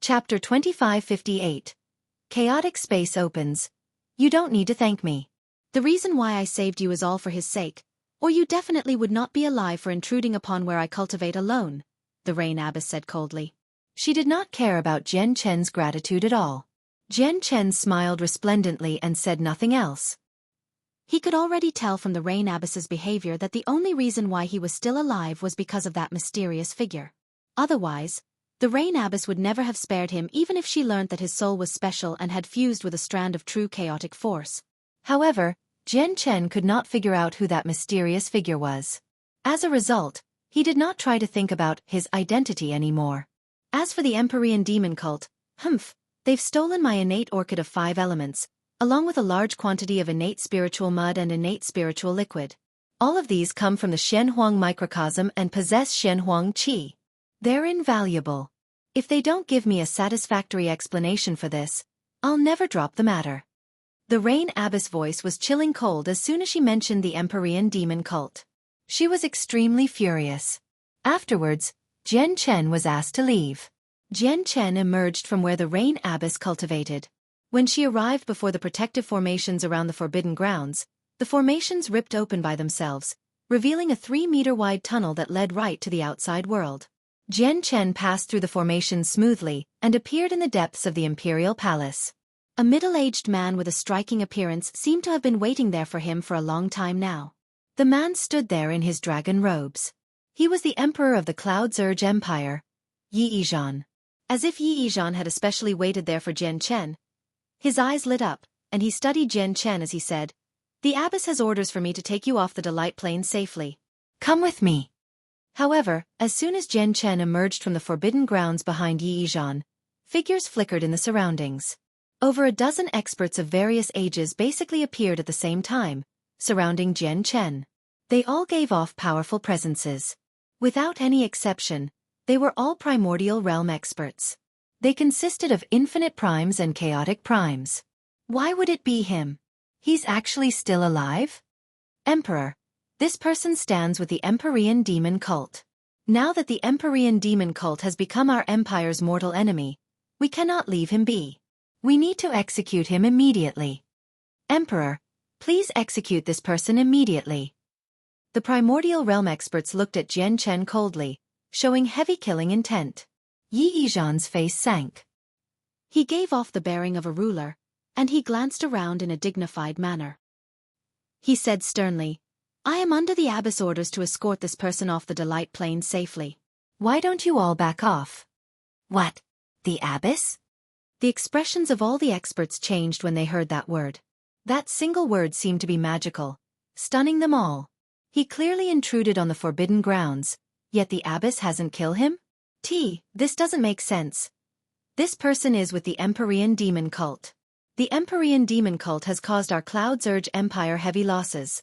Chapter 2558. Chaotic Space Opens. You don't need to thank me. The reason why I saved you is all for his sake, or you definitely would not be alive for intruding upon where I cultivate alone, the Rain Abbess said coldly. She did not care about Jian Chen's gratitude at all. Jian Chen smiled resplendently and said nothing else. He could already tell from the Rain Abbess's behavior that the only reason why he was still alive was because of that mysterious figure. Otherwise, the Rain Abbess would never have spared him even if she learned that his soul was special and had fused with a strand of true chaotic force. However, Jian Chen could not figure out who that mysterious figure was. As a result, he did not try to think about his identity anymore. As for the Empyrean demon cult, they've stolen my innate orchid of 5 elements, along with a large quantity of innate spiritual mud and innate spiritual liquid. All of these come from the Shenhuang microcosm and possess Shenhuang qi. They're invaluable. If they don't give me a satisfactory explanation for this, I'll never drop the matter. The Rain Abbess voice was chilling cold as soon as she mentioned the Empyrean demon cult. She was extremely furious. Afterwards, Jian Chen was asked to leave. Jian Chen emerged from where the Rain Abbess cultivated. When she arrived before the protective formations around the Forbidden Grounds, the formations ripped open by themselves, revealing a 3-meter-wide tunnel that led right to the outside world. Jian Chen passed through the formations smoothly and appeared in the depths of the Imperial Palace. A middle-aged man with a striking appearance seemed to have been waiting there for him for a long time now. The man stood there in his dragon robes. He was the Emperor of the Cloud's Urge Empire, Yi Yizhan. As if Yi Yizhan had especially waited there for Jian Chen, his eyes lit up, and he studied Jian Chen as he said, "The Abbess has orders for me to take you off the Delight Plane safely. Come with me." However, as soon as Jian Chen emerged from the Forbidden Grounds behind Yi Yizhan, figures flickered in the surroundings. Over a dozen experts of various ages basically appeared at the same time, surrounding Jian Chen. They all gave off powerful presences. Without any exception, they were all primordial realm experts. They consisted of infinite primes and chaotic primes. Why would it be him? He's actually still alive? Emperor. This person stands with the Empyrean demon cult. Now that the Empyrean demon cult has become our empire's mortal enemy, we cannot leave him be. We need to execute him immediately. Emperor, please execute this person immediately. The primordial realm experts looked at Jian Chen coldly, showing heavy killing intent. Yi Yizhan's face sank. He gave off the bearing of a ruler, and he glanced around in a dignified manner. He said sternly, "I am under the Abbess orders to escort this person off the Delight Plane safely. Why don't you all back off?" What? The Abbess? The expressions of all the experts changed when they heard that word. That single word seemed to be magical, stunning them all. He clearly intruded on the Forbidden Grounds, yet the Abbess hasn't killed him? This doesn't make sense. This person is with the Empyrean demon cult. The Empyrean demon cult has caused our Cloud's Urge Empire heavy losses.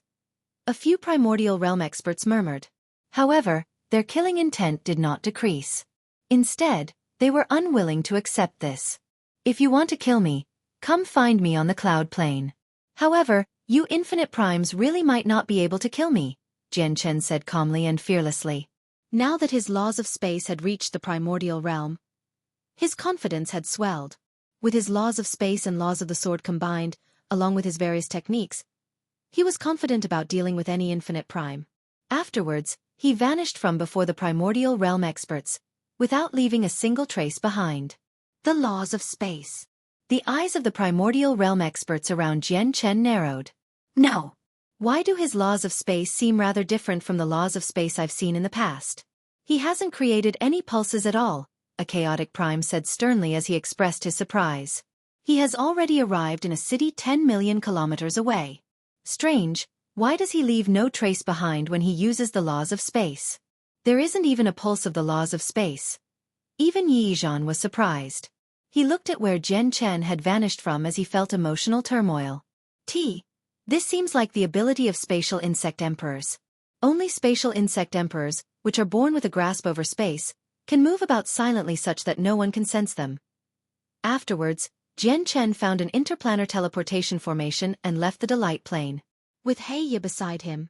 A few primordial realm experts murmured. However, their killing intent did not decrease. Instead, they were unwilling to accept this. If you want to kill me, come find me on the Cloud Plane. However, you infinite primes really might not be able to kill me, Jian Chen said calmly and fearlessly. Now that his laws of space had reached the primordial realm, his confidence had swelled. With his laws of space and laws of the sword combined, along with his various techniques, he was confident about dealing with any infinite prime. Afterwards, he vanished from before the primordial realm experts, without leaving a single trace behind. The laws of space. The eyes of the primordial realm experts around Jian Chen narrowed. No. Why do his laws of space seem rather different from the laws of space I've seen in the past? He hasn't created any pulses at all, a chaotic prime said sternly as he expressed his surprise. He has already arrived in a city 10 million kilometers away. Strange, why does he leave no trace behind when he uses the laws of space? There isn't even a pulse of the laws of space. Even Yi Yizhan was surprised. He looked at where Jian Chen had vanished from as he felt emotional turmoil. This seems like the ability of spatial insect emperors. Only spatial insect emperors, which are born with a grasp over space, can move about silently such that no one can sense them. Afterwards, Jian Chen found an interplanar teleportation formation and left the Delight Plane. With He beside him,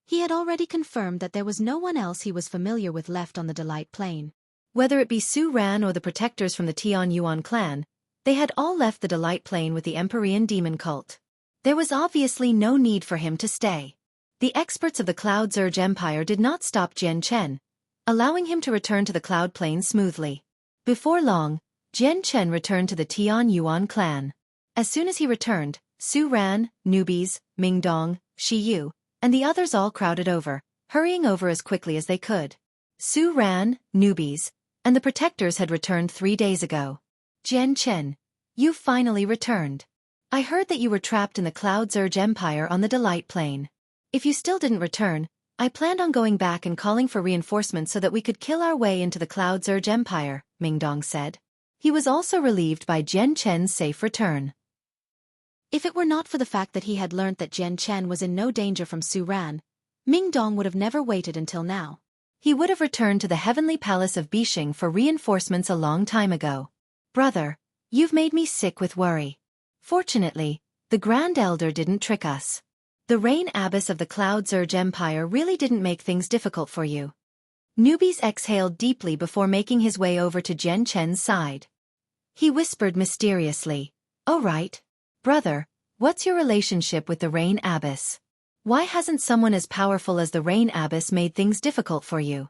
he had already confirmed that there was no one else he was familiar with left on the Delight Plane. Whether it be Su Ran or the protectors from the Tian Yuan clan, they had all left the Delight Plane with the Empyrean demon cult. There was obviously no need for him to stay. The experts of the Cloud Surge Empire did not stop Jian Chen, allowing him to return to the Cloud Plane smoothly. Before long, Jian Chen returned to the Tian Yuan clan. As soon as he returned, Su Ran, newbies, Ming Dong, Shi Yu, and the others all crowded over, hurrying over as quickly as they could. Su Ran, newbies, and the protectors had returned 3 days ago. Jian Chen, you finally returned. I heard that you were trapped in the Cloud Surge Empire on the Delight Plane. If you still didn't return, I planned on going back and calling for reinforcements so that we could kill our way into the Cloud Surge Empire, Ming Dong said. He was also relieved by Jian Chen's safe return. If it were not for the fact that he had learnt that Jian Chen was in no danger from Su Ran, Ming Dong would have never waited until now. He would have returned to the heavenly palace of Bixing for reinforcements a long time ago. Brother, you've made me sick with worry. Fortunately, the Grand Elder didn't trick us. The Rain Abbess of the Cloud Surge Empire really didn't make things difficult for you. Newbies exhaled deeply before making his way over to Jian Chen's side. He whispered mysteriously, "Oh right. Brother, what's your relationship with the Rain Abbess? Why hasn't someone as powerful as the Rain Abbess made things difficult for you?"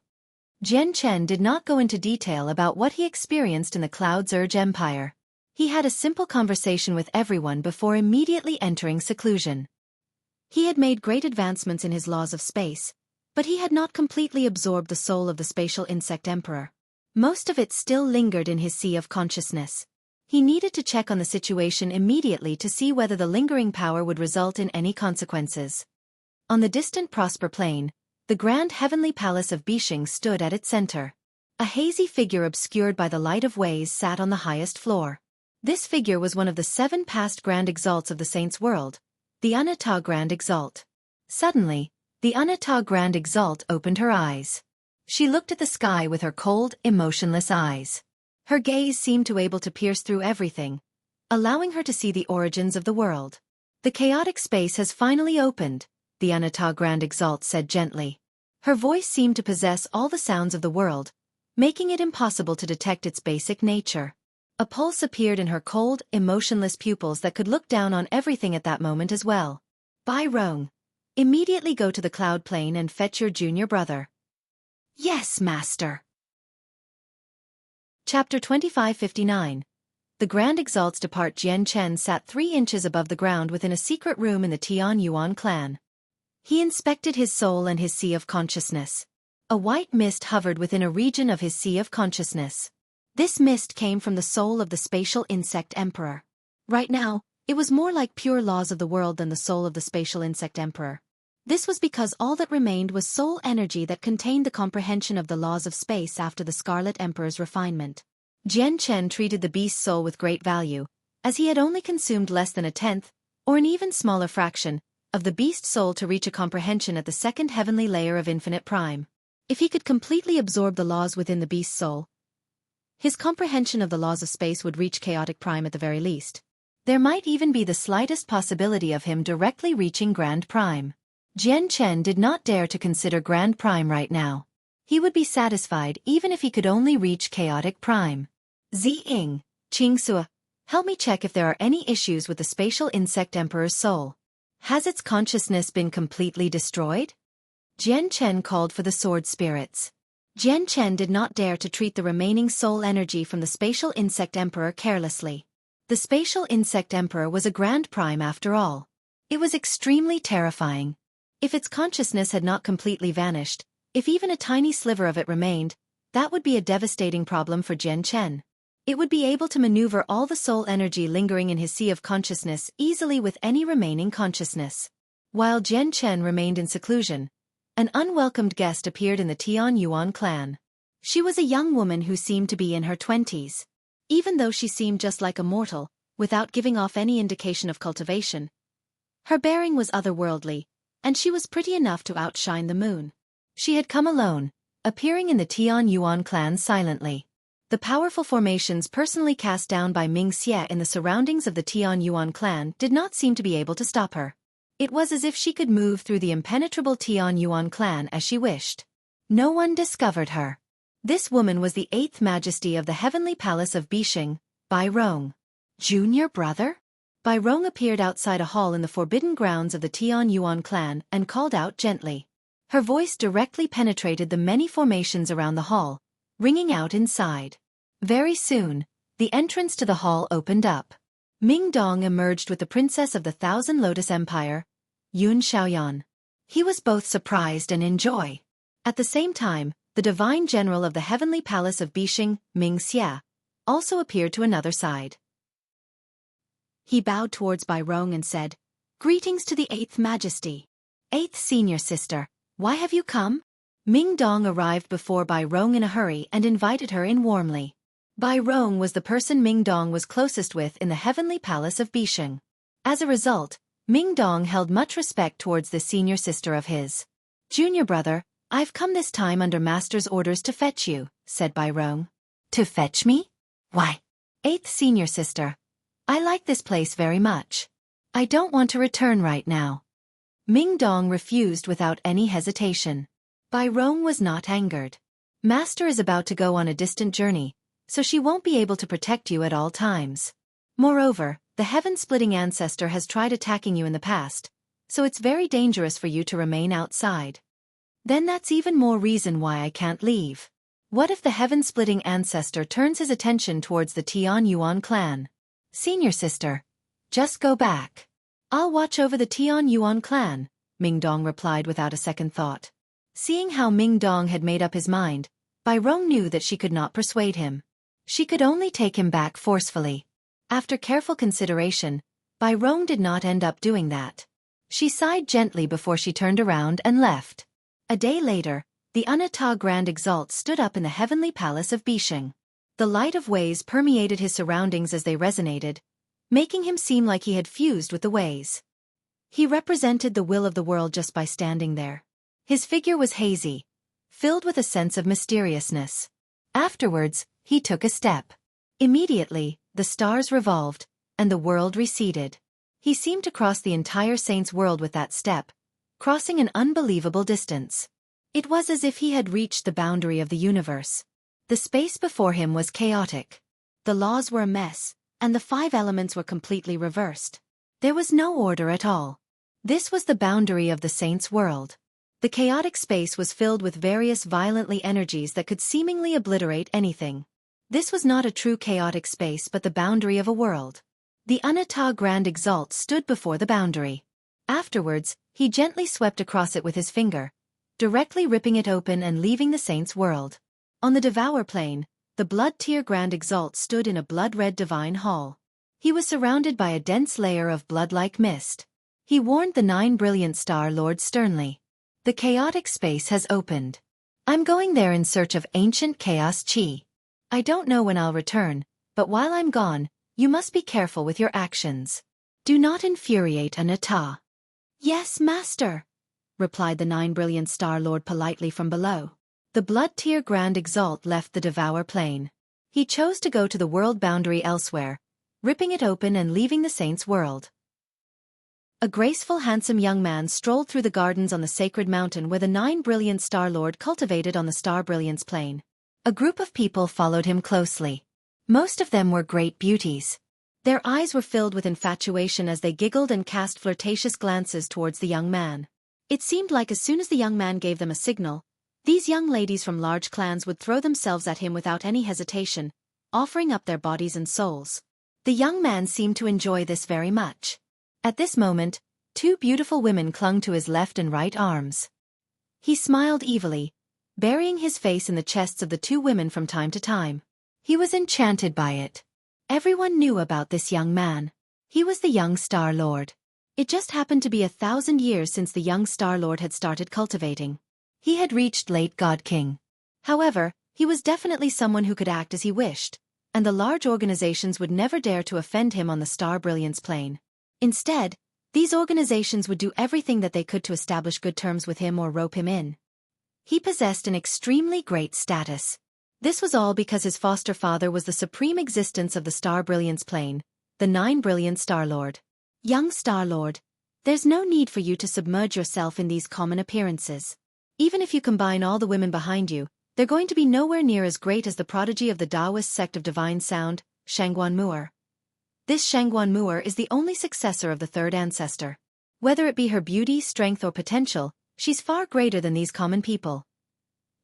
Jian Chen did not go into detail about what he experienced in the Cloud Surge Empire. He had a simple conversation with everyone before immediately entering seclusion. He had made great advancements in his laws of space, but he had not completely absorbed the soul of the spatial insect emperor. Most of it still lingered in his sea of consciousness. He needed to check on the situation immediately to see whether the lingering power would result in any consequences. On the distant Prosper Plain, the grand heavenly palace of Bixing stood at its center. A hazy figure obscured by the light of ways sat on the highest floor. This figure was one of the 7 past grand exalts of the saints' world, the Anata Grand Exalt. Suddenly, the Anata Grand Exalt opened her eyes. She looked at the sky with her cold, emotionless eyes. Her gaze seemed to able to pierce through everything, allowing her to see the origins of the world. "The chaotic space has finally opened," the Anata Grand Exalt said gently. Her voice seemed to possess all the sounds of the world, making it impossible to detect its basic nature. A pulse appeared in her cold, emotionless pupils that could look down on everything at that moment as well. "Bai Rong, immediately go to the Cloud Plane and fetch your junior brother." "Yes, Master." Chapter 2559. The Grand Exalt's depart. Jian Chen sat 3 inches above the ground within a secret room in the Tian Yuan clan. He inspected his soul and his sea of consciousness. A white mist hovered within a region of his sea of consciousness. This mist came from the soul of the spatial insect emperor. Right now, it was more like pure laws of the world than the soul of the spatial insect emperor. This was because all that remained was soul energy that contained the comprehension of the laws of space after the Scarlet Emperor's refinement. Jian Chen treated the beast's soul with great value, as he had only consumed less than a tenth, or an even smaller fraction, of the beast's soul to reach a comprehension at the 2nd heavenly layer of infinite prime. If he could completely absorb the laws within the beast's soul, his comprehension of the laws of space would reach chaotic prime at the very least. There might even be the slightest possibility of him directly reaching Grand Prime. Jian Chen did not dare to consider Grand Prime right now. He would be satisfied even if he could only reach chaotic prime. Ziying, Qingxue, help me check if there are any issues with the spatial insect emperor's soul. Has its consciousness been completely destroyed? Jian Chen called for the sword spirits. Jian Chen did not dare to treat the remaining soul energy from the spatial insect emperor carelessly. The spatial insect emperor was a grand prime after all. It was extremely terrifying. If its consciousness had not completely vanished, if even a tiny sliver of it remained, that would be a devastating problem for Jian Chen. It would be able to maneuver all the soul energy lingering in his sea of consciousness easily with any remaining consciousness. While Jian Chen remained in seclusion, an unwelcomed guest appeared in the Tian Yuan clan. She was a young woman who seemed to be in her 20s. Even though she seemed just like a mortal, without giving off any indication of cultivation, her bearing was otherworldly, and she was pretty enough to outshine the moon. She had come alone, appearing in the Tian Yuan clan silently. The powerful formations personally cast down by Ming Xie in the surroundings of the Tian Yuan clan did not seem to be able to stop her. It was as if she could move through the impenetrable Tian Yuan clan as she wished. No one discovered her. This woman was the 8th Majesty of the Heavenly Palace of Bishing, Bai Rong. Junior brother? Bai Rong appeared outside a hall in the forbidden grounds of the Tian Yuan clan and called out gently. Her voice directly penetrated the many formations around the hall, ringing out inside. Very soon, the entrance to the hall opened up. Ming Dong emerged with the princess of the Thousand Lotus Empire, Yun Xiaoyan. He was both surprised and in joy. At the same time, the divine general of the heavenly palace of Bishing, Ming Xia, also appeared to another side. He bowed towards Bai Rong and said, "Greetings to the 8th Majesty. 8th Senior Sister, why have you come?" Ming Dong arrived before Bai Rong in a hurry and invited her in warmly. Bai Rong was the person Ming Dong was closest with in the heavenly palace of Bishing. As a result, Ming Dong held much respect towards this senior sister of his. "Junior brother, I've come this time under Master's orders to fetch you," said Bai Rong. "To fetch me? Why?" "8th Senior Sister, I like this place very much. I don't want to return right now." Ming Dong refused without any hesitation. Bai Rong was not angered. "Master is about to go on a distant journey, so she won't be able to protect you at all times. Moreover, the heaven-splitting ancestor has tried attacking you in the past, so it's very dangerous for you to remain outside. Then that's even more reason why I can't leave. What if the heaven-splitting ancestor turns his attention towards the Tian Yuan clan? Senior sister, just go back. I'll watch over the Tian Yuan clan," Ming Dong replied without a second thought. Seeing how Ming Dong had made up his mind, Bai Rong knew that she could not persuade him. She could only take him back forcefully. After careful consideration, Bai Rong did not end up doing that. She sighed gently before she turned around and left. A day later, the Anata Grand Exalt stood up in the heavenly palace of Bishing. The light of ways permeated his surroundings as they resonated, making him seem like he had fused with the ways. He represented the will of the world just by standing there. His figure was hazy, filled with a sense of mysteriousness. Afterwards, he took a step. Immediately, the stars revolved, and the world receded. He seemed to cross the entire saint's world with that step, crossing an unbelievable distance. It was as if he had reached the boundary of the universe. The space before him was chaotic. The laws were a mess, and the 5 elements were completely reversed. There was no order at all. This was the boundary of the saint's world. The chaotic space was filled with various violently energies that could seemingly obliterate anything. This was not a true chaotic space but the boundary of a world. The Anata Grand Exalt stood before the boundary. Afterwards, he gently swept across it with his finger, directly ripping it open and leaving the saint's world. On the Devour Plane, the Blood Tier Grand Exalt stood in a blood-red divine hall. He was surrounded by a dense layer of blood-like mist. He warned the 9 brilliant Star Lords sternly. "The chaotic space has opened. I'm going there in search of ancient chaos chi. I don't know when I'll return, but while I'm gone, you must be careful with your actions. Do not infuriate Anata." "Yes, Master," replied the 9 brilliant Star Lord politely from below. The Blood Tier Grand Exalt left the Devour Plane. He chose to go to the world boundary elsewhere, ripping it open and leaving the saint's world. A graceful, handsome young man strolled through the gardens on the sacred mountain where the 9 brilliant Star Lord cultivated on the Star Brilliance Plane. A group of people followed him closely. Most of them were great beauties. Their eyes were filled with infatuation as they giggled and cast flirtatious glances towards the young man. It seemed like as soon as the young man gave them a signal, these young ladies from large clans would throw themselves at him without any hesitation, offering up their bodies and souls. The young man seemed to enjoy this very much. At this moment, 2 beautiful women clung to his left and right arms. He smiled evilly, burying his face in the chests of the 2 women from time to time. He was enchanted by it. Everyone knew about this young man. He was the young Star Lord. It just happened to be 1,000 years since the young Star Lord had started cultivating. He had reached late God King. However, he was definitely someone who could act as he wished, and the large organizations would never dare to offend him on the Star Brilliance Plane. Instead, these organizations would do everything that they could to establish good terms with him or rope him in. He possessed an extremely great status. This was all because his foster father was the supreme existence of the Star Brilliance Plane, the 9 brilliant Star Lord. Young Star Lord, there's no need for you to submerge yourself in these common appearances. Even if you combine all the women behind you, They're going to be nowhere near as great as the prodigy of the Taoist sect of divine sound, Shangguan Mu'er. This Shangguan Mu'er is the only successor of the third ancestor. Whether it be her beauty, strength or potential, she's far greater than these common people.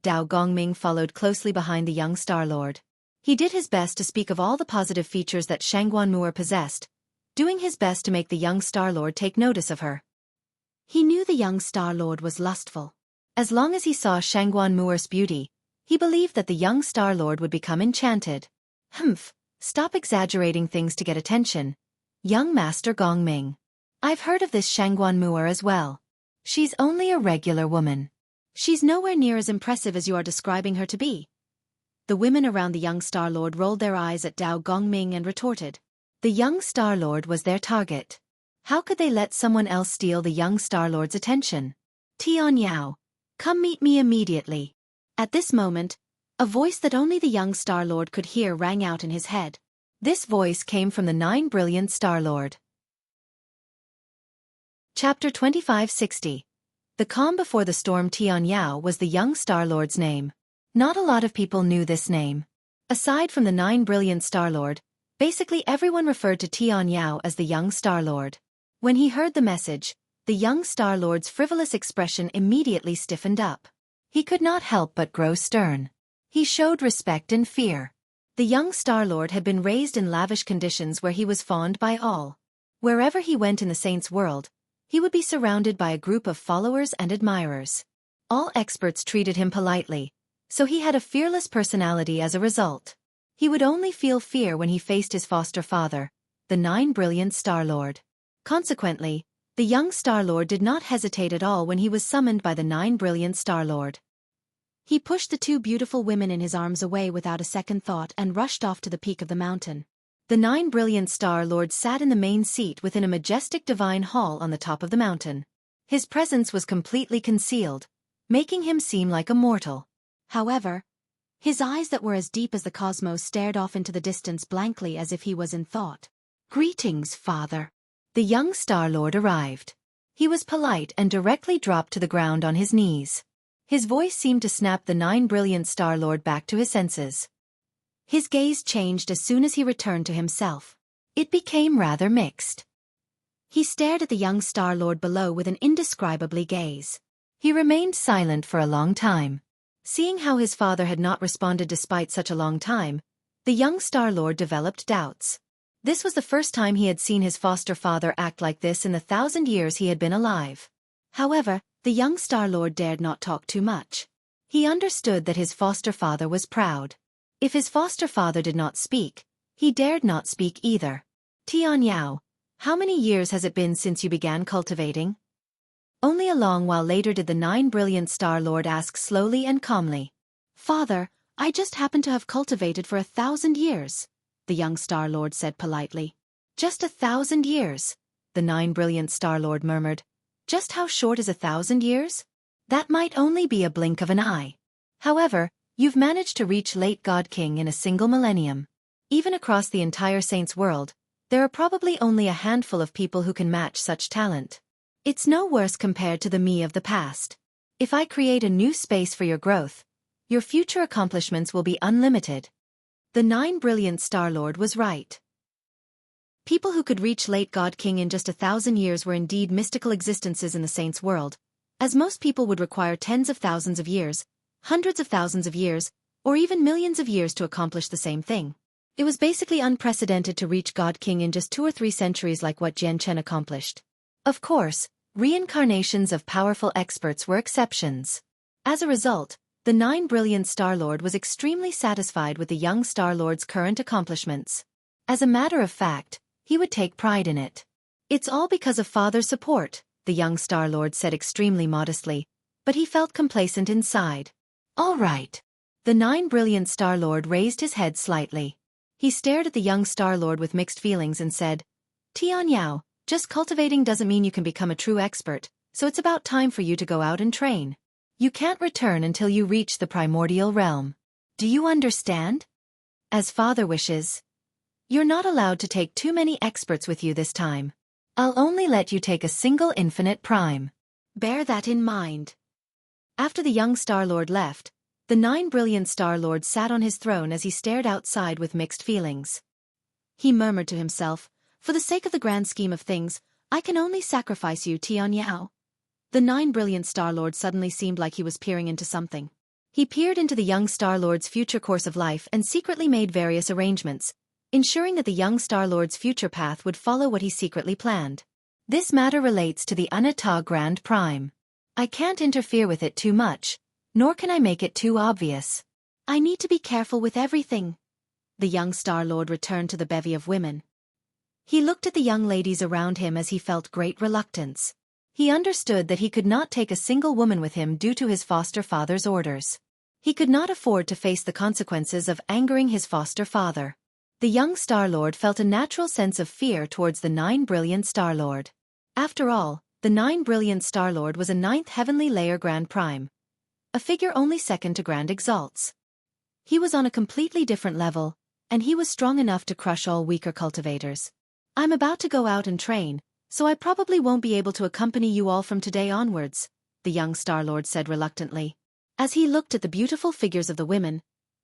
Dao Gongming followed closely behind the young Star Lord. He did his best to speak of all the positive features that Shangguan Mu'er possessed, doing his best to make the young Star Lord take notice of her. He knew the young Star Lord was lustful. As long as he saw Shangguan Mu'er's beauty, he believed that the young Star Lord would become enchanted. Humph, stop exaggerating things to get attention, young Master Gongming. I've heard of this Shangguan Mu'er as well. She's only a regular woman. She's nowhere near as impressive as you are describing her to be. The women around the young Star Lord rolled their eyes at Dao Gongming and retorted. The young Star Lord was their target. How could they let someone else steal the young Star Lord's attention? Tian Yao, come meet me immediately. At this moment, a voice that only the young Star Lord could hear rang out in his head. This voice came from the 9 brilliant Star Lord. Chapter 2560. The calm before the storm. Tian Yao was the young Star Lord's name. Not a lot of people knew this name. Aside from the 9 brilliant Star Lord, basically everyone referred to Tian Yao as the young Star Lord. When he heard the message, the young Star Lord's frivolous expression immediately stiffened up. He could not help but grow stern. He showed respect and fear. The young Star Lord had been raised in lavish conditions where he was fawned by all. Wherever he went in the saints' world, he would be surrounded by a group of followers and admirers. All experts treated him politely, so he had a fearless personality as a result. He would only feel fear when he faced his foster father, the 9 brilliant Star Lord. Consequently, the young Star Lord did not hesitate at all when he was summoned by the 9 brilliant Star Lord. He pushed the 2 beautiful women in his arms away without a second thought and rushed off to the peak of the mountain. The 9 brilliant Star Lord sat in the main seat within a majestic divine hall on the top of the mountain. His presence was completely concealed, making him seem like a mortal. However, his eyes that were as deep as the cosmos stared off into the distance blankly as if he was in thought. Greetings, Father. The young Star Lord arrived. He was polite and directly dropped to the ground on his knees. His voice seemed to snap the 9 brilliant Star Lord back to his senses. His gaze changed as soon as he returned to himself. It became rather mixed. He stared at the young Star Lord below with an indescribably gaze. He remained silent for a long time. Seeing how his father had not responded despite such a long time, the young Star Lord developed doubts. This was the first time he had seen his foster father act like this in the 1,000 years he had been alive. However, the young Star Lord dared not talk too much. He understood that his foster father was proud. If his foster father did not speak, he dared not speak either. Tian Yao, how many years has it been since you began cultivating? Only a long while later did the 9 brilliant Star Lord ask slowly and calmly. Father, I just happen to have cultivated for 1,000 years, the young Star Lord said politely. Just 1,000 years, the 9 brilliant Star Lord murmured. Just how short is 1,000 years? That might only be a blink of an eye. However, you've managed to reach late God King in a single millennium. Even across the entire Saints world, there are probably only a handful of people who can match such talent. It's no worse compared to the me of the past. If I create a new space for your growth, your future accomplishments will be unlimited. The 9 brilliant Star Lord was right. People who could reach late God King in just 1,000 years were indeed mystical existences in the Saints world, as most people would require tens of thousands of years, hundreds of thousands of years, or even millions of years to accomplish the same thing. It was basically unprecedented to reach God King in just 2 or 3 centuries like what Jian Chen accomplished. Of course, reincarnations of powerful experts were exceptions. As a result, the 9 brilliant Star Lord was extremely satisfied with the young Star Lord's current accomplishments. As a matter of fact, he would take pride in it. It's all because of Father's support, the young Star Lord said extremely modestly, but he felt complacent inside. All right. The 9 brilliant Star Lord raised his head slightly. He stared at the young Star Lord with mixed feelings and said, Tian Yao, just cultivating doesn't mean you can become a true expert, so it's about time for you to go out and train. You can't return until you reach the primordial realm. Do you understand? As Father wishes. You're not allowed to take too many experts with you this time. I'll only let you take a single infinite prime. Bear that in mind. After the young Star Lord left, The 9 brilliant Star Lord sat on his throne as he stared outside with mixed feelings. He murmured to himself, "For the sake of the grand scheme of things, I can only sacrifice you, Tian Yao." The 9 brilliant Star Lord suddenly seemed like he was peering into something. He peered into the young Star Lord's future course of life and secretly made various arrangements, ensuring that the young Star Lord's future path would follow what he secretly planned. This matter relates to the Anata Grand Prime. I can't interfere with it too much, nor can I make it too obvious. I need to be careful with everything. The young Star Lord returned to the bevy of women. He looked at the young ladies around him as he felt great reluctance. He understood that he could not take a single woman with him due to his foster father's orders. He could not afford to face the consequences of angering his foster father. The young Star Lord felt a natural sense of fear towards the 9 brilliant Star Lord. After all, the 9 brilliant Star Lord was a 9th heavenly layer Grand Prime, a figure only second to Grand Exalts. He was on a completely different level, and he was strong enough to crush all weaker cultivators. I'm about to go out and train, so I probably won't be able to accompany you all from today onwards, the young Star Lord said reluctantly. As he looked at the beautiful figures of the women,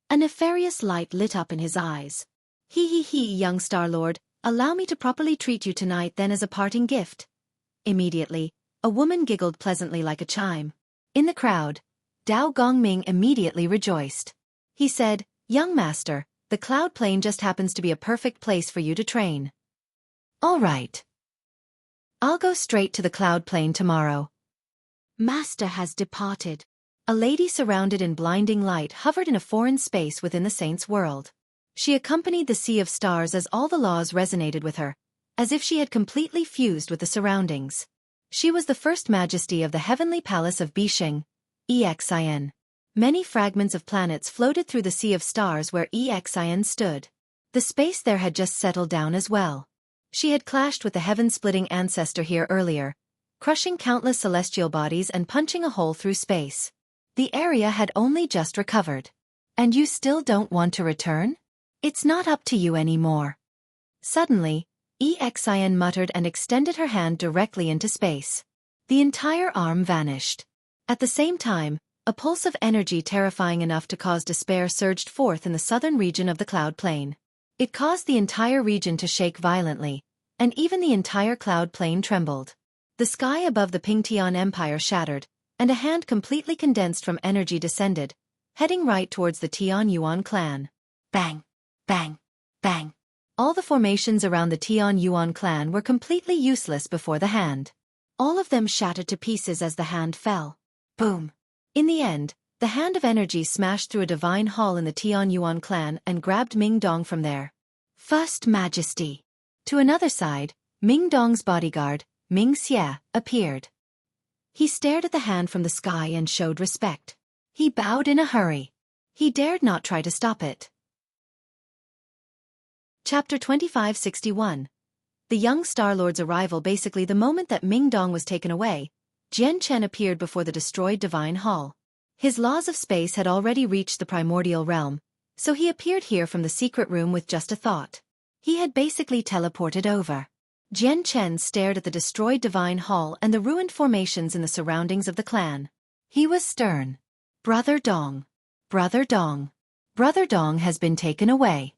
a nefarious light lit up in his eyes. He, young Star Lord, allow me to properly treat you tonight then as a parting gift. Immediately, a woman giggled pleasantly like a chime. In the crowd, Dao Gongming immediately rejoiced. He said, "Young master, the cloud plane just happens to be a perfect place for you to train." "All right. I'll go straight to the cloud plane tomorrow." Master has departed. A lady surrounded in blinding light hovered in a foreign space within the saint's world. She accompanied the sea of stars as all the laws resonated with her, as if she had completely fused with the surroundings. She was the first majesty of the heavenly palace of Bisheng, Exin. Many fragments of planets floated through the sea of stars where Exin stood. The space there had just settled down as well. She had clashed with the heaven-splitting ancestor here earlier, crushing countless celestial bodies and punching a hole through space. The area had only just recovered. And you still don't want to return? It's not up to you anymore. Suddenly, Exin muttered and extended her hand directly into space. The entire arm vanished. At the same time, a pulse of energy terrifying enough to cause despair surged forth in the southern region of the cloud plain. It caused the entire region to shake violently, and even the entire cloud plain trembled. The sky above the Pingtian Empire shattered, and a hand completely condensed from energy descended, heading right towards the Tian Yuan clan. Bang! Bang! Bang! All the formations around the Tian Yuan clan were completely useless before the hand. All of them shattered to pieces as the hand fell. Boom! In the end, the hand of energy smashed through a divine hall in the Tian Yuan clan and grabbed Ming Dong from there. First Majesty. To another side, Ming Dong's bodyguard, Ming Xie, appeared. He stared at the hand from the sky and showed respect. He bowed in a hurry. He dared not try to stop it. Chapter 2561. The young Star Lord's arrival. Basically the moment that Ming Dong was taken away, Jian Chen appeared before the destroyed divine hall. His laws of space had already reached the primordial realm, so he appeared here from the secret room with just a thought. He had basically teleported over. Jian Chen stared at the destroyed divine hall and the ruined formations in the surroundings of the clan. He was stern. Brother Dong. Brother Dong. Brother Dong has been taken away.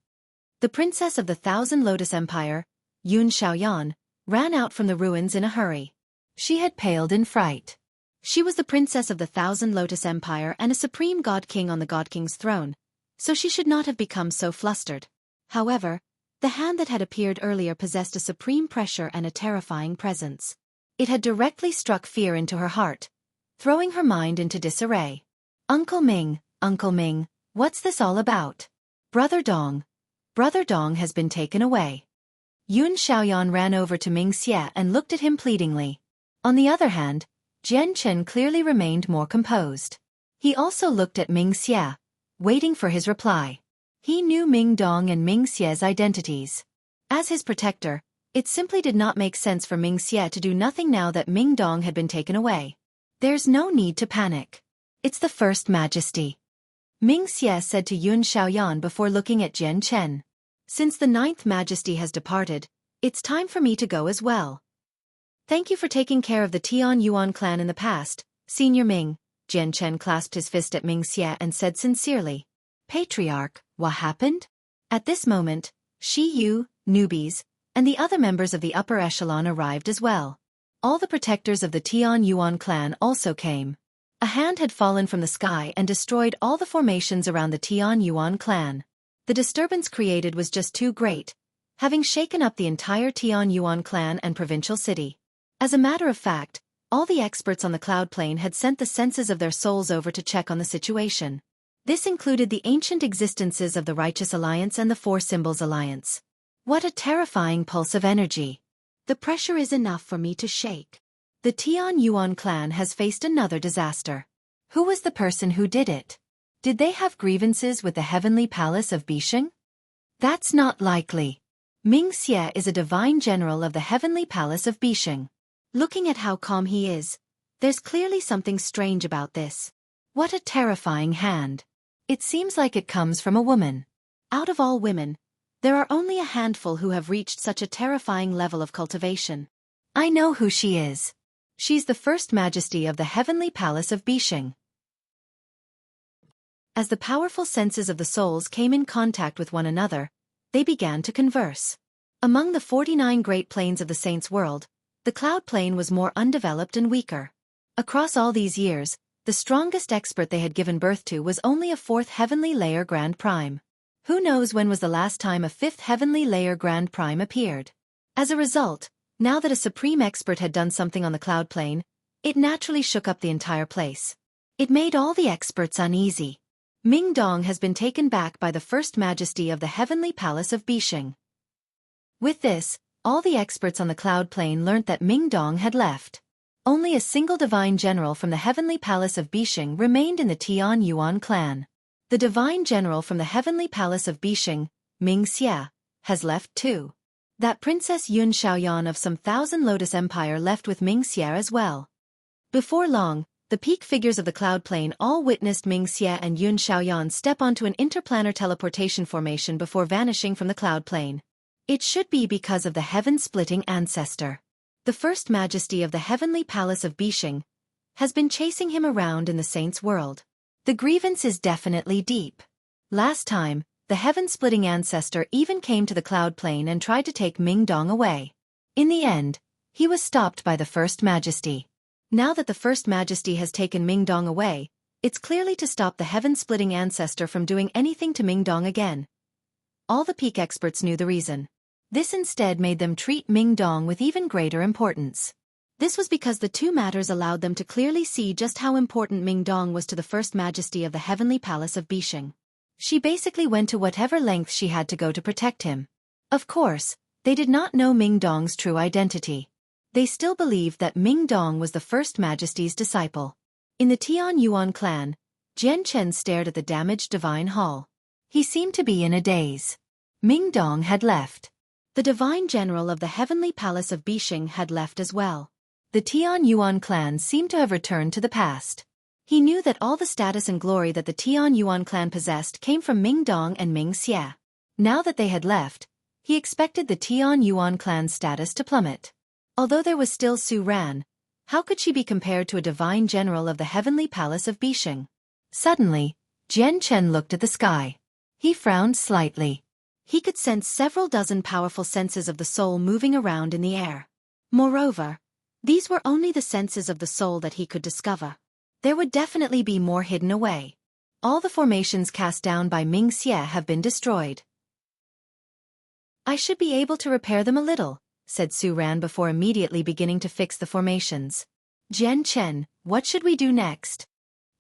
The princess of the Thousand Lotus Empire, Yun Xiaoyan, ran out from the ruins in a hurry. She had paled in fright. She was the princess of the Thousand Lotus Empire and a supreme god king on the god king's throne, so she should not have become so flustered. However, the hand that had appeared earlier possessed a supreme pressure and a terrifying presence. It had directly struck fear into her heart, throwing her mind into disarray. Uncle Ming, what's this all about? Brother Dong has been taken away. Yun Xiaoyan ran over to Ming Xie and looked at him pleadingly. On the other hand, Jian Chen clearly remained more composed. He also looked at Ming Xie, waiting for his reply. He knew Ming Dong and Ming Xie's identities. As his protector, it simply did not make sense for Ming Xie to do nothing now that Ming Dong had been taken away. There's no need to panic. It's the First Majesty, Ming Xie said to Yun Xiaoyan before looking at Jian Chen. Since the 9th Majesty has departed, it's time for me to go as well. Thank you for taking care of the Tian Yuan clan in the past, Senior Ming, Jian Chen clasped his fist at Ming Xie and said sincerely. Patriarch, what happened? At this moment, Shi Yu, newbies, and the other members of the upper echelon arrived as well. All the protectors of the Tian Yuan clan also came. A hand had fallen from the sky and destroyed all the formations around the Tian Yuan clan. The disturbance created was just too great, having shaken up the entire Tian Yuan clan and provincial city. As a matter of fact, all the experts on the cloud plane had sent the senses of their souls over to check on the situation. This included the ancient existences of the Righteous Alliance and the Four Symbols Alliance. What a terrifying pulse of energy. The pressure is enough for me to shake. The Tian Yuan clan has faced another disaster. Who was the person who did it? Did they have grievances with the heavenly palace of Bisheng? That's not likely. Ming Xie is a divine general of the heavenly palace of Bisheng. Looking at how calm he is, there's clearly something strange about this. What a terrifying hand. It seems like it comes from a woman. Out of all women, there are only a handful who have reached such a terrifying level of cultivation. I know who she is. She's the First Majesty of the Heavenly Palace of Bisheng. As the powerful senses of the souls came in contact with one another, they began to converse. Among the 49 great planes of the Saints' world, the cloud plane was more undeveloped and weaker. Across all these years, the strongest expert they had given birth to was only a 4th heavenly layer Grand Prime. Who knows when was the last time a 5th heavenly layer Grand Prime appeared? As a result, now that a supreme expert had done something on the cloud plane, it naturally shook up the entire place. It made all the experts uneasy. Ming Dong has been taken back by the First Majesty of the Heavenly Palace of Bisheng. With this, all the experts on the cloud plane learnt that Ming Dong had left. Only a single divine general from the Heavenly Palace of Bisheng remained in the Tian Yuan clan. The divine general from the Heavenly Palace of Bisheng, Ming Xie, has left too. That Princess Yun Xiaoyan of some Thousand Lotus Empire left with Ming Xie as well. Before long, the peak figures of the cloud plane all witnessed Ming Xie and Yun Xiaoyan step onto an interplanar teleportation formation before vanishing from the cloud plane. It should be because of the heaven-splitting ancestor. The First Majesty of the Heavenly Palace of Bisheng has been chasing him around in the Saints' world. The grievance is definitely deep. Last time, the heaven-splitting ancestor even came to the cloud plane and tried to take Ming Dong away. In the end, he was stopped by the First Majesty. Now that the First Majesty has taken Ming Dong away, it's clearly to stop the heaven-splitting ancestor from doing anything to Ming Dong again. All the peak experts knew the reason. This instead made them treat Ming Dong with even greater importance. This was because the two matters allowed them to clearly see just how important Ming Dong was to the First Majesty of the Heavenly Palace of Bisheng. She basically went to whatever lengths she had to go to protect him. Of course, they did not know Ming Dong's true identity. They still believed that Ming Dong was the First Majesty's disciple. In the Tian Yuan clan, Jian Chen stared at the damaged divine hall. He seemed to be in a daze. Ming Dong had left. The divine general of the Heavenly Palace of Bisheng had left as well. The Tian Yuan clan seemed to have returned to the past. He knew that all the status and glory that the Tian Yuan clan possessed came from Ming Dong and Ming Xie. Now that they had left, he expected the Tian Yuan clan's status to plummet. Although there was still Su Ran, how could she be compared to a divine general of the Heavenly Palace of Bisheng? Suddenly, Jian Chen looked at the sky. He frowned slightly. He could sense several dozen powerful senses of the soul moving around in the air. Moreover, these were only the senses of the soul that he could discover. There would definitely be more hidden away. All the formations cast down by Ming Xie have been destroyed. I should be able to repair them a little, said Su Ran before immediately beginning to fix the formations. Jian Chen, what should we do next?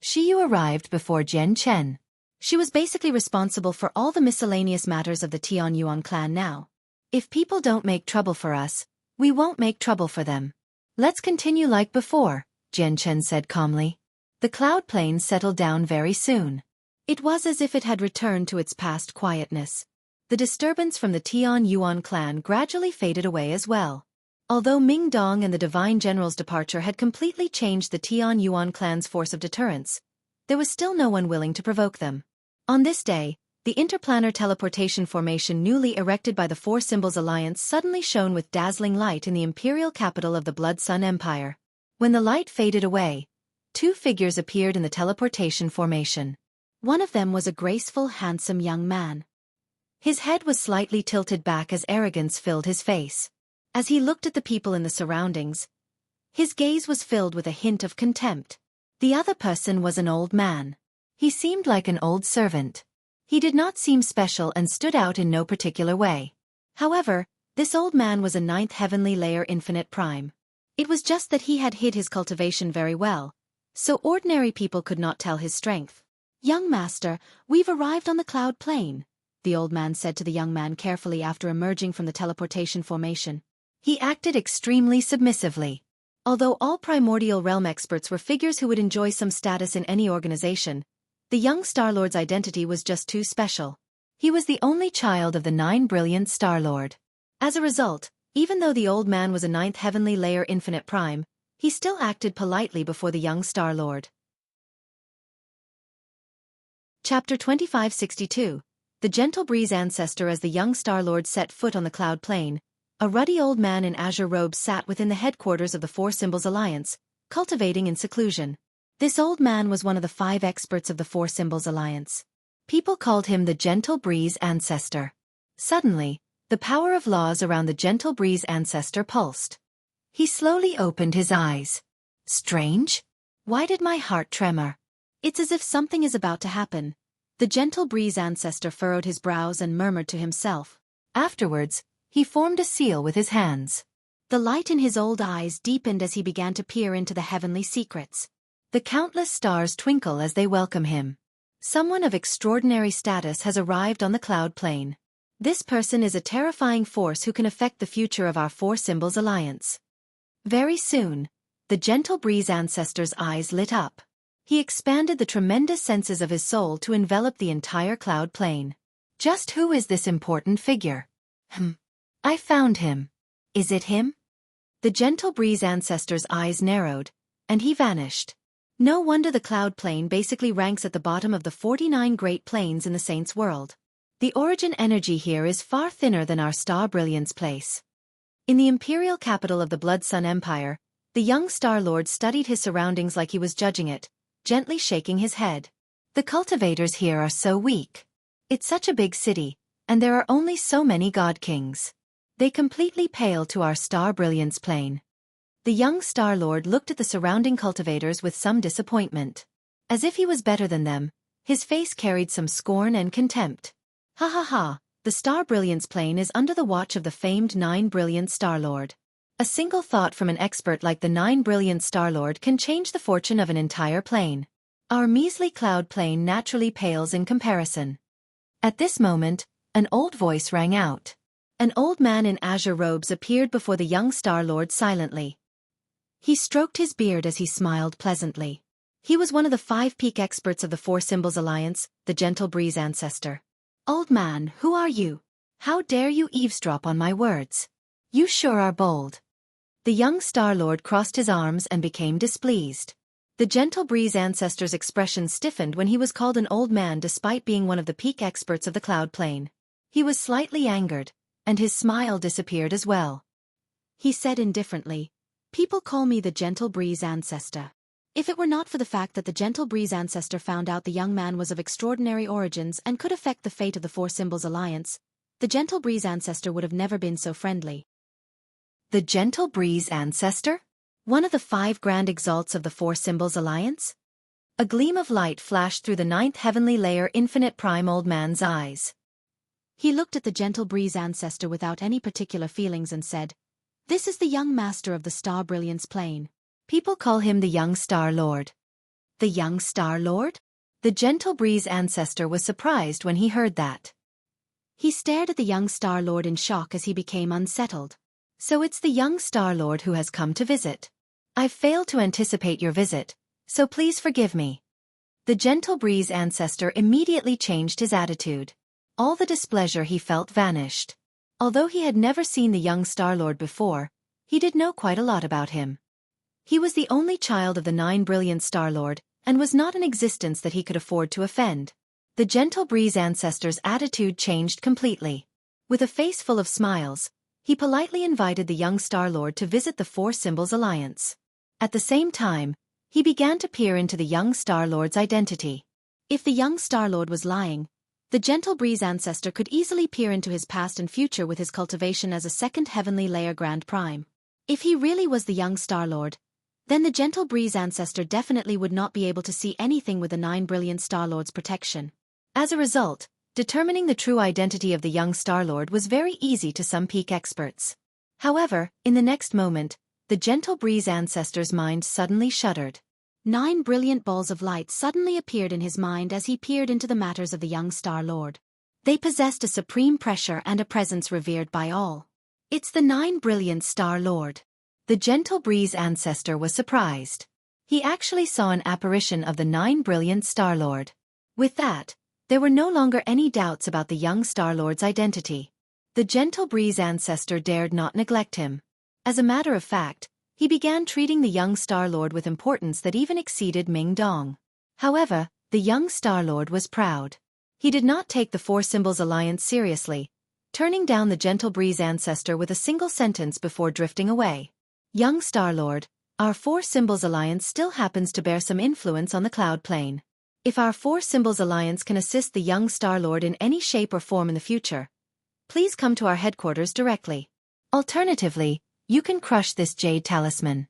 Shi Yu arrived before Jian Chen. She was basically responsible for all the miscellaneous matters of the Tian Yuan clan now. If people don't make trouble for us, we won't make trouble for them. Let's continue like before, Jian Chen said calmly. The cloud plane settled down very soon. It was as if it had returned to its past quietness. The disturbance from the Tian Yuan clan gradually faded away as well. Although Ming Dong and the Divine General's departure had completely changed the Tian Yuan clan's force of deterrence, there was still no one willing to provoke them. On this day, the interplanar teleportation formation newly erected by the Four Symbols Alliance suddenly shone with dazzling light in the imperial capital of the Blood Sun Empire. When the light faded away, two figures appeared in the teleportation formation. One of them was a graceful, handsome young man. His head was slightly tilted back as arrogance filled his face. As he looked at the people in the surroundings, his gaze was filled with a hint of contempt. The other person was an old man. He seemed like an old servant. He did not seem special and stood out in no particular way. However, this old man was a ninth heavenly layer infinite prime. It was just that he had hid his cultivation very well, so ordinary people could not tell his strength. "Young master, we've arrived on the cloud plane," the old man said to the young man carefully after emerging from the teleportation formation. He acted extremely submissively. Although all primordial realm experts were figures who would enjoy some status in any organization, the young Star-Lord's identity was just too special. He was the only child of the 9 brilliant Star-Lord. As a result, even though the old man was a ninth heavenly layer infinite prime, he still acted politely before the young Star-Lord. Chapter 2562. The Gentle Breeze Ancestor. As the young Star-Lord set foot on the cloud plane, a ruddy old man in azure robes sat within the headquarters of the Four Symbols Alliance, cultivating in seclusion. This old man was one of the 5 experts of the Four Symbols Alliance. People called him the Gentle Breeze Ancestor. Suddenly, the power of laws around the Gentle Breeze Ancestor pulsed. He slowly opened his eyes. Strange? Why did my heart tremor? It's as if something is about to happen. The Gentle Breeze Ancestor furrowed his brows and murmured to himself. Afterwards, he formed a seal with his hands. The light in his old eyes deepened as he began to peer into the heavenly secrets. The countless stars twinkle as they welcome him. Someone of extraordinary status has arrived on the cloud plane. This person is a terrifying force who can affect the future of our Four Symbols Alliance. Very soon, the Gentle Breeze Ancestor's eyes lit up. He expanded the tremendous senses of his soul to envelop the entire cloud plane. Just who is this important figure? I found him. Is it him? The Gentle Breeze Ancestor's eyes narrowed, and he vanished. No wonder the cloud plane basically ranks at the bottom of the 49 great planes in the Saints' world. The origin energy here is far thinner than our star brilliance place. In the imperial capital of the Blood Sun Empire, the young Star-Lord studied his surroundings like he was judging it, gently shaking his head. The cultivators here are so weak. It's such a big city, and there are only so many God Kings. They completely pale to our star brilliance plane. The young Star-Lord looked at the surrounding cultivators with some disappointment. As if he was better than them, his face carried some scorn and contempt. Ha ha ha, the star brilliance plane is under the watch of the famed 9 brilliant Star-Lord. A single thought from an expert like the 9 brilliant Star-Lord can change the fortune of an entire plane. Our measly cloud plane naturally pales in comparison. At this moment, an old voice rang out. An old man in azure robes appeared before the young Star-Lord silently. He stroked his beard as he smiled pleasantly. He was one of the 5 peak experts of the Four Symbols Alliance, the Gentle Breeze Ancestor. Old man, who are you? How dare you eavesdrop on my words? You sure are bold. The young Star-Lord crossed his arms and became displeased. The Gentle Breeze Ancestor's expression stiffened when he was called an old man despite being one of the peak experts of the cloud plane. He was slightly angered, and his smile disappeared as well. He said indifferently, "People call me the Gentle Breeze Ancestor. If it were not for the fact that the Gentle Breeze Ancestor found out the young man was of extraordinary origins and could affect the fate of the Four Symbols Alliance, the Gentle Breeze Ancestor would have never been so friendly." The Gentle Breeze Ancestor? One of the 5 grand exalts of the Four Symbols Alliance? A gleam of light flashed through the 9th heavenly layer infinite prime old man's eyes. He looked at the Gentle Breeze Ancestor without any particular feelings and said, "This is the young master of the Star Brilliance plane. People call him the young Star-Lord." The young Star-Lord? The Gentle Breeze Ancestor was surprised when he heard that. He stared at the young Star-Lord in shock as he became unsettled. So it's the young Star-Lord who has come to visit. I've failed to anticipate your visit, so please forgive me. The Gentle Breeze Ancestor immediately changed his attitude. All the displeasure he felt vanished. Although he had never seen the young Star-Lord before, he did know quite a lot about him. He was the only child of the 9 brilliant Star-Lord, and was not an existence that he could afford to offend. The Gentle Breeze Ancestor's attitude changed completely. With a face full of smiles, he politely invited the young Star-Lord to visit the Four Symbols Alliance. At the same time, he began to peer into the young Star-Lord's identity. If the young Star-Lord was lying, the Gentle Breeze ancestor could easily peer into his past and future with his cultivation as a second heavenly layer Grand Prime. If he really was the young Star-Lord, then the Gentle Breeze ancestor definitely would not be able to see anything with the 9 brilliant Star-Lord's protection. As a result, determining the true identity of the young Star-Lord was very easy to some peak experts. However, in the next moment, the Gentle Breeze ancestor's mind suddenly shuddered. 9 brilliant balls of light suddenly appeared in his mind as he peered into the matters of the young Star-Lord. They possessed a supreme pressure and a presence revered by all. It's the 9 brilliant Star-Lord. The Gentle Breeze ancestor was surprised. He actually saw an apparition of the 9 brilliant Star-Lord. With that, there were no longer any doubts about the young Star-Lord's identity. The Gentle Breeze ancestor dared not neglect him. As a matter of fact, he began treating the young Star-Lord with importance that even exceeded Ming Dong. However, the young Star-Lord was proud. He did not take the Four Symbols Alliance seriously, turning down the Gentle Breeze ancestor with a single sentence before drifting away. Young Star-Lord, our Four Symbols Alliance still happens to bear some influence on the cloud plane. If our Four Symbols Alliance can assist the young Star-Lord in any shape or form in the future, please come to our headquarters directly. Alternatively, you can crush this jade talisman.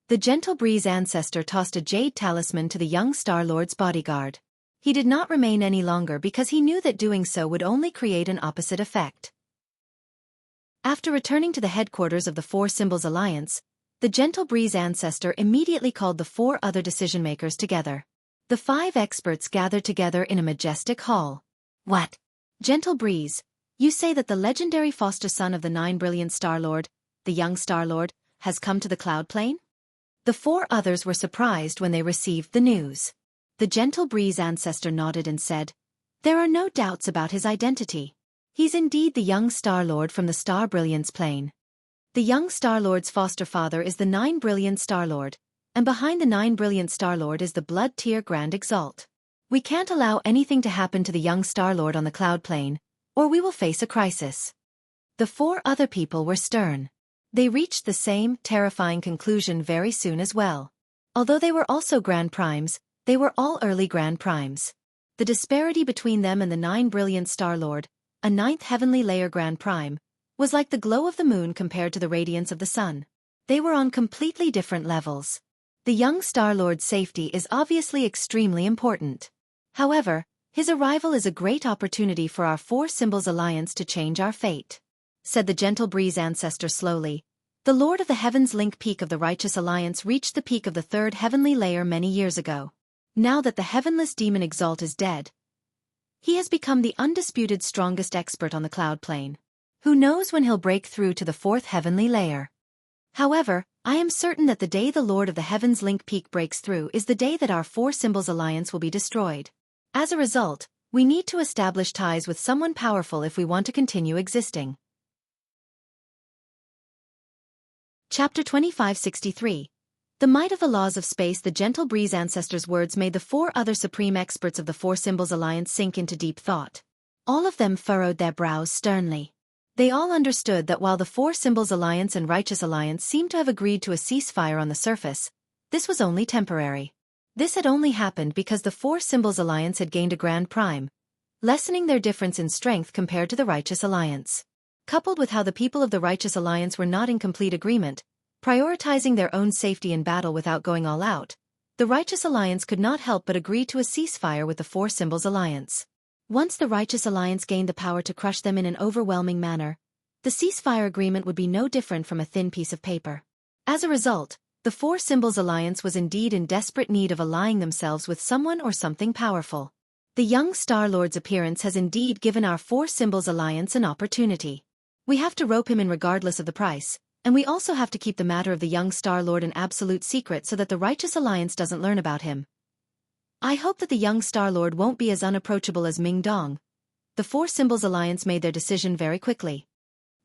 The Gentle Breeze ancestor tossed a jade talisman to the young Star-Lord's bodyguard. He did not remain any longer because he knew that doing so would only create an opposite effect. After returning to the headquarters of the Four Symbols Alliance, the Gentle Breeze ancestor immediately called the 4 other decision-makers together. The 5 experts gathered together in a majestic hall. What? Gentle Breeze, you say that the legendary foster son of the 9 brilliant Star-Lord, the young Star-Lord, has come to the cloud plane? The 4 others were surprised when they received the news. The Gentle Breeze ancestor nodded and said, there are no doubts about his identity. He's indeed the young Star-Lord from the Star Brilliance plane. The young Star-Lord's foster father is the 9 brilliant Star-Lord, and behind the 9 brilliant Star-Lord is the Blood Tier Grand Exalt. We can't allow anything to happen to the young Star-Lord on the cloud plane, or we will face a crisis. The 4 other people were stern. They reached the same terrifying conclusion very soon as well. Although they were also Grand Primes, they were all early Grand Primes. The disparity between them and the 9 brilliant Star-Lord, a 9th heavenly layer Grand Prime, was like the glow of the moon compared to the radiance of the sun. They were on completely different levels. The young Star-Lord's safety is obviously extremely important. However, his arrival is a great opportunity for our Four Symbols Alliance to change our fate, said the Gentle Breeze ancestor slowly. The Lord of the Heavens Link peak of the Righteous Alliance reached the peak of the 3rd heavenly layer many years ago. Now that the heavenless demon Exalt is dead, he has become the undisputed strongest expert on the cloud plane. Who knows when he'll break through to the 4th heavenly layer? However, I am certain that the day the Lord of the Heavens Link peak breaks through is the day that our Four Symbols Alliance will be destroyed. As a result, we need to establish ties with someone powerful if we want to continue existing. Chapter 2563. The Might of the Laws of Space. The Gentle Breeze ancestor's words made the 4 other supreme experts of the Four Symbols Alliance sink into deep thought. All of them furrowed their brows sternly. They all understood that while the Four Symbols Alliance and Righteous Alliance seemed to have agreed to a ceasefire on the surface, this was only temporary. This had only happened because the Four Symbols Alliance had gained a Grand Prime, lessening their difference in strength compared to the Righteous Alliance. Coupled with how the people of the Righteous Alliance were not in complete agreement, prioritizing their own safety in battle without going all out, the Righteous Alliance could not help but agree to a ceasefire with the Four Symbols Alliance. Once the Righteous Alliance gained the power to crush them in an overwhelming manner, the ceasefire agreement would be no different from a thin piece of paper. As a result, the Four Symbols Alliance was indeed in desperate need of allying themselves with someone or something powerful. The young Star-Lord's appearance has indeed given our Four Symbols Alliance an opportunity. We have to rope him in regardless of the price, and we also have to keep the matter of the young Star-Lord an absolute secret so that the Righteous Alliance doesn't learn about him. I hope that the young Star-Lord won't be as unapproachable as Ming Dong. The Four Symbols Alliance made their decision very quickly.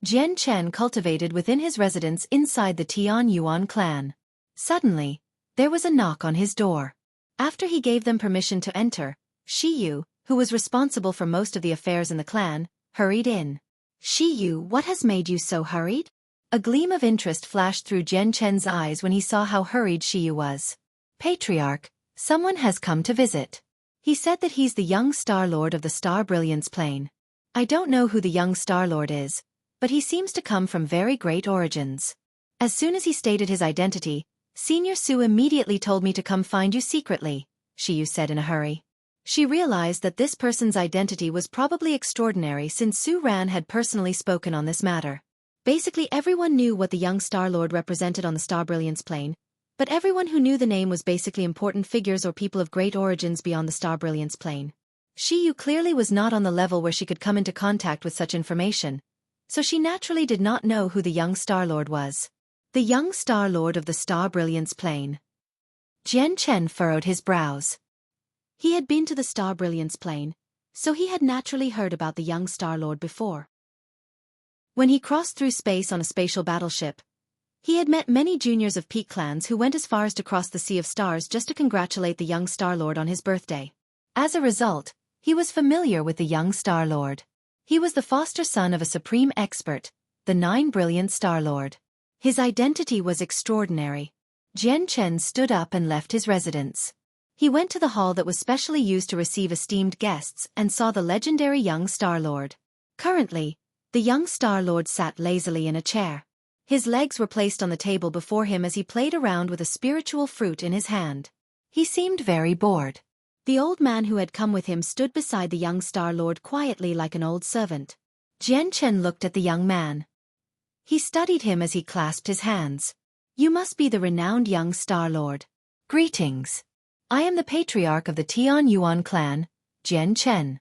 Jian Chen cultivated within his residence inside the Tian Yuan clan. Suddenly, there was a knock on his door. After he gave them permission to enter, Shi Yu, who was responsible for most of the affairs in the clan, hurried in. Shi Yu, what has made you so hurried? A gleam of interest flashed through Jian Chen's eyes when he saw how hurried Shi Yu was. Patriarch, someone has come to visit. He said that he's the young Star Lord of the Star Brilliance Plane. I don't know who the young Star Lord is, but he seems to come from very great origins. As soon as he stated his identity, Senior Su immediately told me to come find you secretly, Xueqi said in a hurry. She realized that this person's identity was probably extraordinary since Su Ran had personally spoken on this matter. Basically everyone knew what the young Star Lord represented on the Star Brilliance Plane, but everyone who knew the name was basically important figures or people of great origins beyond the Star Brilliance Plane. Xueqi clearly was not on the level where she could come into contact with such information, so she naturally did not know who the young Star Lord was. The young Star Lord of the Star Brilliance Plane. Jian Chen furrowed his brows. He had been to the Star Brilliance Plane, so he had naturally heard about the young Star Lord before. When he crossed through space on a spatial battleship, he had met many juniors of Peak clans who went as far as to cross the Sea of Stars just to congratulate the young Star Lord on his birthday. As a result, he was familiar with the young Star Lord. He was the foster son of a supreme expert, the 9 Brilliant Star Lord. His identity was extraordinary. Jian Chen stood up and left his residence. He went to the hall that was specially used to receive esteemed guests and saw the legendary young Star Lord. Currently, the young Star Lord sat lazily in a chair. His legs were placed on the table before him as he played around with a spiritual fruit in his hand. He seemed very bored. The old man who had come with him stood beside the young Star Lord quietly like an old servant. Jian Chen looked at the young man. He studied him as he clasped his hands. You must be the renowned young Star Lord. Greetings. I am the patriarch of the Tian Yuan clan, Jian Chen.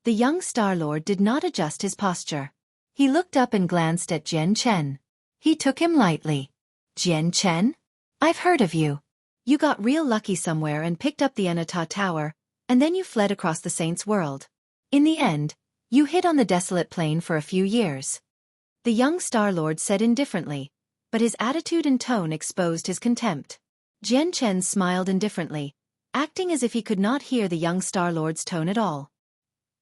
The young Star Lord did not adjust his posture. He looked up and glanced at Jian Chen. He took him lightly. Jian Chen? I've heard of you. You got real lucky somewhere and picked up the Anata Tower, and then you fled across the Saints' world. In the end, you hid on the desolate plain for a few years. The young Star Lord said indifferently, but his attitude and tone exposed his contempt. Jian Chen smiled indifferently, acting as if he could not hear the young Star Lord's tone at all.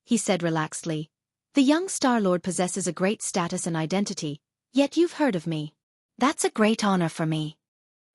He said relaxedly, the young Star Lord possesses a great status and identity, yet you've heard of me. That's a great honor for me.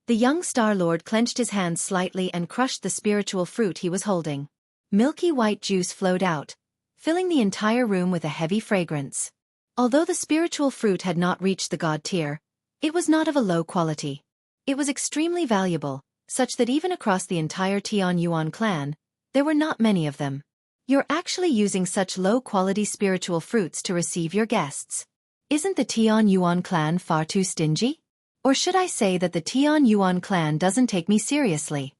The young Star Lord clenched his hands slightly and crushed the spiritual fruit he was holding. Milky white juice flowed out, filling the entire room with a heavy fragrance. Although the spiritual fruit had not reached the god tier, it was not of a low quality. It was extremely valuable, such that even across the entire Tian Yuan clan, there were not many of them. You're actually using such low-quality spiritual fruits to receive your guests. Isn't the Tian Yuan clan far too stingy? Or should I say that the Tian Yuan clan doesn't take me seriously?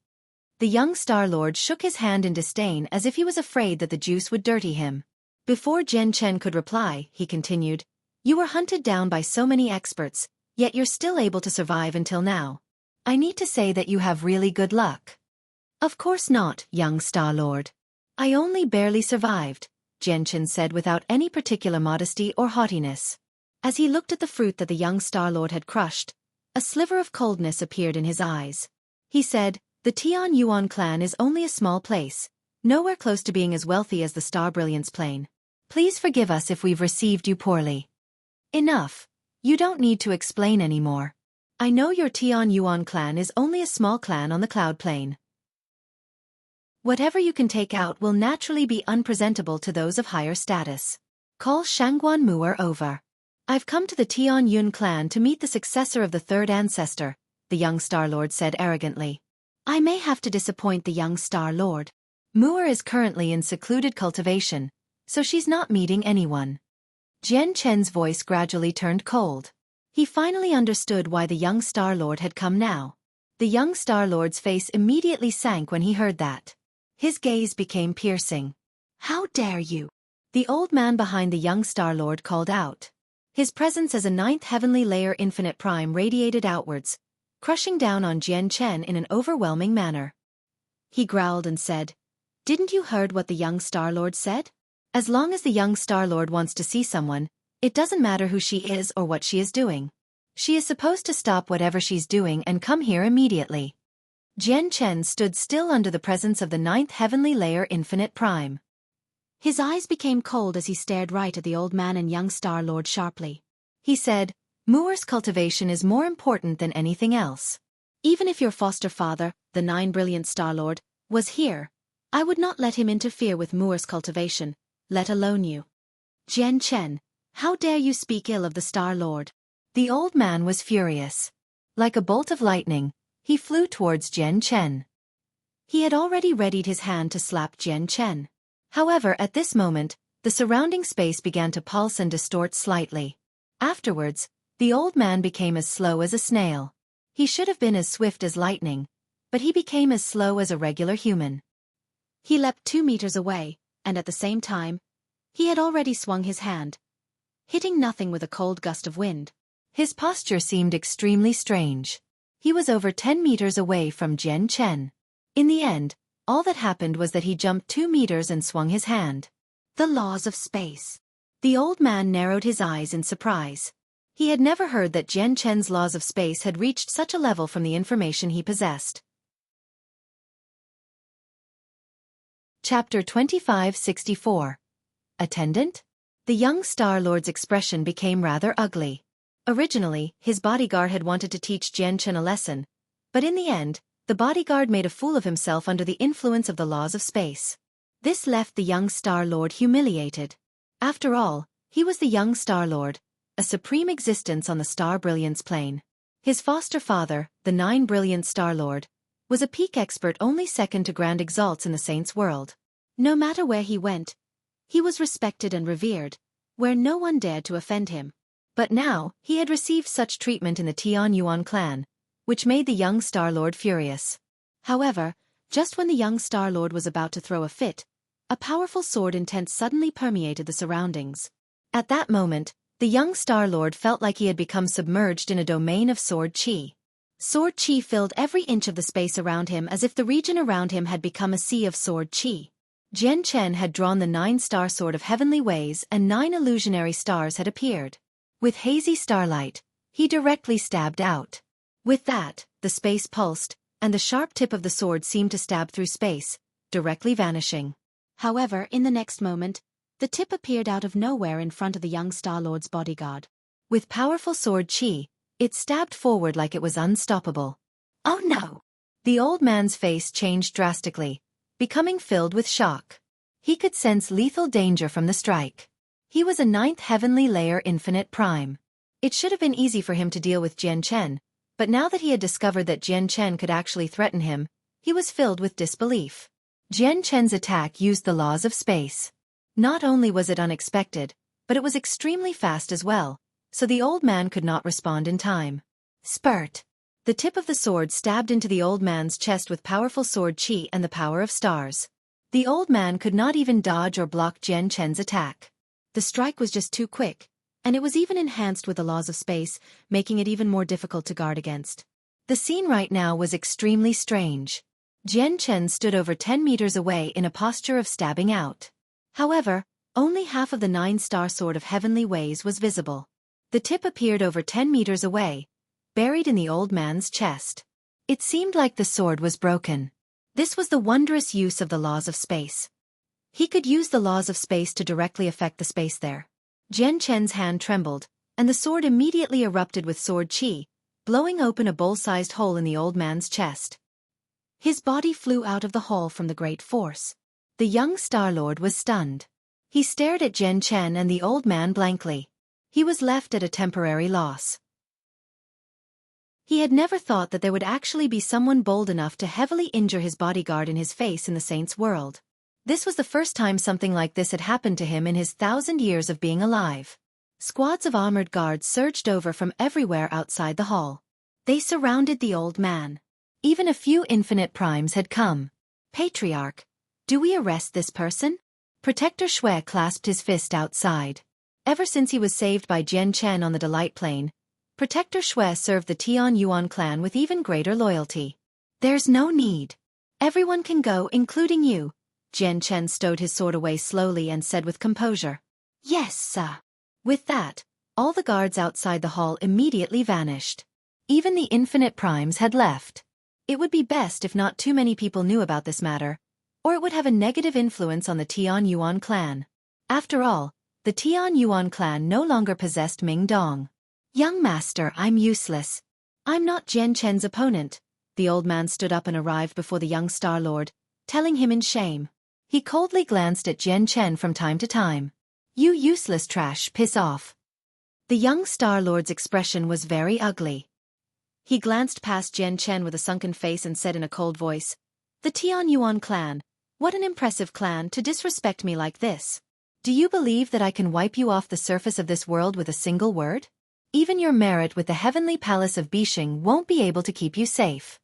The young Star Lord shook his hand in disdain as if he was afraid that the juice would dirty him. Before Jian Chen could reply, he continued, you were hunted down by so many experts, yet you're still able to survive until now. I need to say that you have really good luck. Of course not, young Star Lord. I only barely survived, Jian Chen said without any particular modesty or haughtiness. As he looked at the fruit that the young Star Lord had crushed, a sliver of coldness appeared in his eyes. He said, the Tian Yuan clan is only a small place, nowhere close to being as wealthy as the Star Brilliance Plane. Please forgive us if we've received you poorly. Enough. You don't need to explain anymore. I know your Tian Yuan clan is only a small clan on the Cloud Plane. Whatever you can take out will naturally be unpresentable to those of higher status. Call Shangguan Mu'er over. I've come to the Tian Yun clan to meet the successor of the third ancestor, the young Star Lord said arrogantly. I may have to disappoint the young Star Lord. Mu'er is currently in secluded cultivation, so she's not meeting anyone. Jian Chen's voice gradually turned cold. He finally understood why the young Star Lord had come now. The young Star Lord's face immediately sank when he heard that. His gaze became piercing. How dare you? The old man behind the young Star Lord called out. His presence as a 9th heavenly layer infinite prime radiated outwards, crushing down on Jian Chen in an overwhelming manner. He growled and said, didn't you heard what the young Star Lord said? As long as the young Star Lord wants to see someone, it doesn't matter who she is or what she is doing. She is supposed to stop whatever she's doing and come here immediately. Jian Chen stood still under the presence of the 9th heavenly layer infinite prime. His eyes became cold as he stared right at the old man and young Star Lord sharply. He said, Mu'er's cultivation is more important than anything else. Even if your foster father, the Nine Brilliant Star Lord, was here, I would not let him interfere with Moor's cultivation, let alone you. Jian Chen, how dare you speak ill of the Star Lord? The old man was furious. Like a bolt of lightning, he flew towards Jian Chen. He had already readied his hand to slap Jian Chen. However, at this moment, the surrounding space began to pulse and distort slightly. Afterwards, the old man became as slow as a snail. He should have been as swift as lightning, but he became as slow as a regular human. He leapt 2 meters away, and at the same time, he had already swung his hand, hitting nothing with a cold gust of wind. His posture seemed extremely strange. He was over 10 meters away from Jian Chen. In the end, all that happened was that he jumped 2 meters and swung his hand. The laws of space. The old man narrowed his eyes in surprise. He had never heard that Jian Chen's laws of space had reached such a level from the information he possessed. Chapter 2564. Attendant? The young Star Lord's expression became rather ugly. Originally, his bodyguard had wanted to teach Jian Chen a lesson, but in the end, the bodyguard made a fool of himself under the influence of the laws of space. This left the young Star Lord humiliated. After all, he was the young Star Lord, a supreme existence on the Star Brilliance plane. His foster father, the Nine Brilliant Star Lord, was a peak expert only second to Grand Exalts in the Saints' world. No matter where he went, he was respected and revered, where no one dared to offend him. But now, he had received such treatment in the Tian Yuan clan, which made the young Star Lord furious. However, just when the young Star Lord was about to throw a fit, a powerful sword intent suddenly permeated the surroundings. At that moment, the young Star Lord felt like he had become submerged in a domain of sword chi. Sword chi filled every inch of the space around him as if the region around him had become a sea of sword chi. Jian Chen had drawn the 9-star sword of heavenly ways and 9 illusionary stars had appeared. With hazy starlight, he directly stabbed out. With that, the space pulsed, and the sharp tip of the sword seemed to stab through space, directly vanishing. However, in the next moment, the tip appeared out of nowhere in front of the young Star Lord's bodyguard. With powerful sword chi, it stabbed forward like it was unstoppable. Oh no! The old man's face changed drastically, becoming filled with shock. He could sense lethal danger from the strike. He was a 9th heavenly layer infinite prime. It should have been easy for him to deal with Jian Chen, but now that he had discovered that Jian Chen could actually threaten him, he was filled with disbelief. Jian Chen's attack used the laws of space. Not only was it unexpected, but it was extremely fast as well, so the old man could not respond in time. Spurt! The tip of the sword stabbed into the old man's chest with powerful sword chi and the power of stars. The old man could not even dodge or block Jian Chen's attack. The strike was just too quick, and it was even enhanced with the laws of space, making it even more difficult to guard against. The scene right now was extremely strange. Jian Chen stood over 10 meters away in a posture of stabbing out. However, only half of the 9-star sword of heavenly ways was visible. The tip appeared over 10 meters away, buried in the old man's chest. It seemed like the sword was broken. This was the wondrous use of the laws of space. He could use the laws of space to directly affect the space there. Jian Chen's hand trembled, and the sword immediately erupted with sword chi, blowing open a bowl-sized hole in the old man's chest. His body flew out of the hole from the great force. The young Star Lord was stunned. He stared at Jian Chen and the old man blankly. He was left at a temporary loss. He had never thought that there would actually be someone bold enough to heavily injure his bodyguard in his face in the Saints' world. This was the first time something like this had happened to him in his 1,000 years of being alive. Squads of armored guards surged over from everywhere outside the hall. They surrounded the old man. Even a few infinite primes had come. Patriarch, do we arrest this person? Protector Xueqi clasped his fist outside. Ever since he was saved by Jian Chen on the Delight Plane, Protector Xueqi served the Tian Yuan clan with even greater loyalty. There's no need. Everyone can go, including you. Jian Chen stowed his sword away slowly and said with composure. Yes, sir. With that, all the guards outside the hall immediately vanished. Even the infinite primes had left. It would be best if not too many people knew about this matter, or it would have a negative influence on the Tian Yuan clan. After all, the Tian Yuan clan no longer possessed Ming Dong. Young master, I'm useless. I'm not Jian Chen's opponent, The old man stood up and arrived before the young Star-Lord, telling him in shame. He coldly glanced at Jian Chen from time to time. "You useless trash, piss off." The young Star-Lord's expression was very ugly. He glanced past Jian Chen with a sunken face and said in a cold voice, "The Tian Yuan clan, what an impressive clan to disrespect me like this. Do you believe that I can wipe you off the surface of this world with a single word? Even your merit with the heavenly palace of Bixing won't be able to keep you safe."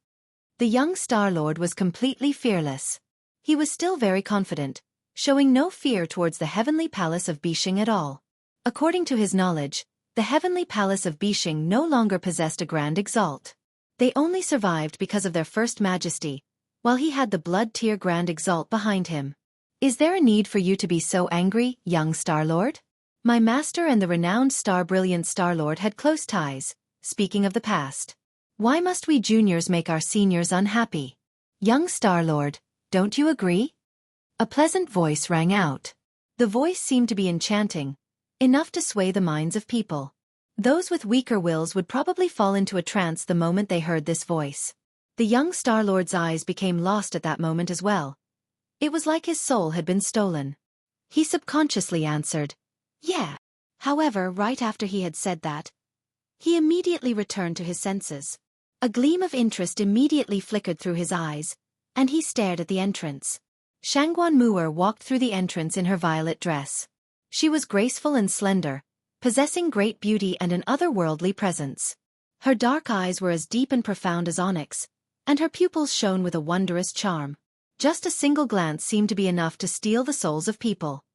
The young Star-Lord was completely fearless. He was still very confident, showing no fear towards the heavenly palace of Bixing at all. According to his knowledge, the heavenly palace of Bixing no longer possessed a grand exalt. They only survived because of their first majesty, while he had the blood-tier grand exalt behind him. "Is there a need for you to be so angry, young Star-Lord?" My master and the renowned Brilliant Star-Lord had close ties, speaking of the past. "Why must we juniors make our seniors unhappy? Young Star-Lord, don't you agree?" A pleasant voice rang out. The voice seemed to be enchanting, enough to sway the minds of people. Those with weaker wills would probably fall into a trance the moment they heard this voice. The young Star-Lord's eyes became lost at that moment as well. It was like his soul had been stolen. He subconsciously answered, "Yeah." However, right after he had said that, he immediately returned to his senses. A gleam of interest immediately flickered through his eyes, and he stared at the entrance. Shangguan Mu'er walked through the entrance in her violet dress. She was graceful and slender, possessing great beauty and an otherworldly presence. Her dark eyes were as deep and profound as onyx, and her pupils shone with a wondrous charm. Just a single glance seemed to be enough to steal the souls of people.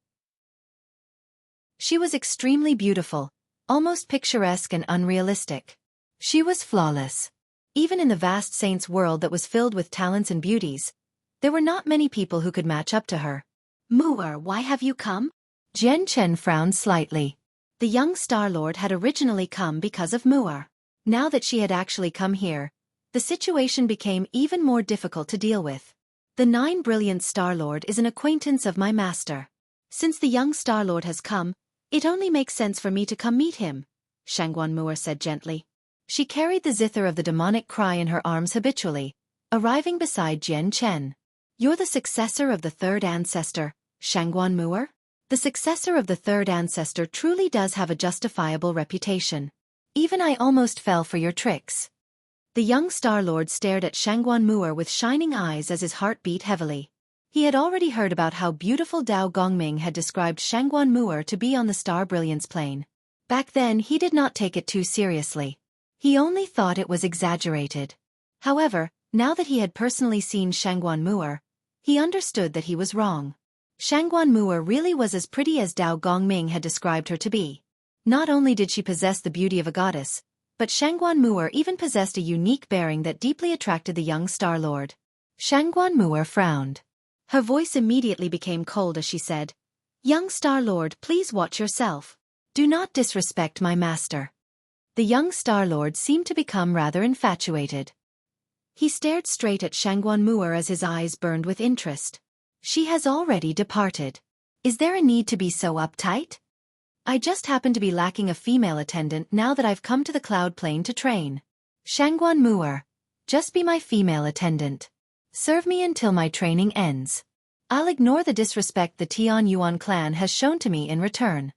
She was extremely beautiful, almost picturesque and unrealistic. She was flawless. Even in the vast saint's world that was filled with talents and beauties, there were not many people who could match up to her. "Mu'er, why have you come?" Jian Chen frowned slightly. The young Star-Lord had originally come because of Mu'er. Now that she had actually come here, the situation became even more difficult to deal with. "The Brilliant Star-Lord is an acquaintance of my master. Since the young Star-Lord has come, it only makes sense for me to come meet him," Shangguan Mu'er said gently. She carried the zither of the demonic cry in her arms habitually, arriving beside Jian Chen. "You're the successor of the third ancestor, Shangguan Mu'er? The successor of the third ancestor truly does have a justifiable reputation. Even I almost fell for your tricks." The young Star-Lord stared at Shangguan Mu'er with shining eyes as his heart beat heavily. He had already heard about how beautiful Dao Gongming had described Shangguan Mu'er to be on the Star Brilliance plane. Back then he did not take it too seriously. He only thought it was exaggerated. However, now that he had personally seen Shangguan Mu'er, he understood that he was wrong. Shangguan Mu'er really was as pretty as Dao Gongming had described her to be. Not only did she possess the beauty of a goddess, but Shangguan Mu'er even possessed a unique bearing that deeply attracted the young Star-Lord. Shangguan Mu'er frowned. Her voice immediately became cold as she said, "Young Star-Lord, please watch yourself. Do not disrespect my master." The young Star-Lord seemed to become rather infatuated. He stared straight at Shangguan Mu'er as his eyes burned with interest. "She has already departed. Is there a need to be so uptight? I just happen to be lacking a female attendant now that I've come to the cloud plane to train. Shangguan Mu'er, just be my female attendant. Serve me until my training ends. I'll ignore the disrespect the Tian Yuan clan has shown to me in return."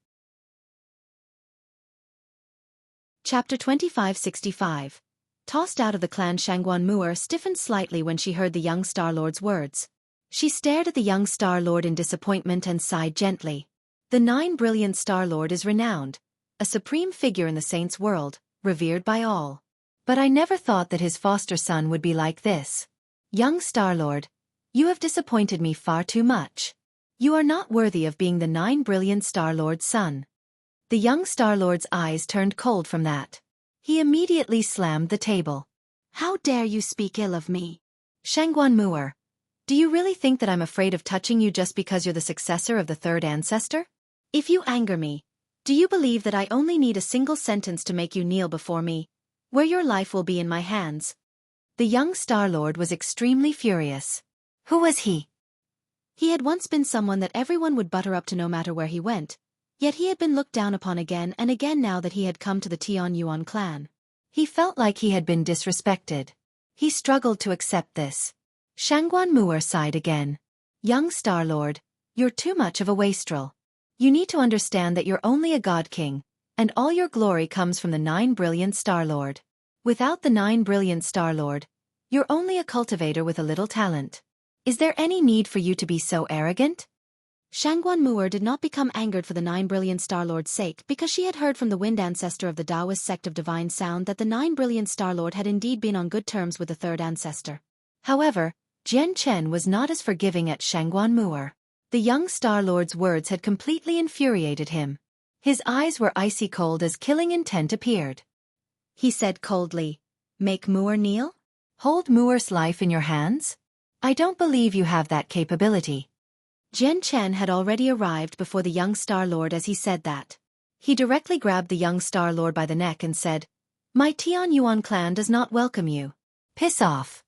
Chapter 2565. Tossed out of the clan, Shangguan Mu'er stiffened slightly when she heard the young Star-Lord's words. She stared at the young Star-Lord in disappointment and sighed gently. The Brilliant Star-Lord is renowned, a supreme figure in the saints' world, revered by all. But I never thought that his foster son would be like this. Young Star-Lord, you have disappointed me far too much. You are not worthy of being the Brilliant Star-Lord's son. The young Star-Lord's eyes turned cold from that. He immediately slammed the table. "How dare you speak ill of me? Shangguan Mu'er, do you really think that I'm afraid of touching you just because you're the successor of the third ancestor? If you anger me, do you believe that I only need a single sentence to make you kneel before me, where your life will be in my hands?" The young Star-Lord was extremely furious. Who was he? He had once been someone that everyone would butter up to no matter where he went, yet he had been looked down upon again and again now that he had come to the Tian Yuan clan. He felt like he had been disrespected. He struggled to accept this. Shangguan Mu'er sighed again. Young Star-Lord, you're too much of a wastrel. You need to understand that you're only a god king, and all your glory comes from the 9 brilliant Star-Lord. Without the 9 brilliant Star-Lord, you're only a cultivator with a little talent. Is there any need for you to be so arrogant? Shangguan Mu'er did not become angered for the 9 brilliant Star-Lord's sake because she had heard from the wind ancestor of the Taoist sect of divine sound that the 9 brilliant Star-Lord had indeed been on good terms with the third ancestor. However, Jian Chen was not as forgiving at Shangguan Mu'er. The young Star-Lord's words had completely infuriated him. His eyes were icy cold as killing intent appeared. He said coldly, "Make Mu'er kneel? Hold Mu'er's life in your hands? I don't believe you have that capability." Jian Chen had already arrived before the young Star-Lord as he said that. He directly grabbed the young Star-Lord by the neck and said, "My Tian Yuan clan does not welcome you. Piss off."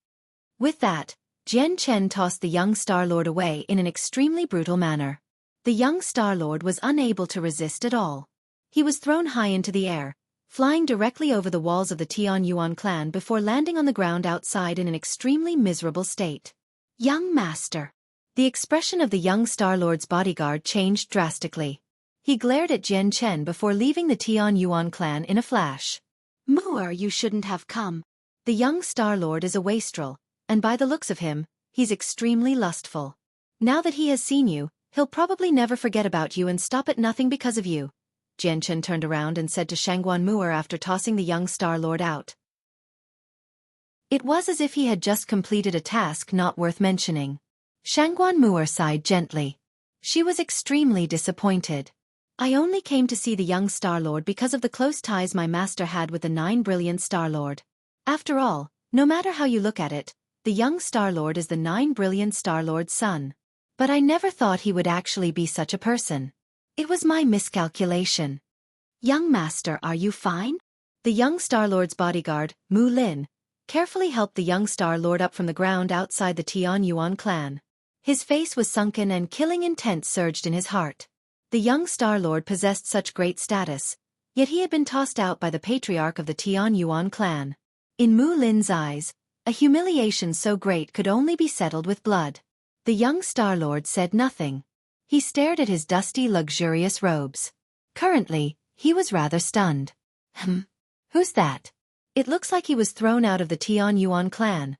With that, Jian Chen tossed the young Star-Lord away in an extremely brutal manner. The young Star-Lord was unable to resist at all. He was thrown high into the air, flying directly over the walls of the Tian Yuan clan before landing on the ground outside in an extremely miserable state. Young Master. The expression of the young Star-Lord's bodyguard changed drastically. He glared at Jian Chen before leaving the Tian Yuan clan in a flash. "Mu'er, you shouldn't have come." The young Star-Lord is a wastrel, and by the looks of him, he's extremely lustful. Now that he has seen you, he'll probably never forget about you and stop at nothing because of you. Jian Chen turned around and said to Shangguan Mu'er after tossing the young Star-Lord out. It was as if he had just completed a task not worth mentioning. Shangguan Mu'er sighed gently. She was extremely disappointed. I only came to see the young Star-Lord because of the close ties my master had with the 9 brilliant Star-Lord. After all, no matter how you look at it, the young Star-Lord is the 9 brilliant Star-Lord's son. But I never thought he would actually be such a person. It was my miscalculation. Young Master, are you fine? The young Star-Lord's bodyguard, Mu Lin, carefully helped the young Star-Lord up from the ground outside the Tian Yuan clan. His face was sunken and killing intent surged in his heart. The young Star-Lord possessed such great status, yet he had been tossed out by the patriarch of the Tian Yuan clan. In Mu Lin's eyes, a humiliation so great could only be settled with blood. The young Star-Lord said nothing. He stared at his dusty, luxurious robes. Currently, he was rather stunned. Who's that? It looks like he was thrown out of the Tian Yuan clan.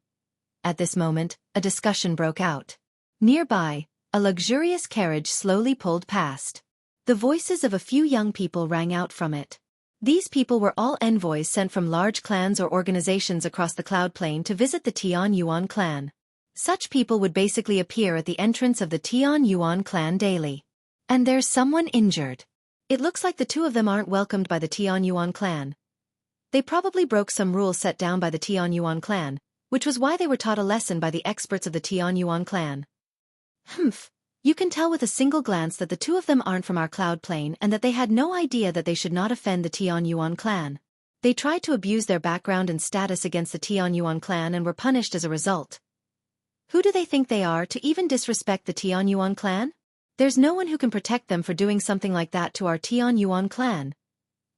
At this moment, a discussion broke out. Nearby, a luxurious carriage slowly pulled past. The voices of a few young people rang out from it. These people were all envoys sent from large clans or organizations across the Cloud Plain to visit the Tian Yuan clan. Such people would basically appear at the entrance of the Tian Yuan clan daily. And there's someone injured. It looks like the two of them aren't welcomed by the Tian Yuan clan. They probably broke some rules set down by the Tian Yuan clan, which was why they were taught a lesson by the experts of the Tian Yuan clan. You can tell with a single glance that the two of them aren't from our Cloud Plain and that they had no idea that they should not offend the Tian Yuan clan. They tried to abuse their background and status against the Tian Yuan clan and were punished as a result. Who do they think they are to even disrespect the Tian Yuan clan? There's no one who can protect them for doing something like that to our Tian Yuan clan.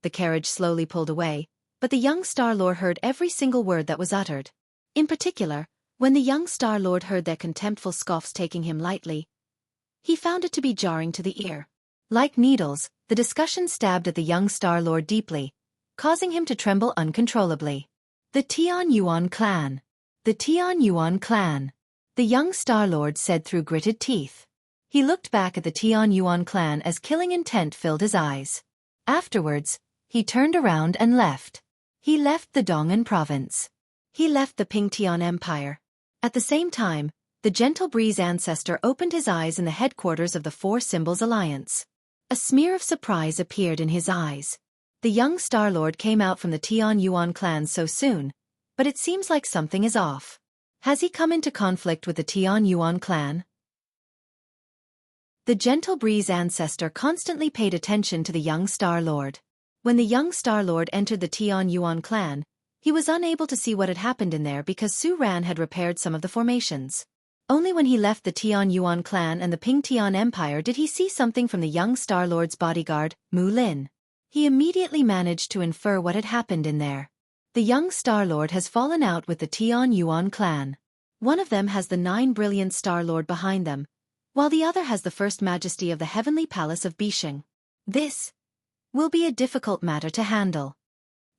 The carriage slowly pulled away, but the young Star-Lord heard every single word that was uttered. In particular, when the young Star-Lord heard their contemptful scoffs taking him lightly, he found it to be jarring to the ear. Like needles, the discussion stabbed at the young Star-Lord deeply, causing him to tremble uncontrollably. The Tian Yuan clan. The Tian Yuan clan. The young Star-Lord said through gritted teeth. He looked back at the Tian Yuan clan as killing intent filled his eyes. Afterwards, he turned around and left. He left the Dong'an province. He left the Pingtian Empire. At the same time, the Gentle Breeze ancestor opened his eyes in the headquarters of the Four Symbols Alliance. A smear of surprise appeared in his eyes. The young Star-Lord came out from the Tian Yuan clan so soon, but it seems like something is off. Has he come into conflict with the Tian Yuan clan? The Gentle Breeze ancestor constantly paid attention to the young Star-Lord. When the young Star-Lord entered the Tian Yuan clan, he was unable to see what had happened in there because Su Ran had repaired some of the formations. Only when he left the Tian Yuan clan and the Pingtian Empire did he see something from the young Star-Lord's bodyguard, Mu Lin. He immediately managed to infer what had happened in there. The young Star-Lord has fallen out with the Tian Yuan clan. One of them has the 9 brilliant Star-Lord behind them, while the other has the First Majesty of the Heavenly Palace of Bisheng. This will be a difficult matter to handle.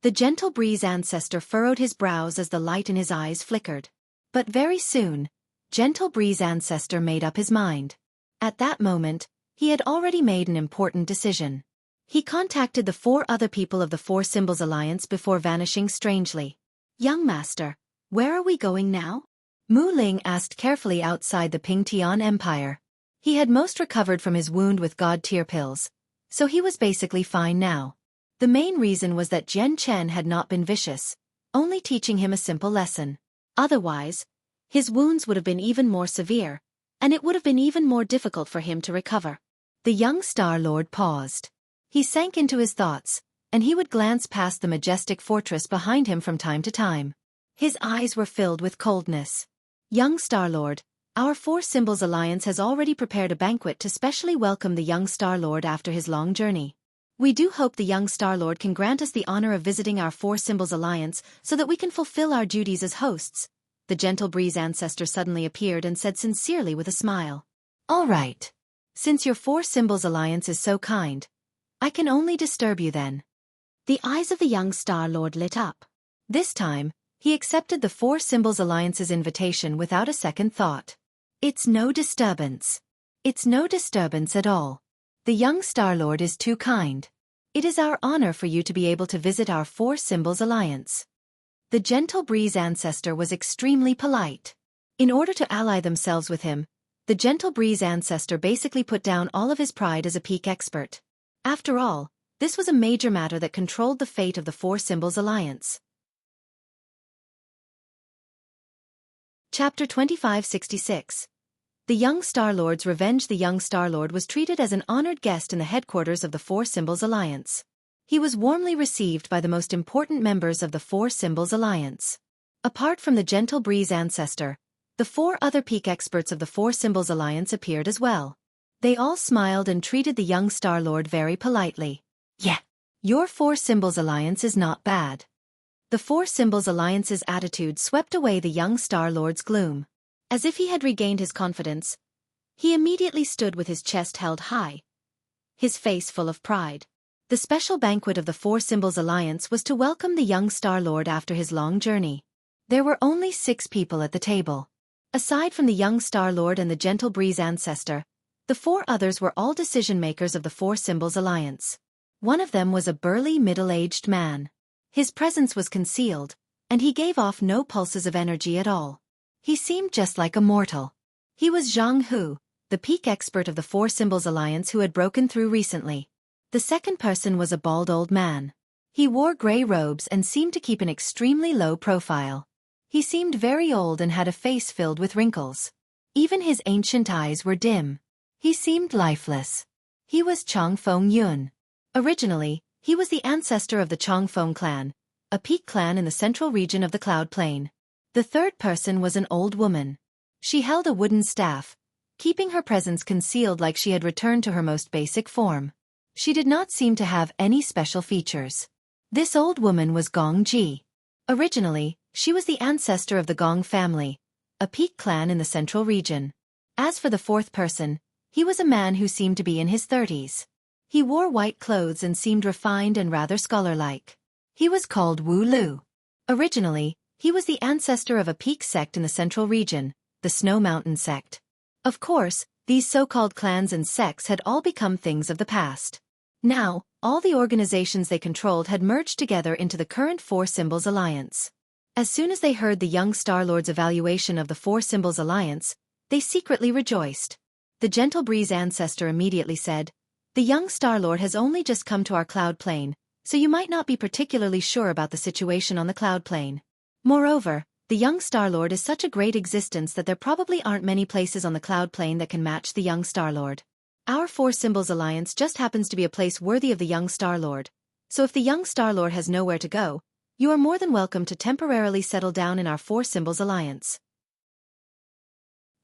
The gentle breeze ancestor furrowed his brows as the light in his eyes flickered. But very soon, gentle breeze ancestor made up his mind. At that moment, he had already made an important decision. He contacted the 4 other people of the Four Symbols Alliance before vanishing strangely. "Young master, where are we going now?" Mu Ling asked carefully outside the Pingtian Empire. He had most recovered from his wound with god-tier pills, so he was basically fine now. The main reason was that Jian Chen had not been vicious, only teaching him a simple lesson. Otherwise, his wounds would have been even more severe, and it would have been even more difficult for him to recover. The young Star-Lord paused. He sank into his thoughts, and he would glance past the majestic fortress behind him from time to time. His eyes were filled with coldness. "Young Star-Lord, our Four Symbols Alliance has already prepared a banquet to specially welcome the young Star-Lord after his long journey. We do hope the young Star-Lord can grant us the honor of visiting our Four Symbols Alliance so that we can fulfill our duties as hosts." The gentle breeze ancestor suddenly appeared and said sincerely with a smile. "All right. Since your Four Symbols Alliance is so kind, I can only disturb you then." The eyes of the young Star-Lord lit up. This time, he accepted the Four Symbols Alliance's invitation without a second thought. "It's no disturbance. It's no disturbance at all. The young Star-Lord is too kind. It is our honor for you to be able to visit our Four Symbols Alliance." The gentle breeze ancestor was extremely polite. In order to ally themselves with him, the gentle breeze ancestor basically put down all of his pride as a peak expert. After all, this was a major matter that controlled the fate of the Four Symbols Alliance. Chapter 2566. The Young Star-Lord's Revenge. The young Star-Lord was treated as an honored guest in the headquarters of the Four Symbols Alliance. He was warmly received by the most important members of the Four Symbols Alliance. Apart from the gentle breeze ancestor, the 4 other peak experts of the Four Symbols Alliance appeared as well. They all smiled and treated the young Star-Lord very politely. "Yeah, your Four Symbols Alliance is not bad." The Four Symbols Alliance's attitude swept away the young Star-Lord's gloom. As if he had regained his confidence, he immediately stood with his chest held high, his face full of pride. The special banquet of the Four Symbols Alliance was to welcome the young Star-Lord after his long journey. There were only 6 people at the table. Aside from the young Star-Lord and the gentle breeze ancestor, the 4 others were all decision-makers of the Four Symbols Alliance. One of them was a burly middle-aged man. His presence was concealed, and he gave off no pulses of energy at all. He seemed just like a mortal. He was Zhang Hu, the peak expert of the Four Symbols Alliance who had broken through recently. The second person was a bald old man. He wore gray robes and seemed to keep an extremely low profile. He seemed very old and had a face filled with wrinkles. Even his ancient eyes were dim. He seemed lifeless. He was Chong Feng Yun. Originally, he was the ancestor of the Chong Feng clan, a peak clan in the central region of the Cloud Plain. The third person was an old woman. She held a wooden staff, keeping her presence concealed like she had returned to her most basic form. She did not seem to have any special features. This old woman was Gong Ji. Originally, she was the ancestor of the Gong family, a peak clan in the central region. As for the fourth person, he was a man who seemed to be in his 30s. He wore white clothes and seemed refined and rather scholar-like. He was called Wu Lu. Originally, he was the ancestor of a peak sect in the central region, the Snow Mountain sect. Of course, these so-called clans and sects had all become things of the past. Now, all the organizations they controlled had merged together into the current Four Symbols Alliance. As soon as they heard the young Star-Lord's evaluation of the Four Symbols Alliance, they secretly rejoiced. The Gentle Breeze ancestor immediately said, "The young Star-Lord has only just come to our Cloud Plain, so you might not be particularly sure about the situation on the Cloud Plain. Moreover, the young Star-Lord is such a great existence that there probably aren't many places on the Cloud Plain that can match the young Star-Lord. Our Four Symbols Alliance just happens to be a place worthy of the young Star-Lord, so if the young Star-Lord has nowhere to go, you are more than welcome to temporarily settle down in our Four Symbols Alliance."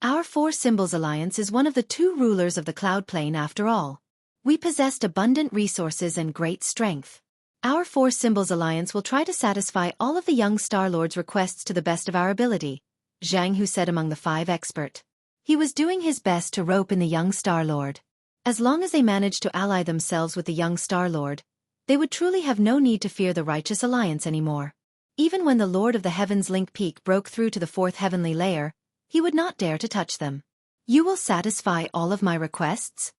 Our Four Symbols Alliance is one of the 2 rulers of the Cloud Plain after all. We possessed abundant resources and great strength. Our Four Symbols Alliance will try to satisfy all of the young Star-Lord's requests to the best of our ability, Zhang Hu said among the 5 experts. He was doing his best to rope in the young Star-Lord. As long as they managed to ally themselves with the young Star-Lord, they would truly have no need to fear the Righteous Alliance anymore. Even when the Lord of the Heavens Link Peak broke through to the 4th heavenly layer, he would not dare to touch them. You will satisfy all of my requests?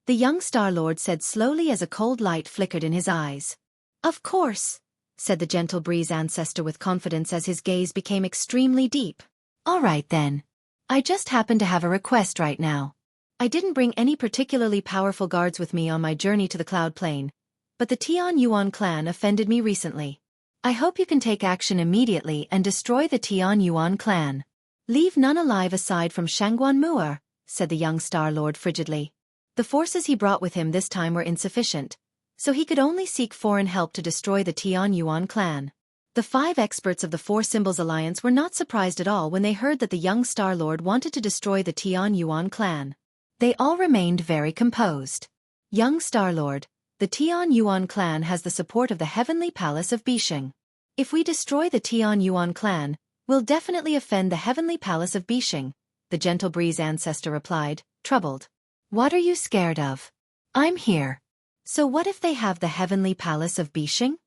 The young Star-Lord said slowly as a cold light flickered in his eyes. Of course, said the gentle breeze ancestor with confidence as his gaze became extremely deep. All right then. I just happen to have a request right now. I didn't bring any particularly powerful guards with me on my journey to the Cloud Plane, but the Tian Yuan clan offended me recently. I hope you can take action immediately and destroy the Tian Yuan clan. Leave none alive aside from Shangguan Mu'er, said the young Star-Lord frigidly. The forces he brought with him this time were insufficient, so he could only seek foreign help to destroy the Tian Yuan clan. The 5 experts of the Four Symbols Alliance were not surprised at all when they heard that the young Star-Lord wanted to destroy the Tian Yuan clan. They all remained very composed. Young Star-Lord, the Tian Yuan clan has the support of the Heavenly Palace of Bishing. If we destroy the Tian Yuan clan, we'll definitely offend the Heavenly Palace of Bishing, the gentle breeze ancestor replied, troubled. What are you scared of? I'm here. So what if they have the Heavenly Palace of Bishing?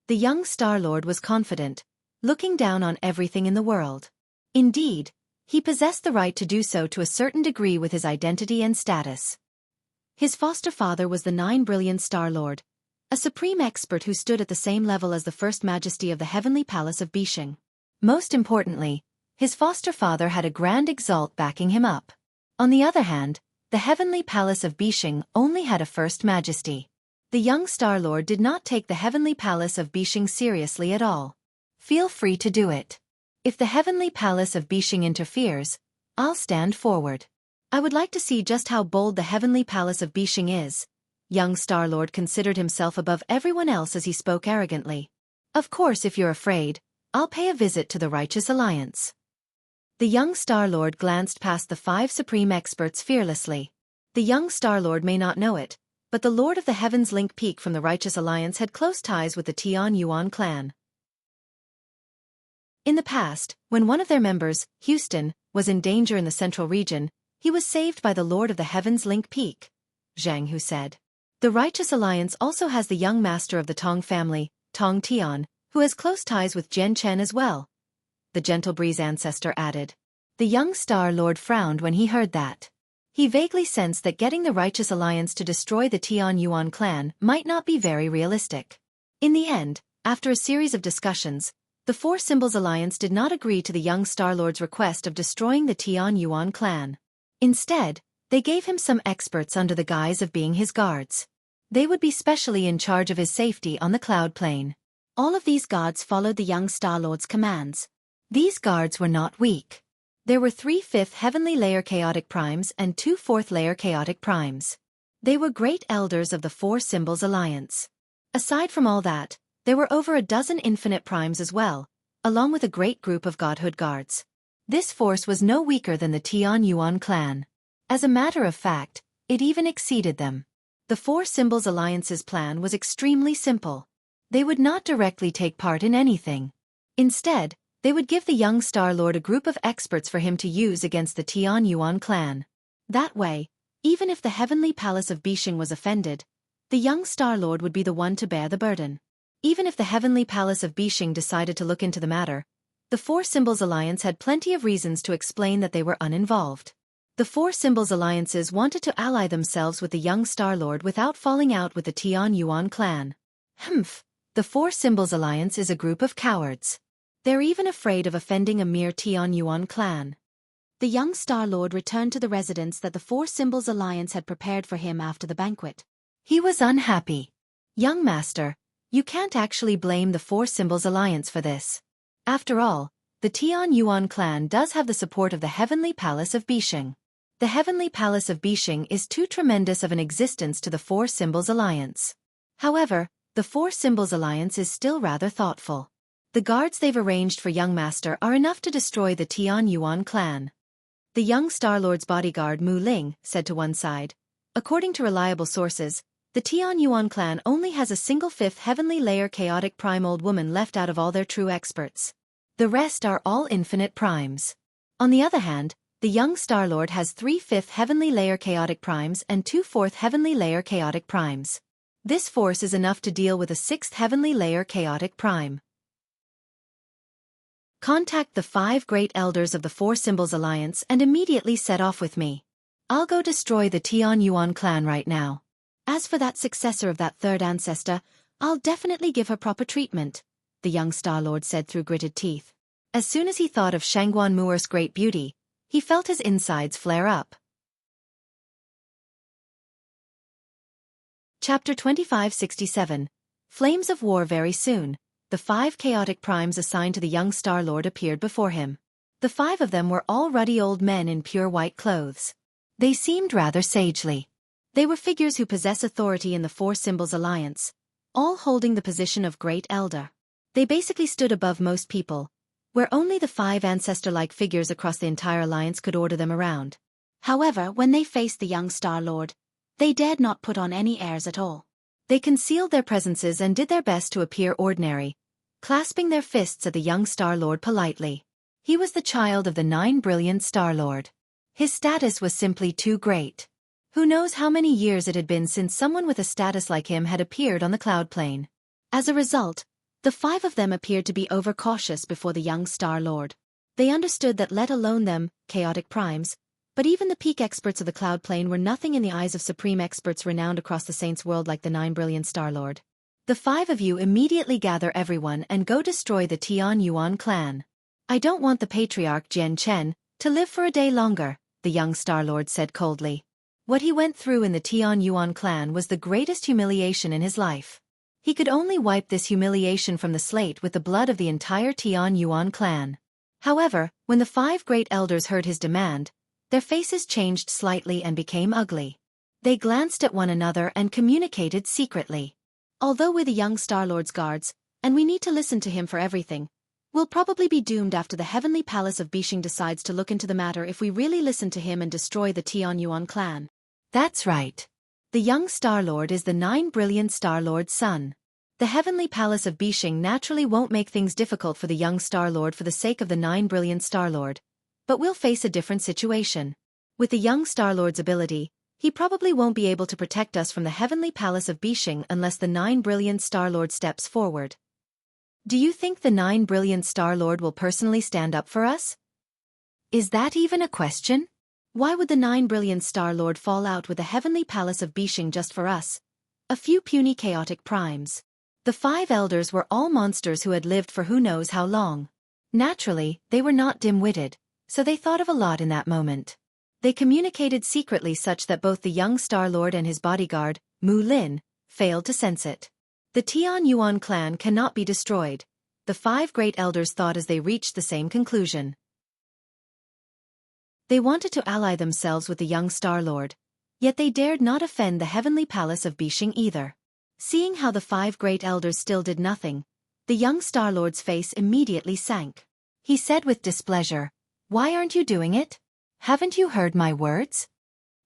The young Star-Lord was confident, looking down on everything in the world. Indeed, he possessed the right to do so to a certain degree with his identity and status. His foster father was the 9 Brilliant Star-Lord, a supreme expert who stood at the same level as the First Majesty of the Heavenly Palace of Bishing. Most importantly, his foster father had a Grand Exalt backing him up. On the other hand, the Heavenly Palace of Bishing only had a First Majesty. The young Star-Lord did not take the Heavenly Palace of Bishing seriously at all. Feel free to do it. If the Heavenly Palace of Bishing interferes, I'll stand forward. I would like to see just how bold the Heavenly Palace of Bishing is. Young Star-Lord considered himself above everyone else as he spoke arrogantly. Of course, if you're afraid, I'll pay a visit to the Righteous Alliance. The young Star-Lord glanced past the 5 supreme experts fearlessly. The young Star-Lord may not know it, but the Lord of the Heavens Link Peak from the Righteous Alliance had close ties with the Tian Yuan clan. In the past, when one of their members, Houston, was in danger in the central region, he was saved by the Lord of the Heavens Link Peak, Zhang Hu said. The Righteous Alliance also has the young master of the Tong family, Tong Tian, who has close ties with Jian Chen as well, the gentle breeze ancestor added. The young Star-Lord frowned when he heard that. He vaguely sensed that getting the Righteous Alliance to destroy the Tian Yuan clan might not be very realistic. In the end, after a series of discussions, the Four Symbols Alliance did not agree to the young Star-Lord's request of destroying the Tian Yuan clan. Instead, they gave him some experts under the guise of being his guards. They would be specially in charge of his safety on the Cloud Plane. All of these guards followed the young Star-Lord's commands. These guards were not weak. There were 3 5th Heavenly Layer Chaotic Primes and 2 4th Layer Chaotic Primes. They were great elders of the Four Symbols Alliance. Aside from all that, there were over a dozen Infinite Primes as well, along with a great group of Godhood Guards. This force was no weaker than the Tian Yuan clan. As a matter of fact, it even exceeded them. The Four Symbols Alliance's plan was extremely simple. They would not directly take part in anything. Instead, they would give the young Star-Lord a group of experts for him to use against the Tian Yuan clan. That way, even if the Heavenly Palace of Bishing was offended, the young Star-Lord would be the one to bear the burden. Even if the Heavenly Palace of Bishing decided to look into the matter, the Four Symbols Alliance had plenty of reasons to explain that they were uninvolved. The Four Symbols Alliances wanted to ally themselves with the young Star-Lord without falling out with the Tian Yuan clan. The Four Symbols Alliance is a group of cowards. They're even afraid of offending a mere Tian Yuan clan. The young Star-Lord returned to the residence that the Four Symbols Alliance had prepared for him after the banquet. He was unhappy. Young master, you can't actually blame the Four Symbols Alliance for this. After all, the Tian Yuan clan does have the support of the Heavenly Palace of Bishing. The Heavenly Palace of Bishing is too tremendous of an existence to the Four Symbols Alliance. However, the Four Symbols Alliance is still rather thoughtful. The guards they've arranged for young master are enough to destroy the Tian Yuan clan. The young Star-Lord's bodyguard Mu Ling said to one side. According to reliable sources, The Tian Yuan clan only has a single fifth heavenly layer chaotic prime old woman left out of all their true experts. The rest are all infinite primes. On the other hand, the young Star-Lord has 3/5 heavenly layer chaotic primes and 2/4 heavenly layer chaotic primes. This force is enough to deal with a 6th heavenly layer chaotic prime. Contact the 5 great elders of the Four Symbols Alliance and immediately set off with me. I'll go destroy the Tian Yuan clan right now. As for that successor of that third ancestor, I'll definitely give her proper treatment, the young Star-Lord said through gritted teeth. As soon as he thought of Shangguan Mu'er's great beauty, he felt his insides flare up. Chapter 2567. Flames of War. Very soon, the 5 chaotic primes assigned to the young Star-Lord appeared before him. The 5 of them were all ruddy old men in pure white clothes. They seemed rather sagely. They were figures who possess authority in the Four Symbols Alliance, all holding the position of Great Elder. They basically stood above most people, where only the 5 ancestor-like figures across the entire alliance could order them around. However, when they faced the young Star-Lord, they dared not put on any airs at all. They concealed their presences and did their best to appear ordinary, clasping their fists at the young Star-Lord politely. He was the child of the 9 brilliant Star-Lord. His status was simply too great. Who knows how many years it had been since someone with a status like him had appeared on the cloud plane. As a result, the 5 of them appeared to be overcautious before the young Star-Lord. They understood that, let alone them, chaotic primes, but even the peak experts of the cloud plane were nothing in the eyes of supreme experts renowned across the Saints' world like the 9 brilliant Star-Lord. The 5 of you immediately gather everyone and go destroy the Tian Yuan clan. I don't want the patriarch Jian Chen to live for a day longer, the young Star-Lord said coldly. What he went through in the Tian Yuan clan was the greatest humiliation in his life. He could only wipe this humiliation from the slate with the blood of the entire Tian Yuan clan. However, when the 5 great elders heard his demand, their faces changed slightly and became ugly. They glanced at one another and communicated secretly. Although we're the young Star-Lord's guards, and we need to listen to him for everything, we'll probably be doomed after the heavenly palace of Bishing decides to look into the matter if we really listen to him and destroy the Tian Yuan clan. That's right. The young Star-Lord is the 9 brilliant Star-Lord's son. The heavenly palace of Bishing naturally won't make things difficult for the young Star-Lord for the sake of the 9 brilliant Star-Lord. But we'll face a different situation. With the young Star-Lord's ability, he probably won't be able to protect us from the heavenly palace of Bishing unless the 9 brilliant Star-Lord steps forward. Do you think the 9 brilliant Star-Lord will personally stand up for us? Is that even a question? Why would the 9 brilliant Star-Lord fall out with the heavenly palace of Bishing just for us? A few puny chaotic primes. The 5 elders were all monsters who had lived for who knows how long. Naturally, they were not dim-witted, so they thought of a lot in that moment. They communicated secretly such that both the young Star-Lord and his bodyguard, Mu Lin, failed to sense it. The Tian Yuan clan cannot be destroyed, the 5 great elders thought as they reached the same conclusion. They wanted to ally themselves with the young Star-Lord, yet they dared not offend the heavenly palace of Bishing either. Seeing how the 5 great elders still did nothing, the young Star-Lord's face immediately sank. He said with displeasure, "Why aren't you doing it? Haven't you heard my words?"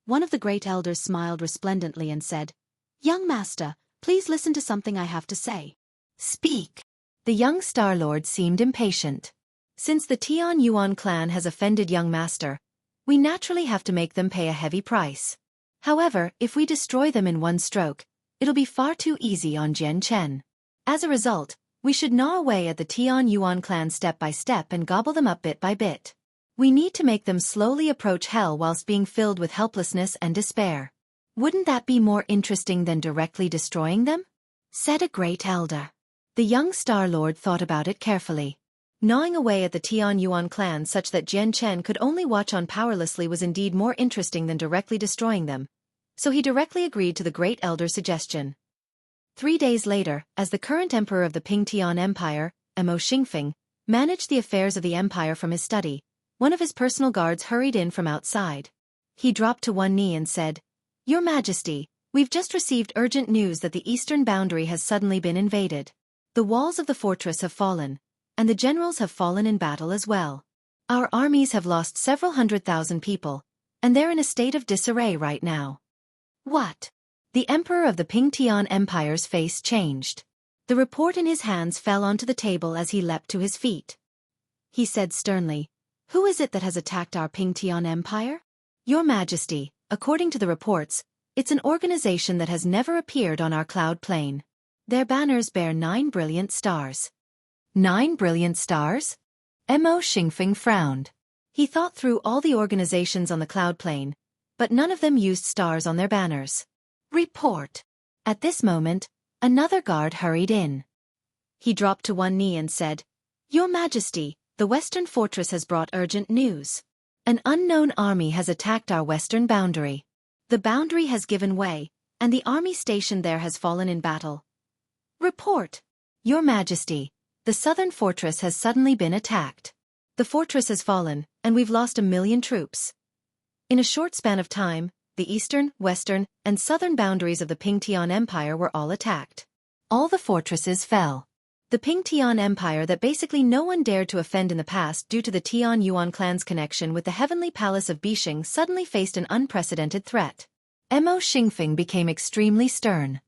One of the great elders smiled resplendently and said, "Young master, please listen to something I have to say." "Speak." The young Star-Lord seemed impatient. "Since the Tian Yuan clan has offended young master, we naturally have to make them pay a heavy price. However, if we destroy them in one stroke, it'll be far too easy on Jian Chen. As a result, we should gnaw away at the Tian Yuan clan step by step and gobble them up bit by bit. We need to make them slowly approach hell whilst being filled with helplessness and despair. Wouldn't that be more interesting than directly destroying them?" said a great elder. The young Star-Lord thought about it carefully. Gnawing away at the Tian Yuan clan such that Jian Chen could only watch on powerlessly was indeed more interesting than directly destroying them, so he directly agreed to the great elder's suggestion. 3 days later, as the current emperor of the Ping Tian Empire, Mo Xingfeng, managed the affairs of the empire from his study, one of his personal guards hurried in from outside. He dropped to one knee and said, "Your Majesty, we've just received urgent news that the eastern boundary has suddenly been invaded. The walls of the fortress have fallen, and the generals have fallen in battle as well. Our armies have lost several 100,000 people, and they're in a state of disarray right now." "What?" The emperor of the Pingtian Empire's face changed. The report in his hands fell onto the table as he leapt to his feet. He said sternly, "Who is it that has attacked our Pingtian Empire?" "Your Majesty, according to the reports, it's an organization that has never appeared on our cloud plane. Their banners bear 9 brilliant stars." 9 brilliant stars? Mo Xingfeng frowned. He thought through all the organizations on the cloud plane, but none of them used stars on their banners. "Report." At this moment, another guard hurried in. He dropped to one knee and said, "Your Majesty, the Western Fortress has brought urgent news. An unknown army has attacked our western boundary. The boundary has given way, and the army stationed there has fallen in battle." "Report." "Your Majesty, the southern fortress has suddenly been attacked. The fortress has fallen, and we've lost 1,000,000 troops." In a short span of time, the eastern, western, and southern boundaries of the Pingtian Empire were all attacked. All the fortresses fell. The Pingtian Empire that basically no one dared to offend in the past due to the Tian Yuan clan's connection with the heavenly palace of Bixing suddenly faced an unprecedented threat. Mo Xingfeng became extremely stern.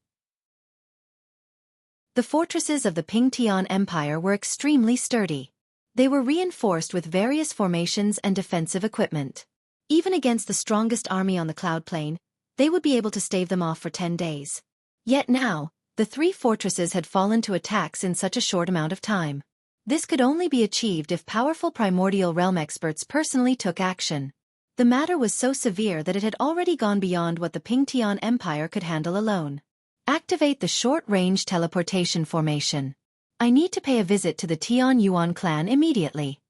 The fortresses of the Pingtian Empire were extremely sturdy. They were reinforced with various formations and defensive equipment. Even against the strongest army on the cloud plane, they would be able to stave them off for 10 days. Yet now, the 3 fortresses had fallen to attacks in such a short amount of time. This could only be achieved if powerful primordial realm experts personally took action. The matter was so severe that it had already gone beyond what the Pingtian Empire could handle alone. Activate the short-range teleportation formation. I need to pay a visit to the Tian Yuan clan immediately.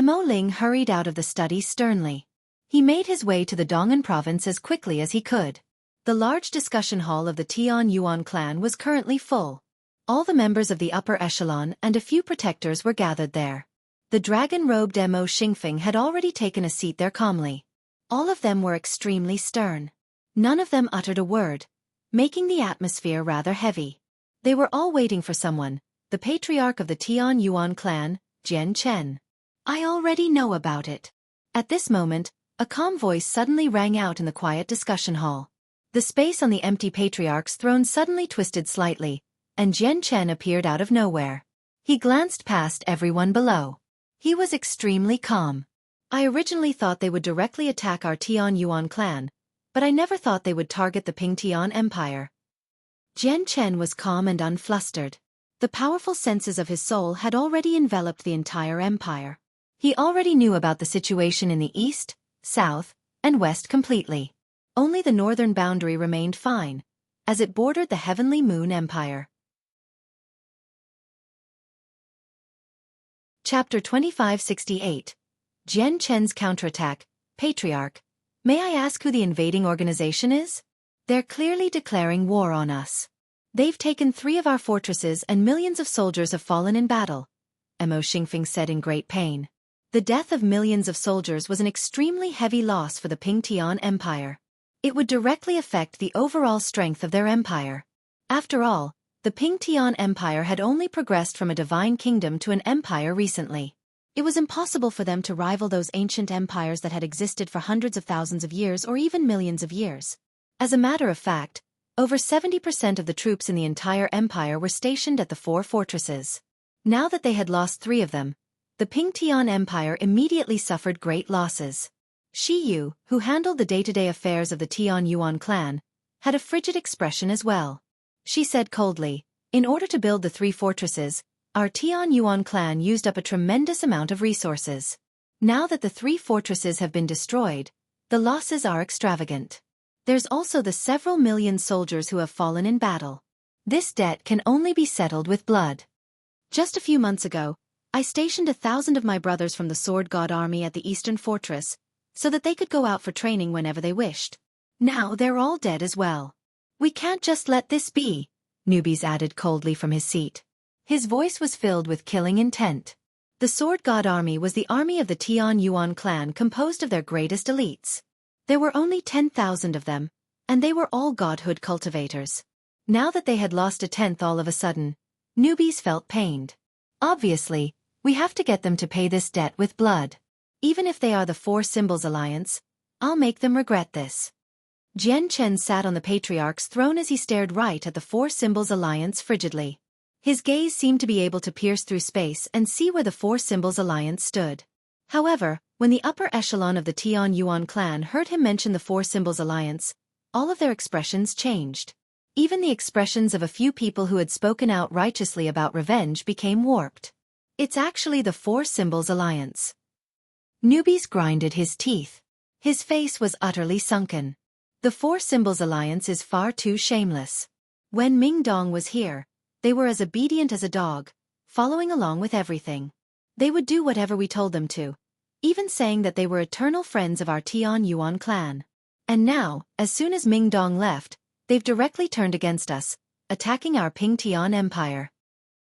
Mo Ling hurried out of the study sternly. He made his way to the Dong'an province as quickly as he could. The large discussion hall of the Tian Yuan clan was currently full. All the members of the upper echelon and a few protectors were gathered there. The dragon-robed Mo Xingfeng had already taken a seat there calmly. All of them were extremely stern. None of them uttered a word, making the atmosphere rather heavy. They were all waiting for someone, the patriarch of the Tian Yuan clan, Jian Chen. "I already know about it." At this moment, a calm voice suddenly rang out in the quiet discussion hall. The space on the empty patriarch's throne suddenly twisted slightly, and Jian Chen appeared out of nowhere. He glanced past everyone below. He was extremely calm. "I originally thought they would directly attack our Tian Yuan clan, but I never thought they would target the Pingtian Empire." Jian Chen was calm and unflustered. The powerful senses of his soul had already enveloped the entire empire. He already knew about the situation in the east, south, and west completely. Only the northern boundary remained fine, as it bordered the Heavenly Moon Empire. Chapter 2568. Jian Chen's Counterattack. Patriarch. "May I ask who the invading organization is? They're clearly declaring war on us. They've taken 3 of our fortresses and millions of soldiers have fallen in battle," Mo Xingfeng said in great pain. The death of millions of soldiers was an extremely heavy loss for the Pingtian Empire. It would directly affect the overall strength of their empire. After all, the Pingtian Empire had only progressed from a divine kingdom to an empire recently. It was impossible for them to rival those ancient empires that had existed for hundreds of thousands of years or even millions of years. As a matter of fact, over 70% of the troops in the entire empire were stationed at the 4 fortresses. Now that they had lost 3 of them, the Pingtian Empire immediately suffered great losses. Shi Yu, who handled the day-to-day affairs of the Tian Yuan clan, had a frigid expression as well. She said coldly, "In order to build the 3 fortresses, our Tian Yuan clan used up a tremendous amount of resources. Now that the 3 fortresses have been destroyed, the losses are extravagant. There's also the several million soldiers who have fallen in battle. This debt can only be settled with blood. Just a few months ago, I stationed 1,000 of my brothers from the Sword God army at the Eastern Fortress, so that they could go out for training whenever they wished. Now they're all dead as well. We can't just let this be," Newbies added coldly from his seat. His voice was filled with killing intent. The Sword God army was the army of the Tian Yuan clan composed of their greatest elites. There were only 10,000 of them, and they were all godhood cultivators. Now that they had lost a tenth all of a sudden, Newbies felt pained. "Obviously, we have to get them to pay this debt with blood. Even if they are the 4 Symbols Alliance, I'll make them regret this." Jian Chen sat on the Patriarch's throne as he stared right at the Four Symbols Alliance frigidly. His gaze seemed to be able to pierce through space and see where the Four Symbols Alliance stood. However, when the upper echelon of the Tian Yuan clan heard him mention the Four Symbols Alliance, all of their expressions changed. Even the expressions of a few people who had spoken out righteously about revenge became warped. It's actually the Four Symbols Alliance. Newbies grinded his teeth. His face was utterly sunken. The Four Symbols Alliance is far too shameless. When Ming Dong was here, they were as obedient as a dog, following along with everything. They would do whatever we told them to, even saying that they were eternal friends of our Tian Yuan clan. And now, as soon as Ming Dong left, they've directly turned against us, attacking our Ping Tian Empire.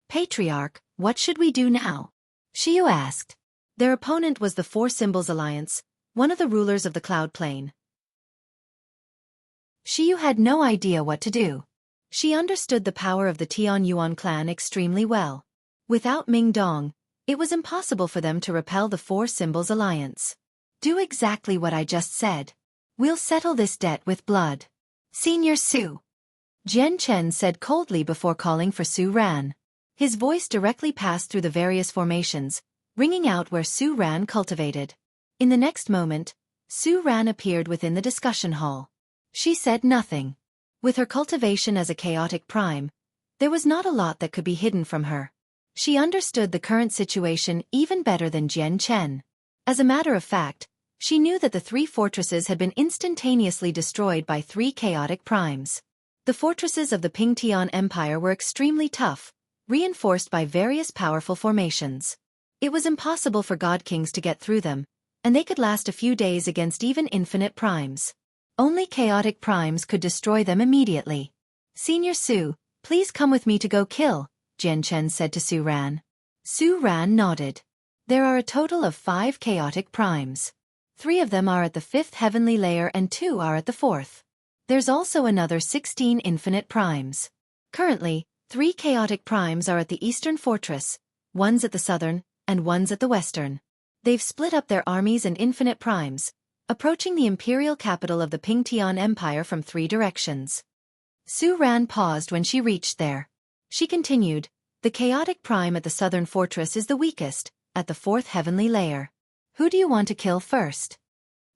Patriarch, what should we do now? Xiu asked. Their opponent was the Four Symbols Alliance, one of the rulers of the Cloud Plain. Xiu had no idea what to do. She understood the power of the Tian Yuan clan extremely well. Without Ming Dong, it was impossible for them to repel the Four Symbols Alliance. Do exactly what I just said. We'll settle this debt with blood. Senior Su. Jian Chen said coldly before calling for Su Ran. His voice directly passed through the various formations, ringing out where Su Ran cultivated. In the next moment, Su Ran appeared within the discussion hall. She said nothing. With her cultivation as a chaotic prime, there was not a lot that could be hidden from her. She understood the current situation even better than Jian Chen. As a matter of fact, she knew that the three fortresses had been instantaneously destroyed by three chaotic primes. The fortresses of the Ping Tian Empire were extremely tough, reinforced by various powerful formations. It was impossible for God Kings to get through them, and they could last a few days against even infinite primes. Only chaotic primes could destroy them immediately. Senior Su, please come with me to go kill, Jian Chen said to Su Ran. Su Ran nodded. There are a total of 5 chaotic primes. 3 of them are at the 5th heavenly layer and 2 are at the 4th. There's also another 16 infinite primes. Currently, 3 chaotic primes are at the eastern fortress, one's at the southern, and one's at the western. They've split up their armies and infinite primes, approaching the imperial capital of the Ping Tian Empire from 3 directions. Su Ran paused when she reached there. She continued, the chaotic prime at the southern fortress is the weakest, at the 4th heavenly layer. Who do you want to kill first?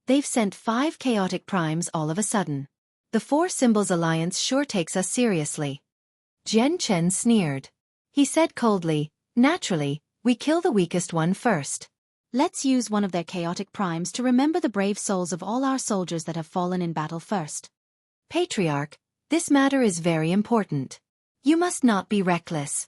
They've sent 5 chaotic primes all of a sudden. The Four Symbols Alliance sure takes us seriously. Jian Chen sneered. He said coldly, naturally, we kill the weakest one first. Let's use one of their chaotic primes to remember the brave souls of all our soldiers that have fallen in battle first. Patriarch, this matter is very important. You must not be reckless.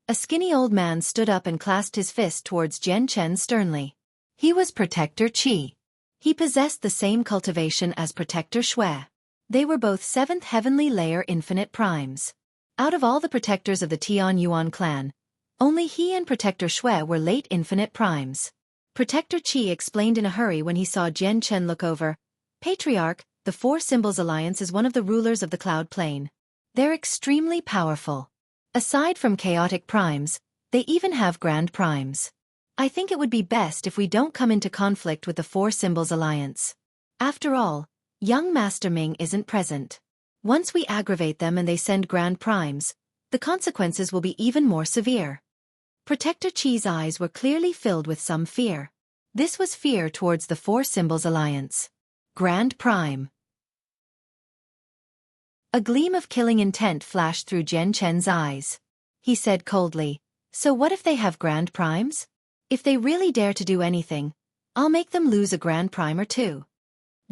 A skinny old man stood up and clasped his fist towards Jian Chen sternly. He was Protector Qi. He possessed the same cultivation as Protector Xue. They were both 7th heavenly layer infinite primes. Out of all the protectors of the Tian Yuan clan, only he and Protector Xue were late infinite primes. Protector Qi explained in a hurry when he saw Jian Chen look over. Patriarch, the Four Symbols Alliance is one of the rulers of the Cloud Plain. They're extremely powerful. Aside from chaotic primes, they even have grand primes. I think it would be best if we don't come into conflict with the Four Symbols Alliance. After all, young Master Ming isn't present. Once we aggravate them and they send grand primes, the consequences will be even more severe. Protector Qi's eyes were clearly filled with some fear. This was fear towards the Four Symbols Alliance. Grand Prime. A gleam of killing intent flashed through Jian Chen's eyes. He said coldly, so what if they have grand primes? If they really dare to do anything, I'll make them lose a grand prime or 2.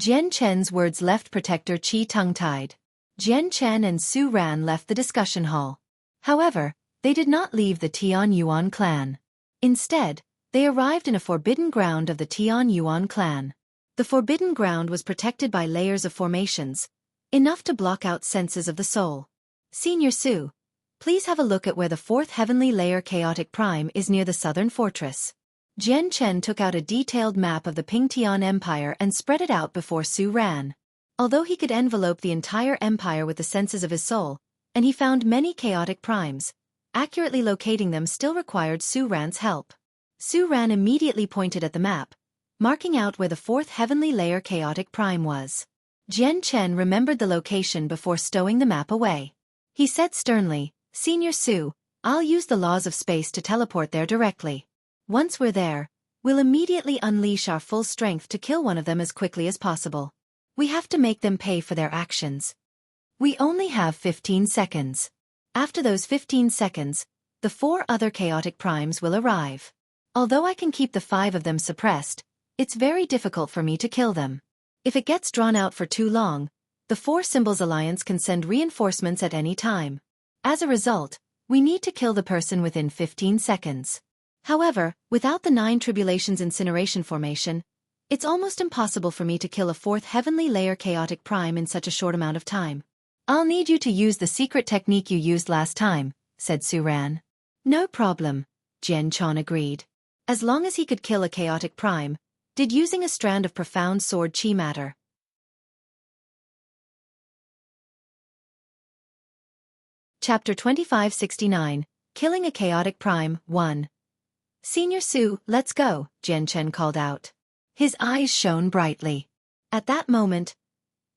Jian Chen's words left Protector Qi tongue-tied. Jian Chen and Su Ran left the discussion hall. However, they did not leave the Tian Yuan clan. Instead, they arrived in a forbidden ground of the Tian Yuan clan. The forbidden ground was protected by layers of formations, enough to block out senses of the soul. Senior Su, please have a look at where the 4th heavenly layer chaotic prime is near the southern fortress. Jian Chen took out a detailed map of the Ping Tian Empire and spread it out before Su Ran. Although he could envelope the entire empire with the senses of his soul, and he found many chaotic primes, accurately locating them still required Su Ran's help. Su Ran immediately pointed at the map, marking out where the 4th heavenly layer chaotic prime was. Jian Chen remembered the location before stowing the map away. He said sternly, "Senior Su, I'll use the laws of space to teleport there directly. Once we're there, we'll immediately unleash our full strength to kill one of them as quickly as possible. We have to make them pay for their actions. We only have 15 seconds. After those 15 seconds, the 4 other chaotic primes will arrive. Although I can keep the 5 of them suppressed, it's very difficult for me to kill them. If it gets drawn out for too long, the 4 Symbols Alliance can send reinforcements at any time. As a result, we need to kill the person within 15 seconds. However, without the 9 Tribulations Incineration Formation, it's almost impossible for me to kill a 4th Heavenly Layer Chaotic Prime in such a short amount of time. I'll need you to use the secret technique you used last time," said Su Ran. "No problem," Jian Chen agreed. As long as he could kill a chaotic prime, did using a strand of profound sword chi matter? Chapter 2569, Killing a Chaotic Prime, 1. "Senior Su, let's go," Jian Chen called out. His eyes shone brightly. At that moment,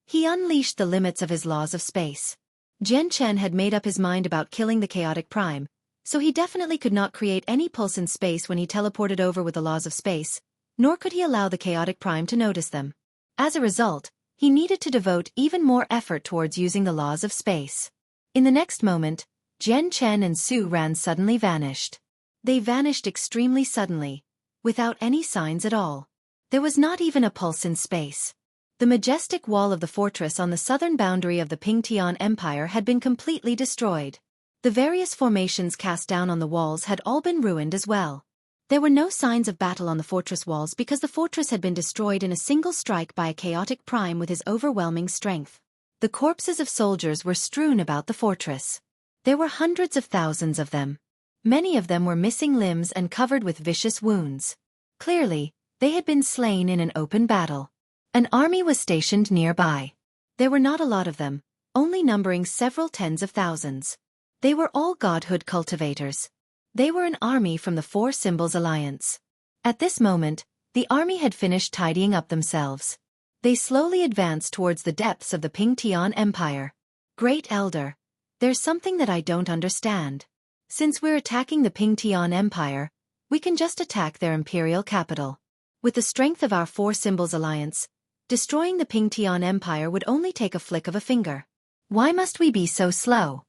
he unleashed the limits of his laws of space. Jian Chen had made up his mind about killing the chaotic prime, so he definitely could not create any pulse in space when he teleported over with the laws of space, nor could he allow the chaotic prime to notice them. As a result, he needed to devote even more effort towards using the laws of space. In the next moment, Jian Chen and Su Ran suddenly vanished. They vanished extremely suddenly, without any signs at all. There was not even a pulse in space. The majestic wall of the fortress on the southern boundary of the Pingtian Empire had been completely destroyed. The various formations cast down on the walls had all been ruined as well. There were no signs of battle on the fortress walls because the fortress had been destroyed in a single strike by a chaotic prime with his overwhelming strength. The corpses of soldiers were strewn about the fortress. There were hundreds of thousands of them. Many of them were missing limbs and covered with vicious wounds. Clearly, they had been slain in an open battle. An army was stationed nearby. There were not a lot of them, only numbering several tens of thousands. They were all godhood cultivators. They were an army from the 4 Symbols Alliance. At this moment, the army had finished tidying up themselves. They slowly advanced towards the depths of the Pingtian Empire. "Great Elder, there's something that I don't understand. Since we're attacking the Pingtian Empire, we can just attack their imperial capital. With the strength of our 4 Symbols Alliance, destroying the Pingtian Empire would only take a flick of a finger. Why must we be so slow?"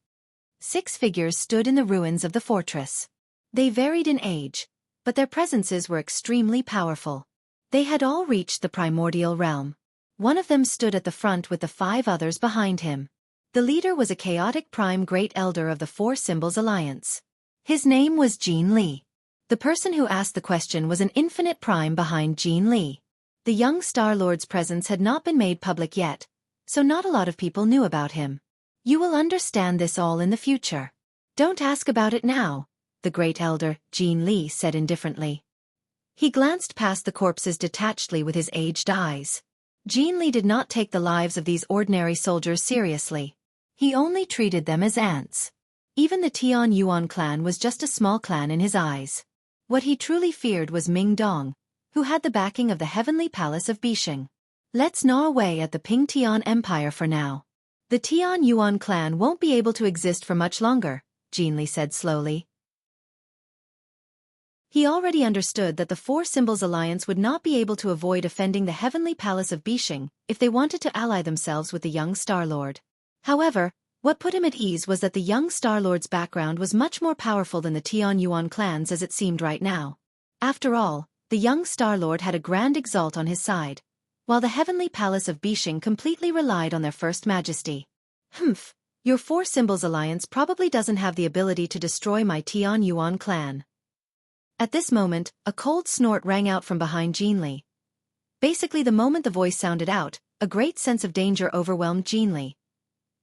6 figures stood in the ruins of the fortress. They varied in age, but their presences were extremely powerful. They had all reached the primordial realm. One of them stood at the front with the 5 others behind him. The leader was a chaotic prime great elder of the 4 Symbols Alliance. His name was Jean Li. The person who asked the question was an infinite prime behind Jean Li. The young Star Lord's presence had not been made public yet, so not a lot of people knew about him. "You will understand this all in the future. Don't ask about it now," the great elder, Jean Li, said indifferently. He glanced past the corpses detachedly with his aged eyes. Jean Li did not take the lives of these ordinary soldiers seriously. He only treated them as ants. Even the Tian Yuan clan was just a small clan in his eyes. What he truly feared was Ming Dong, who had the backing of the heavenly palace of Bishing. "Let's gnaw away at the Pingtian Empire for now. The Tian Yuan clan won't be able to exist for much longer," Jean Li said slowly. He already understood that the 4 Symbols Alliance would not be able to avoid offending the heavenly palace of Bishing if they wanted to ally themselves with the young Star Lord. However, what put him at ease was that the young Star Lord's background was much more powerful than the Tian Yuan clans as it seemed right now. After all, the young Star Lord had a grand exalt on his side, while the heavenly palace of Bishing completely relied on their first majesty. "Humph, your 4 Symbols Alliance probably doesn't have the ability to destroy my Tian Yuan clan." At this moment, a cold snort rang out from behind Jean Li. Basically, the moment the voice sounded out, a great sense of danger overwhelmed Jean Li.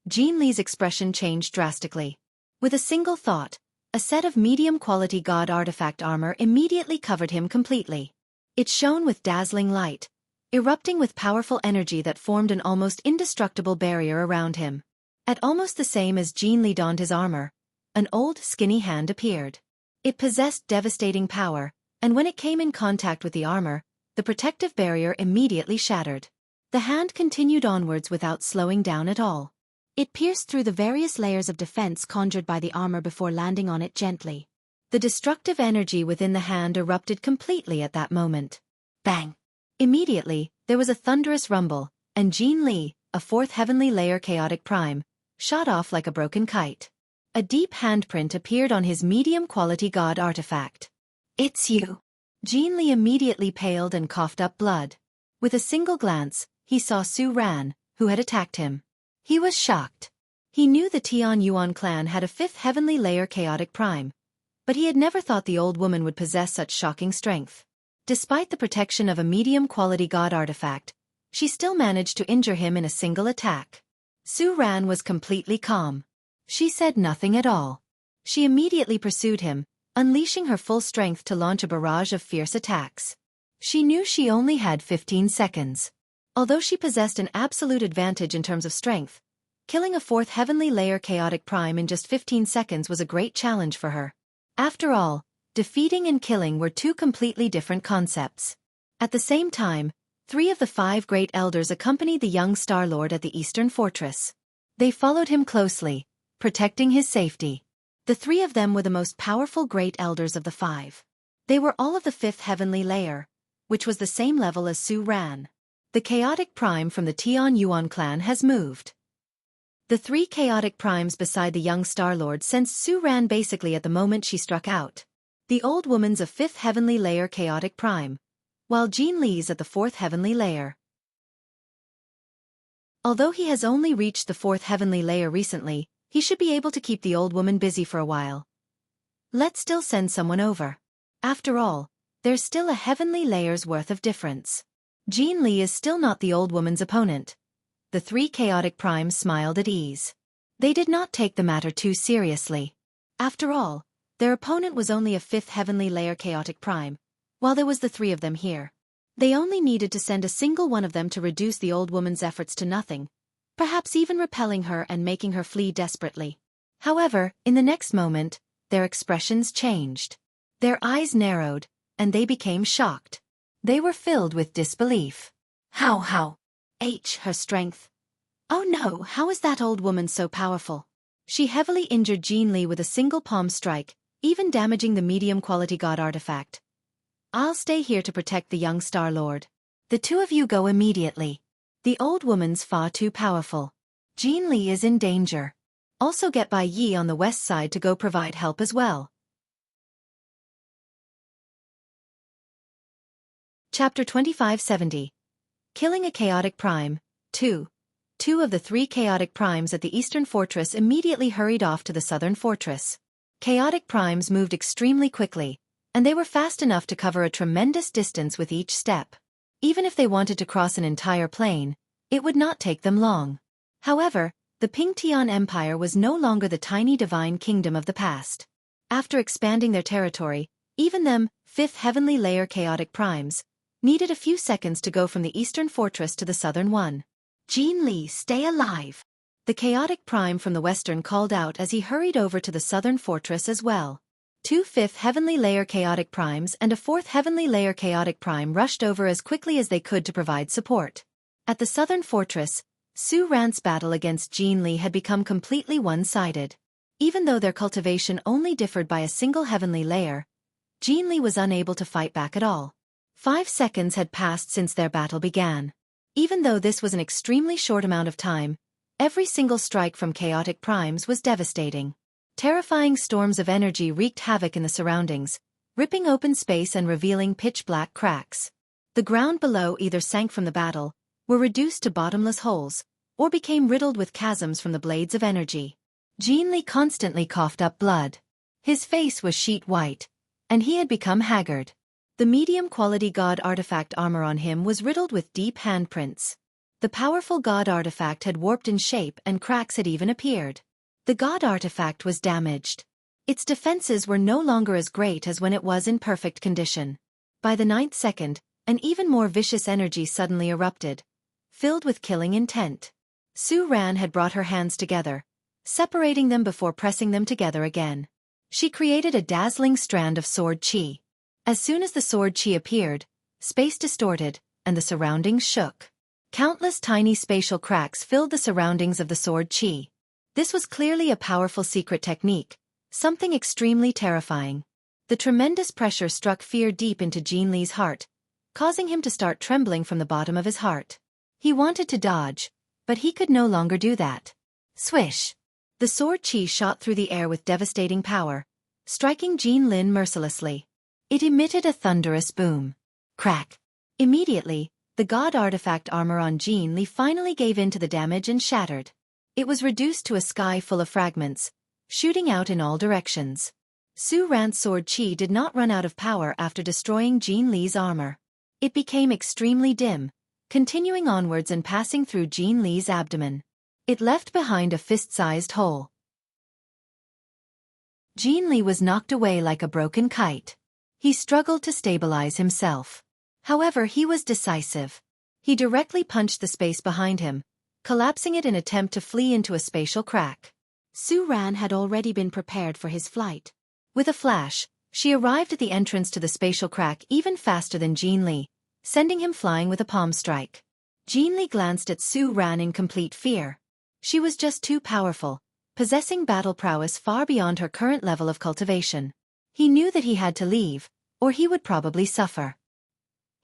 Jean Li's expression changed drastically. With a single thought, a set of medium-quality god artifact armor immediately covered him completely. It shone with dazzling light, erupting with powerful energy that formed an almost indestructible barrier around him. At almost the same as Jean Li donned his armor, an old, skinny hand appeared. It possessed devastating power, and when it came in contact with the armor, the protective barrier immediately shattered. The hand continued onwards without slowing down at all. It pierced through the various layers of defense conjured by the armor before landing on it gently. The destructive energy within the hand erupted completely at that moment. Bang! Immediately, there was a thunderous rumble, and Jean Li, a fourth heavenly layer chaotic prime, shot off like a broken kite. A deep handprint appeared on his medium-quality god artifact. "It's you." Jean Li immediately paled and coughed up blood. With a single glance, he saw Su Ran, who had attacked him. He was shocked. He knew the Tian Yuan clan had a fifth heavenly layer chaotic prime, but he had never thought the old woman would possess such shocking strength. Despite the protection of a medium-quality god artifact, she still managed to injure him in a single attack. Su Ran was completely calm. She said nothing at all. She immediately pursued him, unleashing her full strength to launch a barrage of fierce attacks. She knew she only had 15 seconds. Although she possessed an absolute advantage in terms of strength, killing a fourth heavenly layer chaotic prime in just 15 seconds was a great challenge for her. After all, defeating and killing were two completely different concepts. At the same time, 3 of the 5 great elders accompanied the young Star Lord at the Eastern Fortress. They followed him closely, protecting his safety. The 3 of them were the most powerful great elders of the 5. They were all of the 5th heavenly layer, which was the same level as Su Ran. The chaotic prime from the Tian Yuan clan has moved. The 3 chaotic primes beside the young Star Lord sensed Su Ran basically at the moment she struck out. The old woman's a 5th heavenly layer chaotic prime, while Jean Li's at the 4th heavenly layer. Although he has only reached the 4th heavenly layer recently, he should be able to keep the old woman busy for a while. Let's still send someone over. After all, there's still a heavenly layer's worth of difference. Jean Li is still not the old woman's opponent. The 3 chaotic primes smiled at ease. They did not take the matter too seriously. After all, their opponent was only a 5th heavenly layer chaotic prime, while there was the 3 of them here. They only needed to send a single one of them to reduce the old woman's efforts to nothing, perhaps even repelling her and making her flee desperately. However, in the next moment, their expressions changed. Their eyes narrowed, and they became shocked. They were filled with disbelief. How? Her strength. Oh no, how is that old woman so powerful? She heavily injured Jean Li with a single palm strike, even damaging the medium-quality god artifact. I'll stay here to protect the young Star Lord. The 2 of you go immediately. The old woman's far too powerful. Jean Li is in danger. Also get Bai Yi on the west side to go provide help as well. Chapter 2570. Killing a Chaotic Prime, 2. 2 of the 3 chaotic primes at the Eastern Fortress immediately hurried off to the Southern Fortress. Chaotic primes moved extremely quickly, and they were fast enough to cover a tremendous distance with each step. Even if they wanted to cross an entire plain, it would not take them long. However, the Pingtian Empire was no longer the tiny divine kingdom of the past. After expanding their territory, even them, 5th heavenly layer chaotic primes, needed a few seconds to go from the Eastern Fortress to the Southern one. Jean Li, stay alive! The chaotic prime from the Western called out as he hurried over to the Southern Fortress as well. 2 5th heavenly layer chaotic primes and a 4th heavenly layer chaotic prime rushed over as quickly as they could to provide support. At the Southern Fortress, Su Ran's battle against Jean Li had become completely one-sided. Even though their cultivation only differed by a single heavenly layer, Jean Li was unable to fight back at all. 5 seconds had passed since their battle began. Even though this was an extremely short amount of time, every single strike from chaotic primes was devastating. Terrifying storms of energy wreaked havoc in the surroundings, ripping open space and revealing pitch-black cracks. The ground below either sank from the battle, were reduced to bottomless holes, or became riddled with chasms from the blades of energy. Jean Li constantly coughed up blood. His face was sheet white, and he had become haggard. The medium-quality god artifact armor on him was riddled with deep handprints. The powerful god artifact had warped in shape and cracks had even appeared. The god artifact was damaged. Its defenses were no longer as great as when it was in perfect condition. By the 9th second, an even more vicious energy suddenly erupted, filled with killing intent. Su Ran had brought her hands together, separating them before pressing them together again. She created a dazzling strand of sword chi. As soon as the sword chi appeared, space distorted, and the surroundings shook. Countless tiny spatial cracks filled the surroundings of the sword Qi. This was clearly a powerful secret technique, something extremely terrifying. The tremendous pressure struck fear deep into Jin Li's heart, causing him to start trembling from the bottom of his heart. He wanted to dodge, but he could no longer do that. Swish! The sword Qi shot through the air with devastating power, striking Jin Lin mercilessly. It emitted a thunderous boom. Crack! Immediately, the god artifact armor on Jin Li finally gave in to the damage and shattered. It was reduced to a sky full of fragments, shooting out in all directions. Su Ran's sword Qi did not run out of power after destroying Jin Li's armor. It became extremely dim, continuing onwards and passing through Jin Li's abdomen. It left behind a fist-sized hole. Jin Li was knocked away like a broken kite. He struggled to stabilize himself. However, he was decisive. He directly punched the space behind him, collapsing it in attempt to flee into a spatial crack. Su Ran had already been prepared for his flight. With a flash, she arrived at the entrance to the spatial crack even faster than Jin Li, sending him flying with a palm strike. Jin Li glanced at Su Ran in complete fear. She was just too powerful, possessing battle prowess far beyond her current level of cultivation. He knew that he had to leave, or he would probably suffer.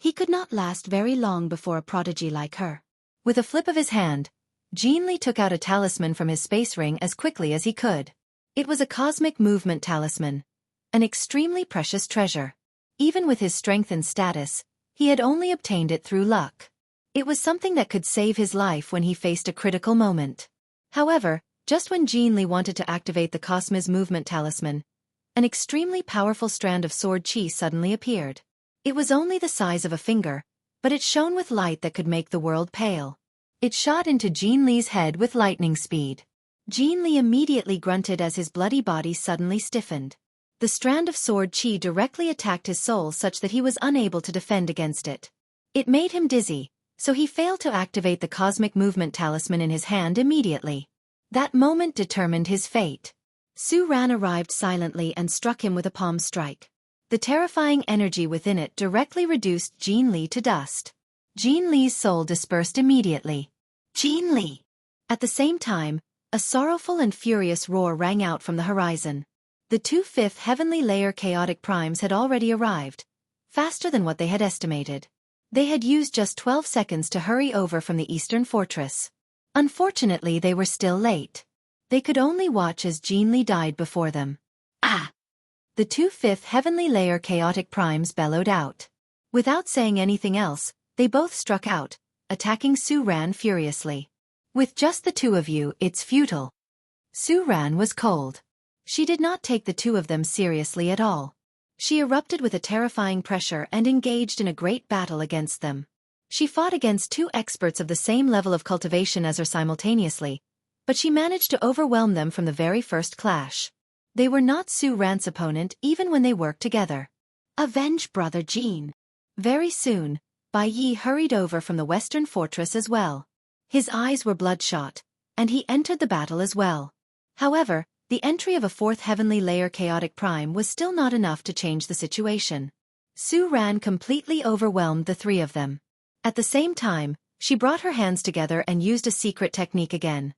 He could not last very long before a prodigy like her. With a flip of his hand, Jin Li took out a talisman from his space ring as quickly as he could. It was a cosmic movement talisman, an extremely precious treasure. Even with his strength and status, he had only obtained it through luck. It was something that could save his life when he faced a critical moment. However, just when Jin Li wanted to activate the Cosmos Movement Talisman, an extremely powerful strand of sword Qi suddenly appeared. It was only the size of a finger, but it shone with light that could make the world pale. It shot into Jin Li's head with lightning speed. Jin Li immediately grunted as his bloody body suddenly stiffened. The strand of sword Qi directly attacked his soul such that he was unable to defend against it. It made him dizzy, so he failed to activate the Cosmic Movement Talisman in his hand immediately. That moment determined his fate. Su Ran arrived silently and struck him with a palm strike. The terrifying energy within it directly reduced Jin Li to dust. Jin Li's soul dispersed immediately. Jin Li! At the same time, a sorrowful and furious roar rang out from the horizon. The 2/5 heavenly layer chaotic primes had already arrived, faster than what they had estimated. They had used just 12 seconds to hurry over from the eastern fortress. Unfortunately, they were still late. They could only watch as Jin Li died before them. Ah! The 2/5 heavenly layer chaotic primes bellowed out. Without saying anything else, they both struck out, attacking Su Ran furiously. With just the two of you, it's futile. Su Ran was cold. She did not take the two of them seriously at all. She erupted with a terrifying pressure and engaged in a great battle against them. She fought against two experts of the same level of cultivation as her simultaneously, but she managed to overwhelm them from the very first clash. They were not Su Ran's opponent even when they worked together. Avenge brother Jin. Very soon, Bai Yi hurried over from the western fortress as well. His eyes were bloodshot, and he entered the battle as well. However, the entry of a 4th heavenly layer chaotic prime was still not enough to change the situation. Su Ran completely overwhelmed the three of them. At the same time, she brought her hands together and used a secret technique again.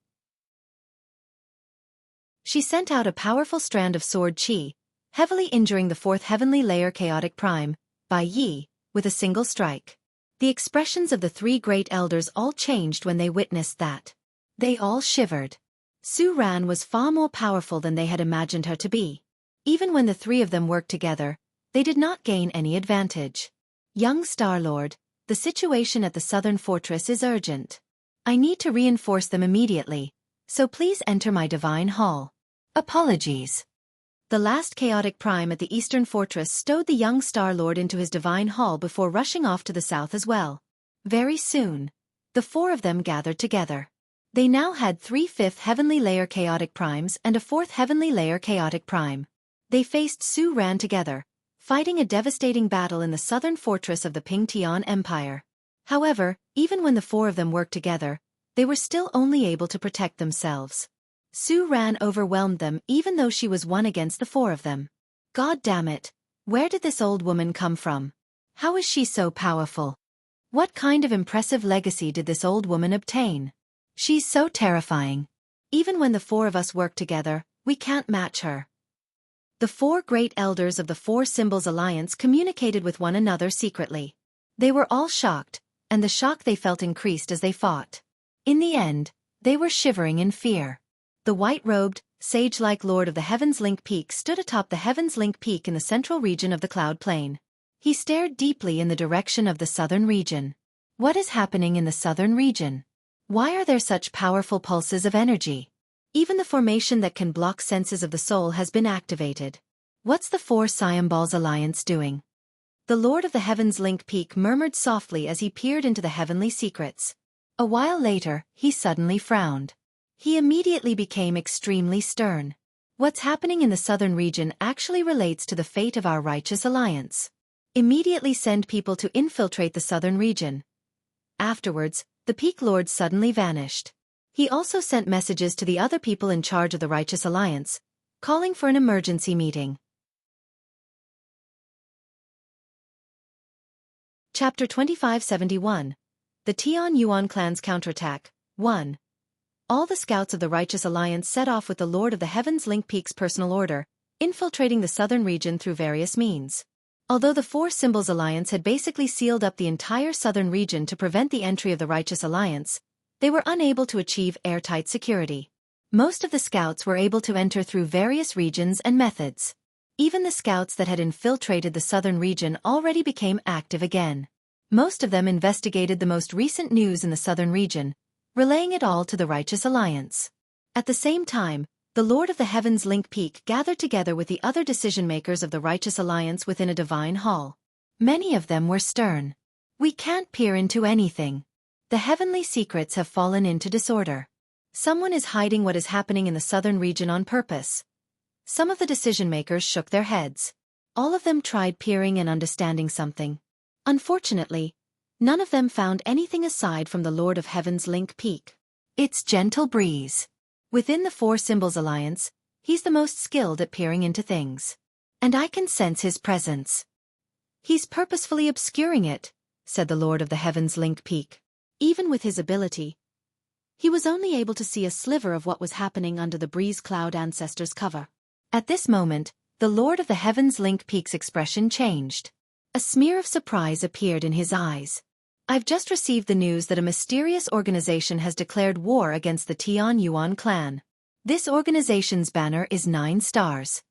She sent out a powerful strand of sword Qi, heavily injuring the 4th heavenly layer chaotic prime, Bai Yi, with a single strike. The expressions of the three great elders all changed when they witnessed that. They all shivered. Su Ran was far more powerful than they had imagined her to be. Even when the three of them worked together, they did not gain any advantage. Young Star-Lord, the situation at the southern fortress is urgent. I need to reinforce them immediately, so please enter my divine hall. Apologies. The last chaotic prime at the eastern fortress stowed the young Star-Lord into his divine hall before rushing off to the south as well. Very soon, the four of them gathered together. They now had 3/5 heavenly layer chaotic primes and a 4th heavenly layer chaotic prime. They faced Su Ran together, fighting a devastating battle in the southern fortress of the Pingtian Empire. However, even when the four of them worked together, they were still only able to protect themselves. Su Ran overwhelmed them even though she was one against the four of them. God damn it, where did this old woman come from? How is she so powerful? What kind of impressive legacy did this old woman obtain? She's so terrifying. Even when the four of us work together, we can't match her. The four great elders of the Four Symbols Alliance communicated with one another secretly. They were all shocked, and the shock they felt increased as they fought. In the end, they were shivering in fear. The white-robed, sage-like Lord of the Heavens Link Peak stood atop the Heavens Link Peak in the central region of the Cloud Plain. He stared deeply in the direction of the southern region. What is happening in the southern region? Why are there such powerful pulses of energy? Even the formation that can block senses of the soul has been activated. What's the Four Symbols Alliance doing? The Lord of the Heavens Link Peak murmured softly as he peered into the heavenly secrets. A while later, he suddenly frowned. He immediately became extremely stern. What's happening in the southern region actually relates to the fate of our righteous alliance. Immediately send people to infiltrate the southern region. Afterwards, the Peak Lord suddenly vanished. He also sent messages to the other people in charge of the Righteous Alliance, calling for an emergency meeting. Chapter 2571. The Tian Yuan Clan's Counterattack, 1. All the scouts of the Righteous Alliance set off with the Lord of the Heavens Link Peak's personal order, infiltrating the southern region through various means. Although the Four Symbols Alliance had basically sealed up the entire southern region to prevent the entry of the Righteous Alliance, they were unable to achieve airtight security. Most of the scouts were able to enter through various regions and methods. Even the scouts that had infiltrated the southern region already became active again. Most of them investigated the most recent news in the southern region, relaying it all to the Righteous Alliance. At the same time, the Lord of the Heavens Link Peak gathered together with the other decision-makers of the Righteous Alliance within a divine hall. Many of them were stern. We can't peer into anything. The heavenly secrets have fallen into disorder. Someone is hiding what is happening in the southern region on purpose. Some of the decision-makers shook their heads. All of them tried peering and understanding something. Unfortunately, none of them found anything aside from the Lord of Heaven's Link Peak. It's Gentle Breeze. Within the Four Symbols Alliance, he's the most skilled at peering into things. And I can sense his presence. He's purposefully obscuring it, said the Lord of the Heavens Link Peak. Even with his ability, he was only able to see a sliver of what was happening under the Breeze Cloud Ancestor's cover. At this moment, the Lord of the Heavens Link Peak's expression changed. A smear of surprise appeared in his eyes. I've just received the news that a mysterious organization has declared war against the Tian Yuan clan. This organization's banner is 9 stars.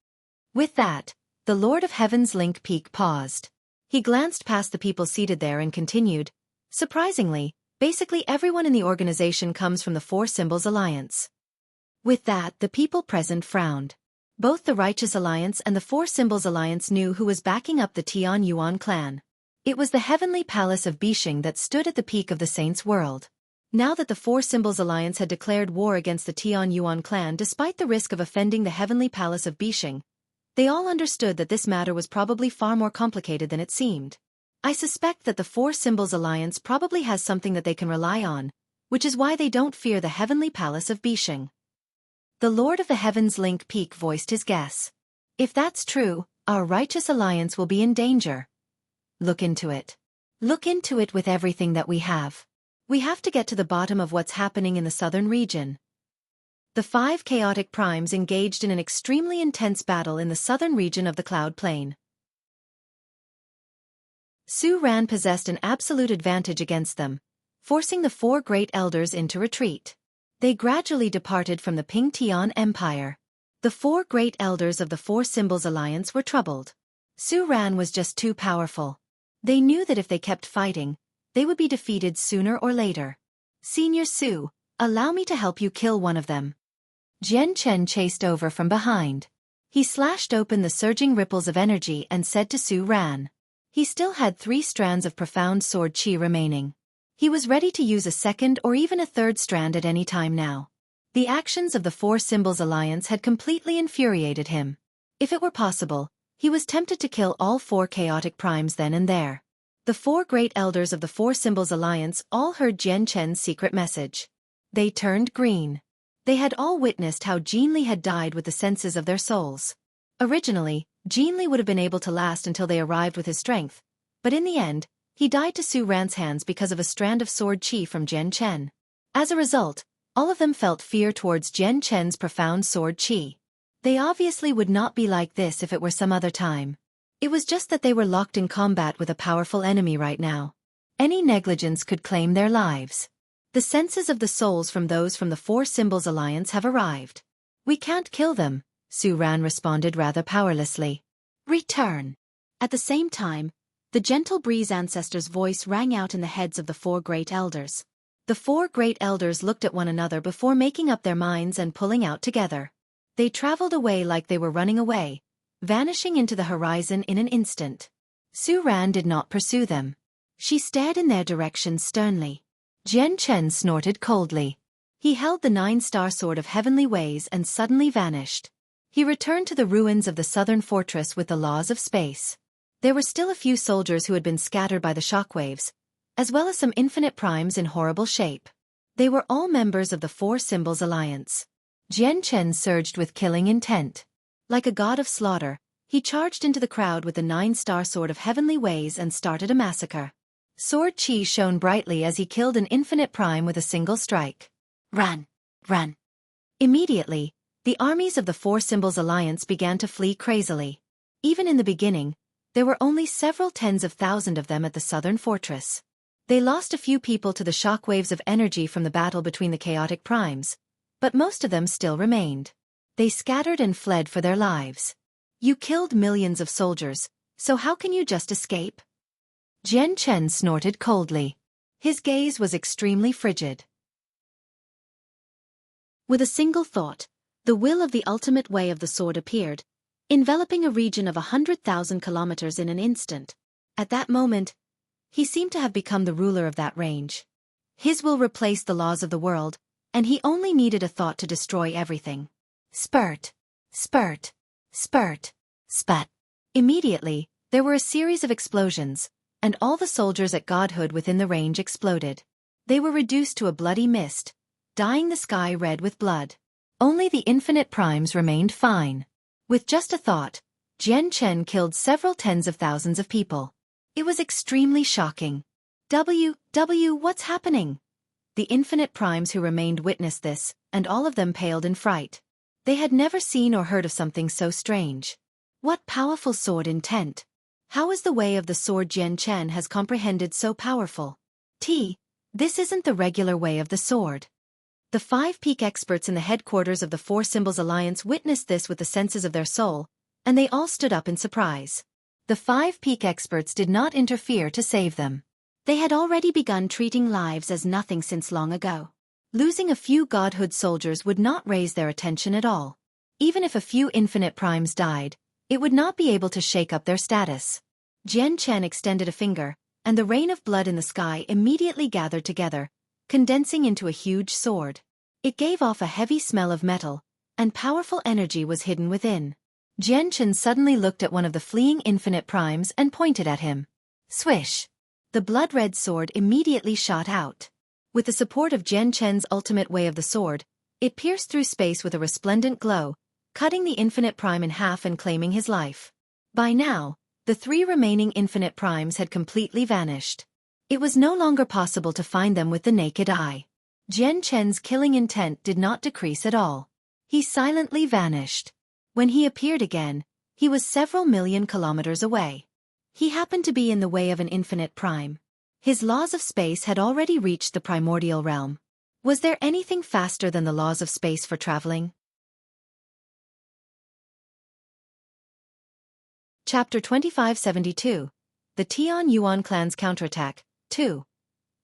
With that, the Lord of Heaven's Link Peak paused. He glanced past the people seated there and continued, surprisingly, basically everyone in the organization comes from the Four Symbols Alliance. With that, the people present frowned. Both the Righteous Alliance and the Four Symbols Alliance knew who was backing up the Tian Yuan clan. It was the heavenly palace of Bishing that stood at the peak of the Saints' world. Now that the Four Symbols Alliance had declared war against the Tian Yuan clan despite the risk of offending the heavenly palace of Bishing, they all understood that this matter was probably far more complicated than it seemed. I suspect that the Four Symbols Alliance probably has something that they can rely on, which is why they don't fear the heavenly palace of Bishing. The Lord of the Heavens Link Peak voiced his guess. If that's true, our Righteous Alliance will be in danger. Look into it. Look into it with everything that we have. We have to get to the bottom of what's happening in the southern region. The 5 chaotic primes engaged in an extremely intense battle in the southern region of the Cloud Plain. Su Ran possessed an absolute advantage against them, forcing the 4 great elders into retreat. They gradually departed from the Ping Tian Empire. The 4 great elders of the Four Symbols Alliance were troubled. Su Ran was just too powerful. They knew that if they kept fighting, they would be defeated sooner or later. Senior Su, allow me to help you kill one of them. Jian Chen chased over from behind. He slashed open the surging ripples of energy and said to Su Ran. He still had 3 strands of profound sword chi remaining. He was ready to use a second or even a third strand at any time now. The actions of the Four Symbols Alliance had completely infuriated him. If it were possible, he was tempted to kill all 4 chaotic primes then and there. The 4 great elders of the Four Symbols Alliance all heard Jian Chen's secret message. They turned green. They had all witnessed how Jin Li had died with the senses of their souls. Originally, Jin Li would have been able to last until they arrived with his strength, but in the end, He died to Su Ran's hands because of a strand of sword qi from Jian Chen. As a result, all of them felt fear towards Jian Chen's profound sword qi. They obviously would not be like this if it were some other time. It was just that they were locked in combat with a powerful enemy right now. Any negligence could claim their lives. The senses of the souls from those from the Four Symbols Alliance have arrived. We can't kill them, Su Ran responded rather powerlessly. Return. At the same time, the gentle breeze ancestor's voice rang out in the heads of the four great elders. The four great elders looked at one another before making up their minds and pulling out together. They traveled away like they were running away, vanishing into the horizon in an instant. Su Ran did not pursue them. She stared in their direction sternly. Jian Chen snorted coldly. He held the 9-star sword of heavenly ways and suddenly vanished. He returned to the ruins of the southern fortress with the laws of space. There were still a few soldiers who had been scattered by the shockwaves, as well as some infinite primes in horrible shape. They were all members of the Four Symbols Alliance. Jian Chen surged with killing intent. Like a god of slaughter, he charged into the crowd with the 9-star sword of heavenly ways and started a massacre. Sword qi shone brightly as he killed an infinite prime with a single strike. Run! Run! Immediately, the armies of the Four Symbols Alliance began to flee crazily. Even in the beginning, there were only several tens of thousands of them at the southern fortress. They lost a few people to the shockwaves of energy from the battle between the chaotic primes, but most of them still remained. They scattered and fled for their lives. You killed millions of soldiers, so how can you just escape? Jian Chen snorted coldly. His gaze was extremely frigid. With a single thought, the will of the ultimate way of the sword appeared, enveloping a region of 100,000 kilometers in an instant. At that moment, he seemed to have become the ruler of that range. His will replaced the laws of the world, and he only needed a thought to destroy everything. Spurt! Spurt! Spurt! Spat! Immediately, there were a series of explosions, and all the soldiers at godhood within the range exploded. They were reduced to a bloody mist, dyeing the sky red with blood. Only the infinite primes remained fine. With just a thought, Jian Chen killed several tens of thousands of people. It was extremely shocking. What's happening? The infinite primes who remained witnessed this, and all of them paled in fright. They had never seen or heard of something so strange. What powerful sword intent! How is the way of the sword Jian Chen has comprehended so powerful? This isn't the regular way of the sword. The 5 peak experts in the headquarters of the Four Symbols Alliance witnessed this with the senses of their soul, and they all stood up in surprise. The 5 peak experts did not interfere to save them. They had already begun treating lives as nothing since long ago. Losing a few godhood soldiers would not raise their attention at all. Even if a few infinite primes died, it would not be able to shake up their status. Jian Chen extended a finger, and the rain of blood in the sky immediately gathered together, condensing into a huge sword. It gave off a heavy smell of metal, and powerful energy was hidden within. Jian Chen suddenly looked at one of the fleeing infinite primes and pointed at him. Swish! The blood-red sword immediately shot out. With the support of Jian Chen's ultimate way of the sword, it pierced through space with a resplendent glow, cutting the infinite prime in half and claiming his life. By now, the 3 remaining infinite primes had completely vanished. It was no longer possible to find them with the naked eye. Jian Chen's killing intent did not decrease at all. He silently vanished. When he appeared again, he was several million kilometers away. He happened to be in the way of an infinite prime. His laws of space had already reached the primordial realm. Was there anything faster than the laws of space for traveling? Chapter 2572. The Tian Yuan clan's counterattack, 2.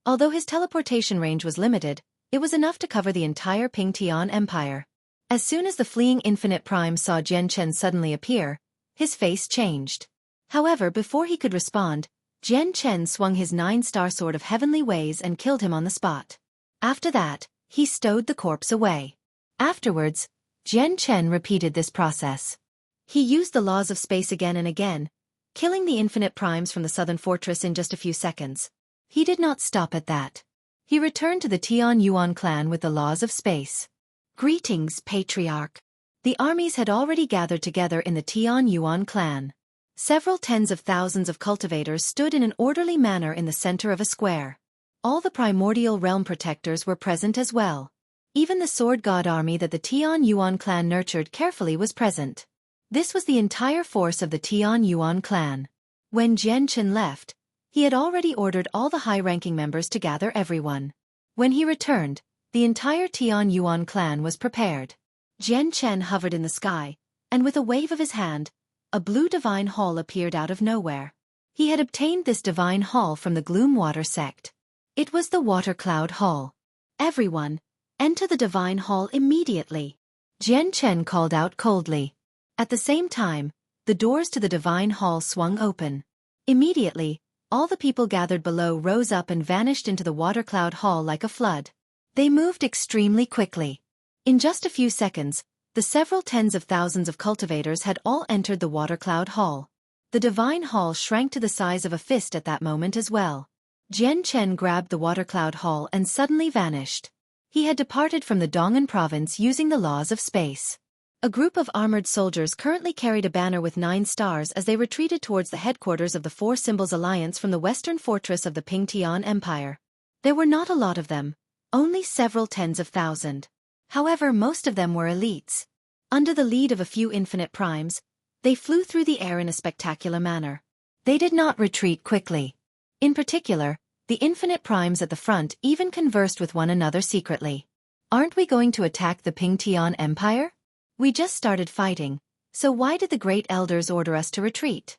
Although his teleportation range was limited, it was enough to cover the entire Ping Tian Empire. As soon as the fleeing infinite prime saw Jian Chen suddenly appear, his face changed. However, before he could respond, Jian Chen swung his 9-star sword of heavenly ways and killed him on the spot. After that, he stowed the corpse away. Afterwards, Jian Chen repeated this process. He used the laws of space again and again, killing the infinite primes from the southern fortress in just a few seconds. He did not stop at that. He returned to the Tian Yuan clan with the laws of space. Greetings, Patriarch. The armies had already gathered together in the Tian Yuan clan. Several tens of thousands of cultivators stood in an orderly manner in the center of a square. All the primordial realm protectors were present as well. Even the sword god army that the Tian Yuan clan nurtured carefully was present. This was the entire force of the Tian Yuan clan. When Jian Chen left, he had already ordered all the high-ranking members to gather everyone. When he returned, the entire Tian Yuan clan was prepared. Jian Chen hovered in the sky, and with a wave of his hand, a blue divine hall appeared out of nowhere. He had obtained this divine hall from the Gloom Water sect. It was the Water Cloud Hall. Everyone, enter the divine hall immediately. Jian Chen called out coldly. At the same time, the doors to the divine hall swung open. Immediately, all the people gathered below rose up and vanished into the Water Cloud Hall like a flood. They moved extremely quickly. In just a few seconds, the several tens of thousands of cultivators had all entered the Water Cloud Hall. The divine hall shrank to the size of a fist at that moment as well. Jian Chen grabbed the Water Cloud Hall and suddenly vanished. He had departed from the Dong'an province using the laws of space. A group of armored soldiers currently carried a banner with 9 stars as they retreated towards the headquarters of the Four Symbols Alliance from the western fortress of the Pingtian Empire. There were not a lot of them, only several tens of thousand. However, most of them were elites. Under the lead of a few infinite primes, they flew through the air in a spectacular manner. They did not retreat quickly. In particular, the infinite primes at the front even conversed with one another secretly. Aren't we going to attack the Pingtian Empire? We just started fighting, so why did the Great Elders order us to retreat?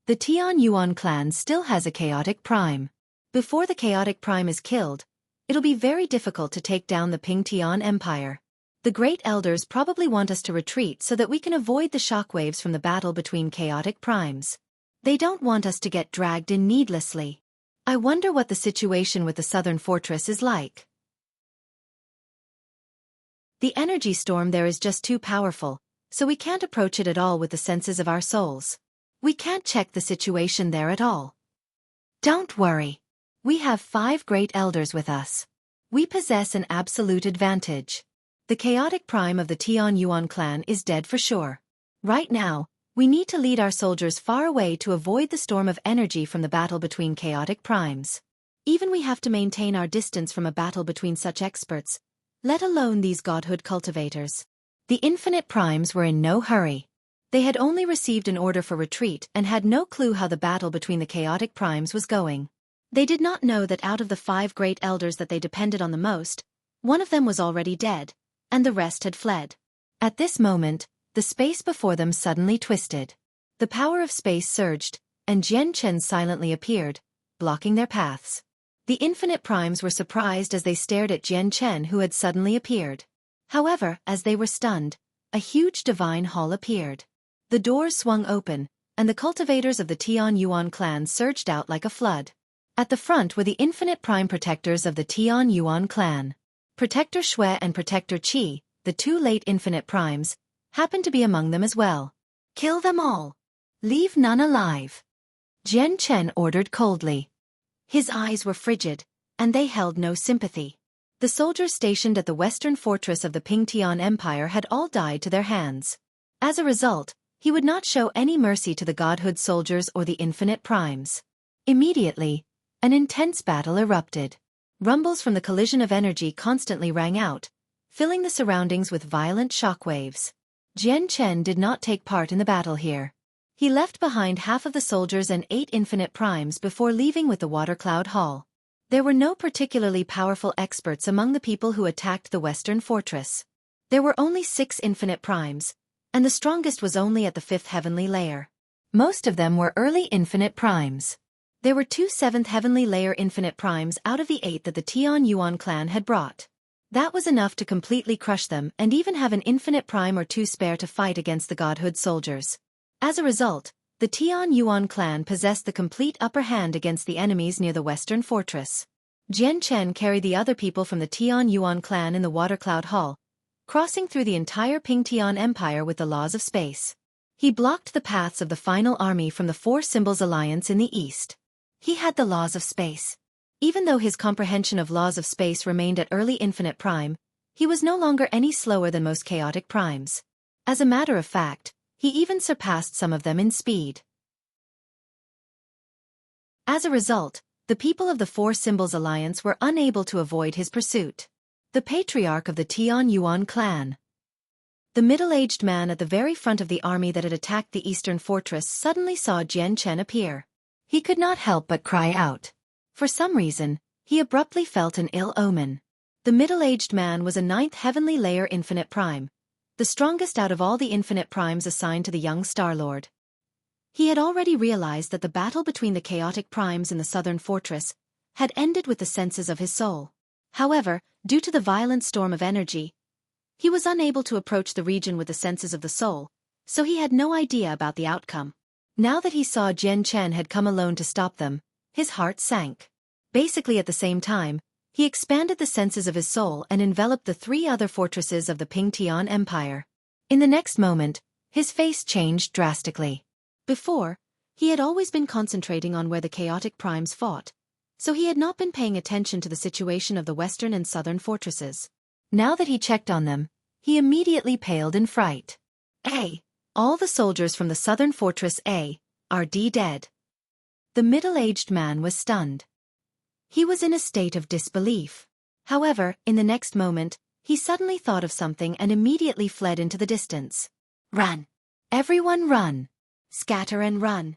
The Tian Yuan clan still has a chaotic prime. Before the chaotic prime is killed, it'll be very difficult to take down the Pingtian Empire. The Great Elders probably want us to retreat so that we can avoid the shockwaves from the battle between chaotic primes. They don't want us to get dragged in needlessly. I wonder what the situation with the southern fortress is like. The energy storm there is just too powerful, so we can't approach it at all with the senses of our souls. We can't check the situation there at all. Don't worry. We have 5 Great Elders with us. We possess an absolute advantage. The chaotic prime of the Tian Yuan clan is dead for sure. Right now, we need to lead our soldiers far away to avoid the storm of energy from the battle between chaotic primes. Even we have to maintain our distance from a battle between such experts, let alone these godhood cultivators. The infinite primes were in no hurry. They had only received an order for retreat and had no clue how the battle between the chaotic primes was going. They did not know that out of the 5 Great Elders that they depended on the most, one of them was already dead, and the rest had fled. At this moment, the space before them suddenly twisted. The power of space surged, and Jian Chen silently appeared, blocking their paths. The infinite primes were surprised as they stared at Jian Chen who had suddenly appeared. However, as they were stunned, a huge divine hall appeared. The doors swung open, and the cultivators of the Tian Yuan clan surged out like a flood. At the front were the infinite prime protectors of the Tian Yuan clan. Protector Xue and Protector Qi, the 2 late infinite primes, happened to be among them as well. Kill them all. Leave none alive. Jian Chen ordered coldly. His eyes were frigid, and they held no sympathy. The soldiers stationed at the western fortress of the Pingtian Empire had all died to their hands. As a result, he would not show any mercy to the godhood soldiers or the infinite primes. Immediately, an intense battle erupted. Rumbles from the collision of energy constantly rang out, filling the surroundings with violent shockwaves. Jian Chen did not take part in the battle here. He left behind half of the soldiers and 8 infinite primes before leaving with the Water Cloud Hall. There were no particularly powerful experts among the people who attacked the western fortress. There were only 6 infinite primes, and the strongest was only at the 5th heavenly layer. Most of them were early infinite primes. There were 2 7th heavenly layer infinite primes out of the 8 that the Tian Yuan clan had brought. That was enough to completely crush them and even have an infinite prime or 2 spare to fight against the godhood soldiers. As a result, the Tian Yuan clan possessed the complete upper hand against the enemies near the western fortress. Jian Chen carried the other people from the Tian Yuan clan in the Water Cloud Hall, crossing through the entire Pingtian Empire with the laws of space. He blocked the paths of the final army from the Four Symbols Alliance in the east. He had the laws of space. Even though his comprehension of laws of space remained at early infinite prime, he was no longer any slower than most chaotic primes. As a matter of fact, he even surpassed some of them in speed. As a result, the people of the Four Symbols Alliance were unable to avoid his pursuit. The patriarch of the Tian Yuan clan. The middle-aged man at the very front of the army that had attacked the eastern fortress suddenly saw Jian Chen appear. He could not help but cry out. For some reason, he abruptly felt an ill omen. The middle-aged man was a 9th heavenly layer infinite prime, the strongest out of all the infinite primes assigned to the young Star-Lord. He had already realized that the battle between the chaotic primes in the southern fortress had ended with the senses of his soul. However, due to the violent storm of energy, he was unable to approach the region with the senses of the soul, so he had no idea about the outcome. Now that he saw Jian Chen had come alone to stop them, his heart sank. Basically at the same time, he expanded the senses of his soul and enveloped the 3 other fortresses of the Ping-Tian Empire. In the next moment, his face changed drastically. Before, he had always been concentrating on where the chaotic primes fought, so he had not been paying attention to the situation of the western and southern fortresses. Now that he checked on them, he immediately paled in fright. All the soldiers from the southern fortress are dead. The middle-aged man was stunned. He was in a state of disbelief. However, in the next moment, he suddenly thought of something and immediately fled into the distance. Run! Everyone run! Scatter and run!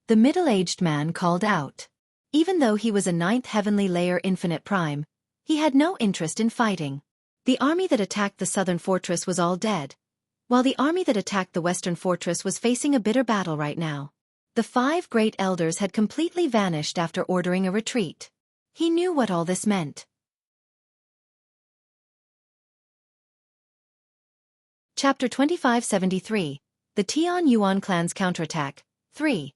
The middle-aged man called out. Even though he was a 9th heavenly layer infinite prime, he had no interest in fighting. The army that attacked the southern fortress was all dead, while the army that attacked the western fortress was facing a bitter battle right now. The 5 great elders had completely vanished after ordering a retreat. He knew what all this meant. Chapter 2573, The Tian Yuan Clan's Counterattack, 3.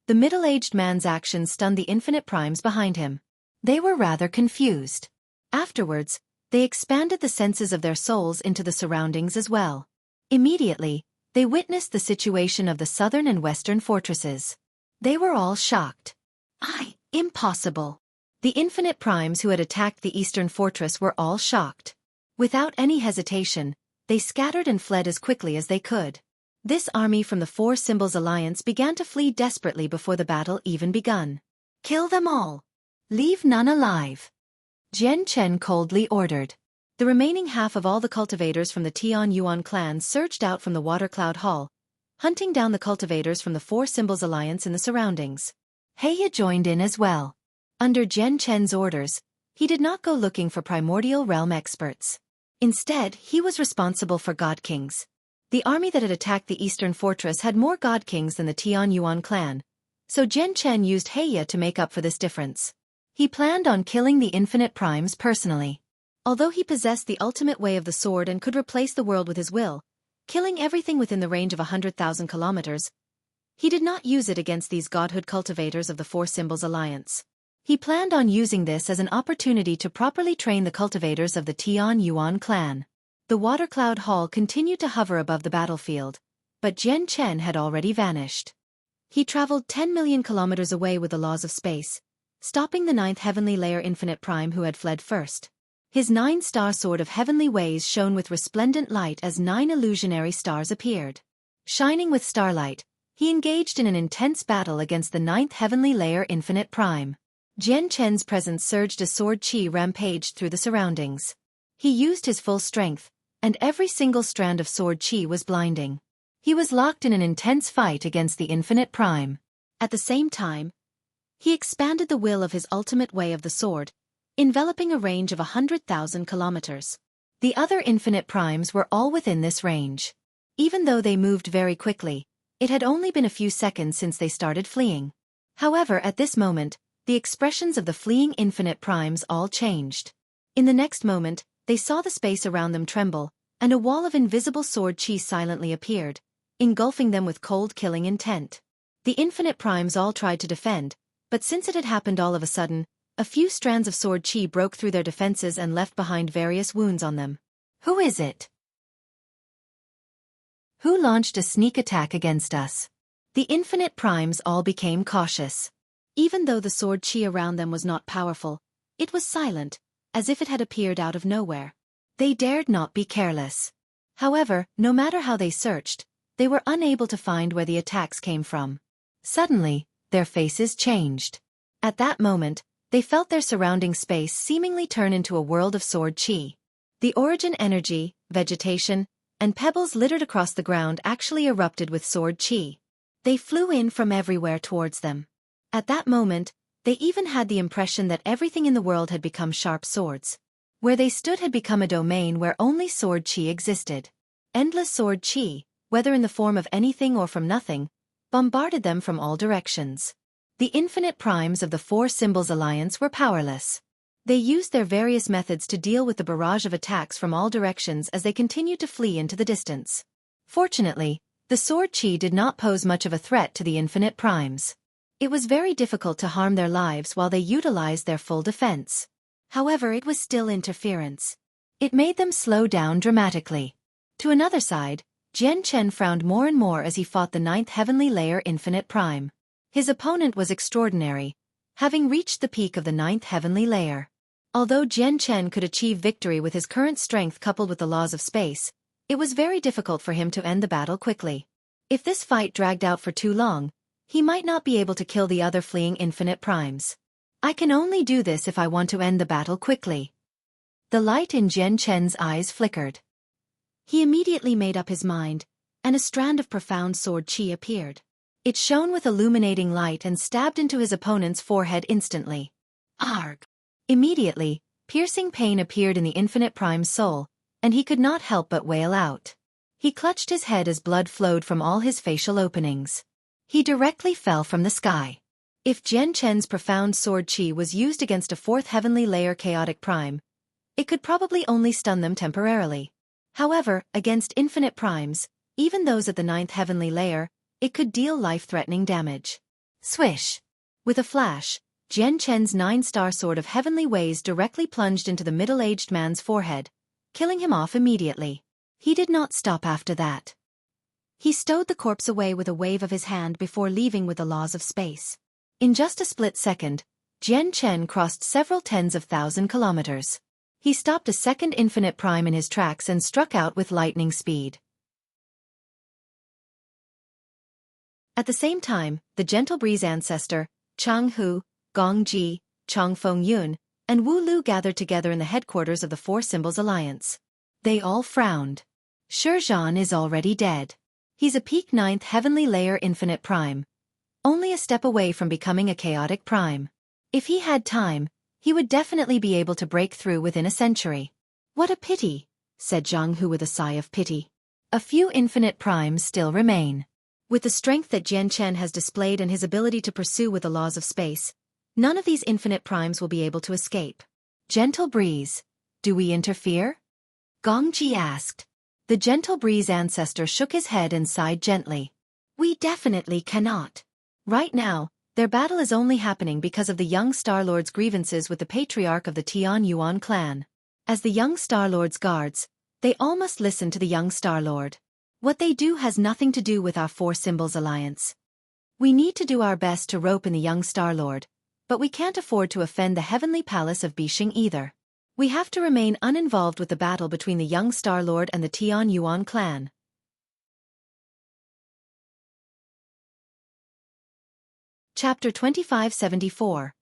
The middle-aged man's actions stunned the infinite primes behind him. They were rather confused. Afterwards, they expanded the senses of their souls into the surroundings as well. Immediately, they witnessed the situation of the southern and western fortresses. They were all shocked. Impossible! The infinite primes who had attacked the eastern fortress were all shocked. Without any hesitation, they scattered and fled as quickly as they could. This army from the Four Symbols Alliance began to flee desperately before the battle even begun. Kill them all! Leave none alive! Jian Chen coldly ordered. The remaining half of all the cultivators from the Tian Yuan clan surged out from the Water Cloud Hall, hunting down the cultivators from the Four Symbols Alliance in the surroundings. Heya joined in as well. Under Jian Chen's orders, he did not go looking for primordial realm experts. Instead, he was responsible for God Kings. The army that had attacked the eastern fortress had more God Kings than the Tian Yuan clan, so Jian Chen used Heya to make up for this difference. He planned on killing the infinite primes personally. Although he possessed the ultimate way of the sword and could replace the world with his will, killing everything within the range of 100,000 kilometers, he did not use it against these godhood cultivators of the Four Symbols Alliance. He planned on using this as an opportunity to properly train the cultivators of the Tian Yuan clan. The Water Cloud Hall continued to hover above the battlefield, but Jian Chen had already vanished. He traveled 10 million kilometers away with the laws of space, stopping the 9th heavenly layer infinite prime who had fled first. His 9-star sword of heavenly ways shone with resplendent light as 9 illusionary stars appeared. Shining with starlight, he engaged in an intense battle against the 9th heavenly layer infinite prime. Jian Chen's presence surged as sword chi rampaged through the surroundings. He used his full strength, and every single strand of sword chi was blinding. He was locked in an intense fight against the infinite prime. At the same time, he expanded the will of his ultimate way of the sword, enveloping a range of 100,000 kilometers. The other infinite primes were all within this range. Even though they moved very quickly, it had only been a few seconds since they started fleeing. However, at this moment, the expressions of the fleeing infinite primes all changed. In the next moment, they saw the space around them tremble, and a wall of invisible sword chi silently appeared, engulfing them with cold killing intent. The infinite primes all tried to defend, but since it had happened all of a sudden, a few strands of sword chi broke through their defenses and left behind various wounds on them. Who is it? Who launched a sneak attack against us? The infinite primes all became cautious. Even though the sword chi around them was not powerful, it was silent, as if it had appeared out of nowhere. They dared not be careless. However, no matter how they searched, they were unable to find where the attacks came from. Suddenly, their faces changed. At that moment, they felt their surrounding space seemingly turn into a world of sword chi. The origin energy, vegetation, and pebbles littered across the ground actually erupted with sword chi. They flew in from everywhere towards them. At that moment, they even had the impression that everything in the world had become sharp swords. Where they stood had become a domain where only sword chi existed. Endless sword chi, whether in the form of anything or from nothing, bombarded them from all directions. The infinite primes of the Four Symbols Alliance were powerless. They used their various methods to deal with the barrage of attacks from all directions as they continued to flee into the distance. Fortunately, the sword chi did not pose much of a threat to the infinite primes. It was very difficult to harm their lives while they utilized their full defense. However, it was still interference. It made them slow down dramatically. To another side, Jian Chen frowned more and more as he fought the 9th heavenly layer infinite prime. His opponent was extraordinary, having reached the peak of the 9th heavenly layer. Although Jian Chen could achieve victory with his current strength coupled with the laws of space, it was very difficult for him to end the battle quickly. If this fight dragged out for too long, he might not be able to kill the other fleeing infinite primes. I can only do this if I want to end the battle quickly. The light in Jian Chen's eyes flickered. He immediately made up his mind, and a strand of profound sword chi appeared. It shone with illuminating light and stabbed into his opponent's forehead instantly. Arg! Immediately, piercing pain appeared in the infinite prime's soul, and he could not help but wail out. He clutched his head as blood flowed from all his facial openings. He directly fell from the sky. If Jian Chen's profound sword chi was used against a 4th heavenly layer chaotic prime, it could probably only stun them temporarily. However, against infinite primes, even those at the 9th heavenly layer, it could deal life-threatening damage. Swish! With a flash, Jian Chen's 9-star sword of heavenly ways directly plunged into the middle-aged man's forehead, killing him off immediately. He did not stop after that. He stowed the corpse away with a wave of his hand before leaving with the laws of space. In just a split second, Jian Chen crossed several tens of thousand kilometers. He stopped a second infinite prime in his tracks and struck out with lightning speed. At the same time, the Gentle Breeze ancestor, Chang Hu, Gong Ji, Chong Feng Yun, and Wu Lu gathered together in the headquarters of the Four Symbols Alliance. They all frowned. Zhan is already dead. He's a peak 9th heavenly layer infinite prime, only a step away from becoming a chaotic prime. If he had time, he would definitely be able to break through within a century. What a pity, said Zhang Hu with a sigh of pity. A few infinite primes still remain. With the strength that Jian Chen has displayed and his ability to pursue with the laws of space, none of these infinite primes will be able to escape. Gentle Breeze, do we interfere? Gong Ji asked. The Gentle Breeze ancestor shook his head and sighed gently. We definitely cannot. Right now, their battle is only happening because of the young Star Lord's grievances with the patriarch of the Tian Yuan clan. As the young Star Lord's guards, they all must listen to the young Star Lord. What they do has nothing to do with our Four Symbols Alliance. We need to do our best to rope in the young Star Lord, but we can't afford to offend the heavenly palace of Bixing either. We have to remain uninvolved with the battle between the young Star Lord and the Tian Yuan clan. Chapter 2574.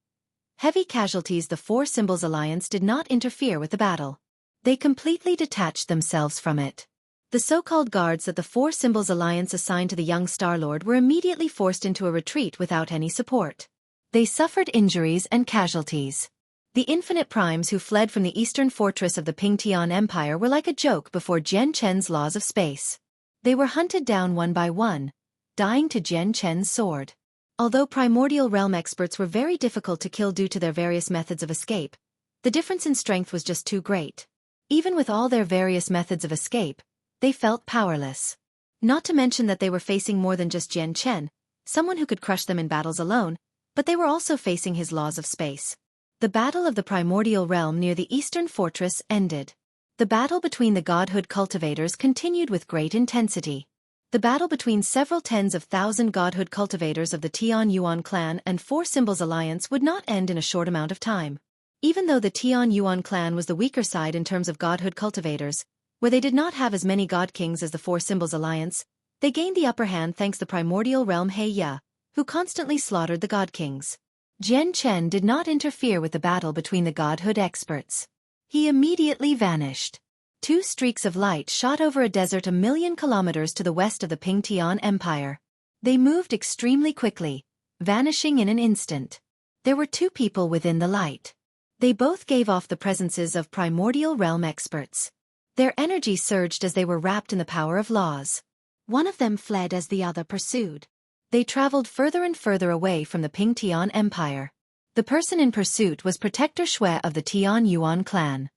Heavy casualties. The Four Symbols Alliance did not interfere with the battle. They completely detached themselves from it. The so-called guards that the Four Symbols Alliance assigned to the young Star Lord were immediately forced into a retreat without any support. They suffered injuries and casualties. The infinite primes who fled from the eastern fortress of the Pingtian Empire were like a joke before Jian Chen's laws of space. They were hunted down one by one, dying to Jian Chen's sword. Although primordial realm experts were very difficult to kill due to their various methods of escape, the difference in strength was just too great. Even with all their various methods of escape, they felt powerless. Not to mention that they were facing more than just Jian Chen, someone who could crush them in battles alone, but they were also facing his laws of space. The battle of the primordial realm near the eastern fortress ended. The battle between the godhood cultivators continued with great intensity. The battle between several tens of thousand godhood cultivators of the Tian Yuan clan and Four Symbols Alliance would not end in a short amount of time. Even though the Tian Yuan clan was the weaker side in terms of godhood cultivators, where they did not have as many god kings as the Four Symbols Alliance, they gained the upper hand thanks to the primordial realm He Ya, who constantly slaughtered the god kings. Jian Chen did not interfere with the battle between the godhood experts. He immediately vanished. Two streaks of light shot over a desert 1,000,000 kilometers to the west of the Pingtian Empire. They moved extremely quickly, vanishing in an instant. There were two people within the light. They both gave off the presences of primordial realm experts. Their energy surged as they were wrapped in the power of laws. One of them fled as the other pursued. They traveled further and further away from the Pingtian Empire. The person in pursuit was Protector Xueqi of the Tian Yuan clan.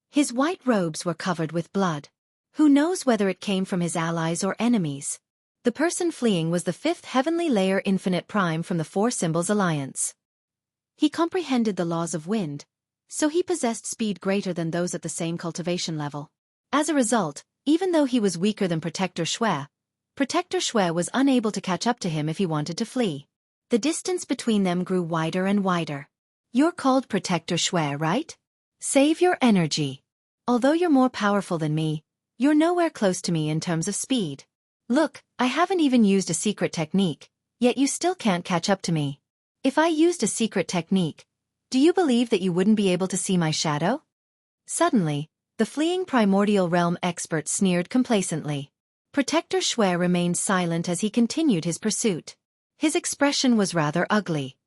His white robes were covered with blood. Who knows whether it came from his allies or enemies? The person fleeing was the fifth heavenly layer Infinite Prime from the Four Symbols Alliance. He comprehended the laws of wind, so he possessed speed greater than those at the same cultivation level. As a result, even though he was weaker than Protector Xueqi was unable to catch up to him if he wanted to flee. The distance between them grew wider and wider. You're called Protector Xueqi, right? Save your energy. Although you're more powerful than me, you're nowhere close to me in terms of speed. Look, I haven't even used a secret technique, yet you still can't catch up to me. If I used a secret technique, do you believe that you wouldn't be able to see my shadow? Suddenly, the fleeing primordial realm expert sneered complacently. Protector Xueqi remained silent as he continued his pursuit. His expression was rather ugly.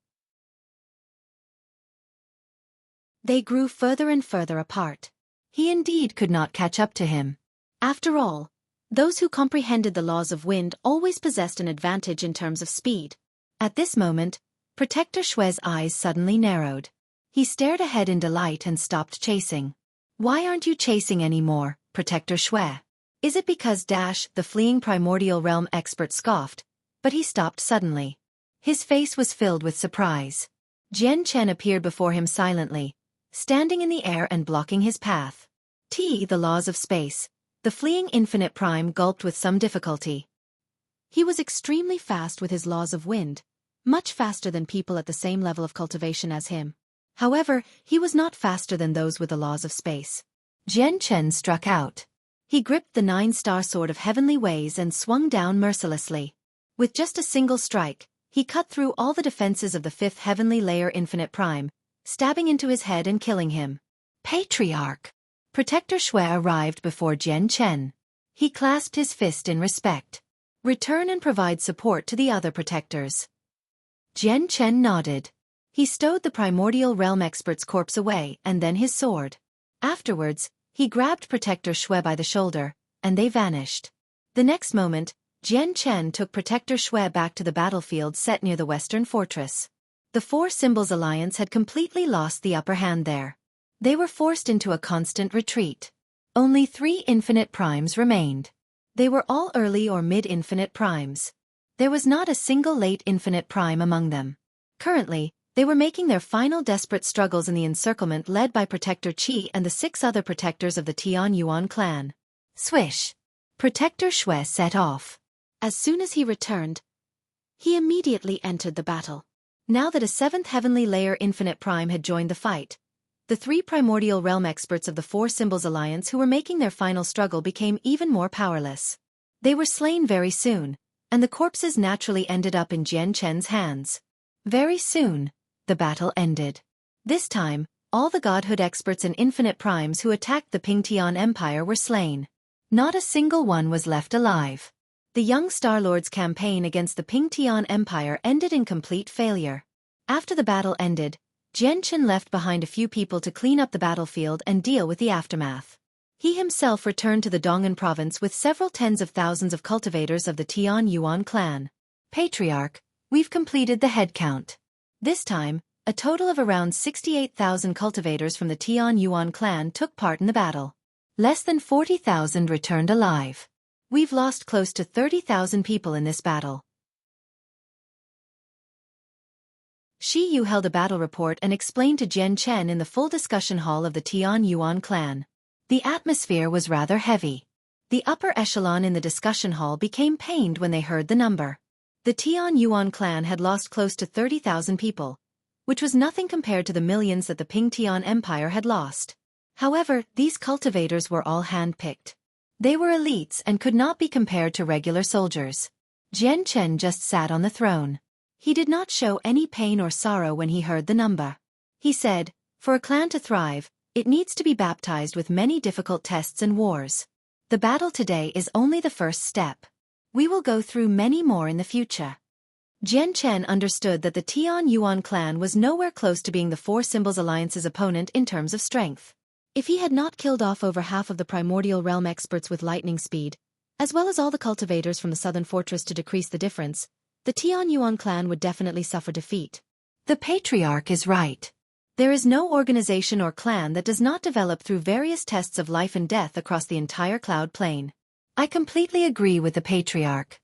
They grew further and further apart. He indeed could not catch up to him. After all, those who comprehended the laws of wind always possessed an advantage in terms of speed. At this moment, Protector Xueqi's eyes suddenly narrowed. He stared ahead in delight and stopped chasing. Why aren't you chasing anymore, Protector Xueqi? Is it because the fleeing primordial realm expert scoffed, but he stopped suddenly. His face was filled with surprise. Jian Chen appeared before him silently, standing in the air and blocking his path. The laws of space. The fleeing Infinite Prime gulped with some difficulty. He was extremely fast with his laws of wind, much faster than people at the same level of cultivation as him. However, he was not faster than those with the laws of space. Jian Chen struck out. He gripped the 9-star sword of heavenly ways and swung down mercilessly. With just a single strike, he cut through all the defenses of the fifth heavenly layer Infinite Prime, stabbing into his head and killing him. Patriarch! Protector Xueqi arrived before Jian Chen. He clasped his fist in respect. Return and provide support to the other protectors. Jian Chen nodded. He stowed the primordial realm expert's corpse away and then his sword. Afterwards, he grabbed Protector Xueqi by the shoulder, and they vanished. The next moment, Jian Chen took Protector Xueqi back to the battlefield set near the Western Fortress. The Four Symbols Alliance had completely lost the upper hand there. They were forced into a constant retreat. Only 3 Infinite Primes remained. They were all early or mid-Infinite Primes. There was not a single late Infinite Prime among them. Currently, they were making their final desperate struggles in the encirclement led by Protector Qi and the 6 other protectors of the Tian Yuan clan. Swish! Protector Xueqi set off. As soon as he returned, he immediately entered the battle. Now that a 7th heavenly layer Infinite Prime had joined the fight, the 3 primordial realm experts of the Four Symbols Alliance who were making their final struggle became even more powerless. They were slain very soon, and the corpses naturally ended up in Jian Chen's hands. Very soon, the battle ended. This time, all the godhood experts and Infinite Primes who attacked the Pingtian Empire were slain. Not a single one was left alive. The young Star Lord's campaign against the Pingtian Empire ended in complete failure. After the battle ended, Jian Chen left behind a few people to clean up the battlefield and deal with the aftermath. He himself returned to the Dong'an province with several tens of thousands of cultivators of the Tian Yuan clan. Patriarch, we've completed the head count. This time, a total of around 68,000 cultivators from the Tian Yuan clan took part in the battle. Less than 40,000 returned alive. We've lost close to 30,000 people in this battle. Shi Yu held a battle report and explained to Jian Chen in the full discussion hall of the Tian Yuan clan. The atmosphere was rather heavy. The upper echelon in the discussion hall became pained when they heard the number. The Tian Yuan clan had lost close to 30,000 people, which was nothing compared to the millions that the Pingtian Empire had lost. However, these cultivators were all hand-picked. They were elites and could not be compared to regular soldiers. Jian Chen just sat on the throne. He did not show any pain or sorrow when he heard the number. He said, "For a clan to thrive, it needs to be baptized with many difficult tests and wars. The battle today is only the first step. We will go through many more in the future." Jian Chen understood that the Tian Yuan clan was nowhere close to being the Four Symbols Alliance's opponent in terms of strength. If he had not killed off over half of the primordial realm experts with lightning speed, as well as all the cultivators from the southern fortress to decrease the difference, the Tian Yuan clan would definitely suffer defeat. The patriarch is right. There is no organization or clan that does not develop through various tests of life and death across the entire cloud plane. I completely agree with the patriarch.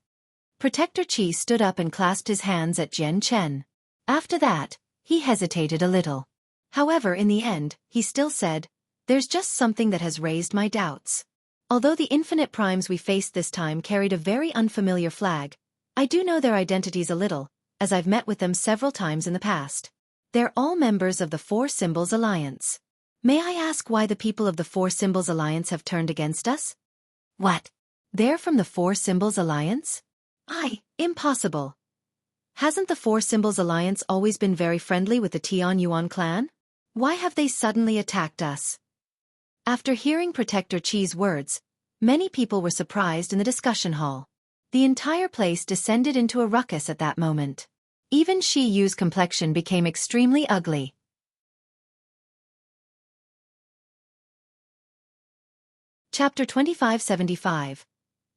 Protector Qi stood up and clasped his hands at Jian Chen. After that, he hesitated a little. However, in the end, he still said, "There's just something that has raised my doubts. Although the infinite primes we faced this time carried a very unfamiliar flag, I do know their identities a little, as I've met with them several times in the past. They're all members of the Four Symbols Alliance. May I ask why the people of the Four Symbols Alliance have turned against us?" "What? They're from the Four Symbols Alliance? Impossible. Hasn't the Four Symbols Alliance always been very friendly with the Tian Yuan clan? Why have they suddenly attacked us?" After hearing Protector Qi's words, many people were surprised in the discussion hall. The entire place descended into a ruckus at that moment. Even Shi Yu's complexion became extremely ugly. Chapter 2575.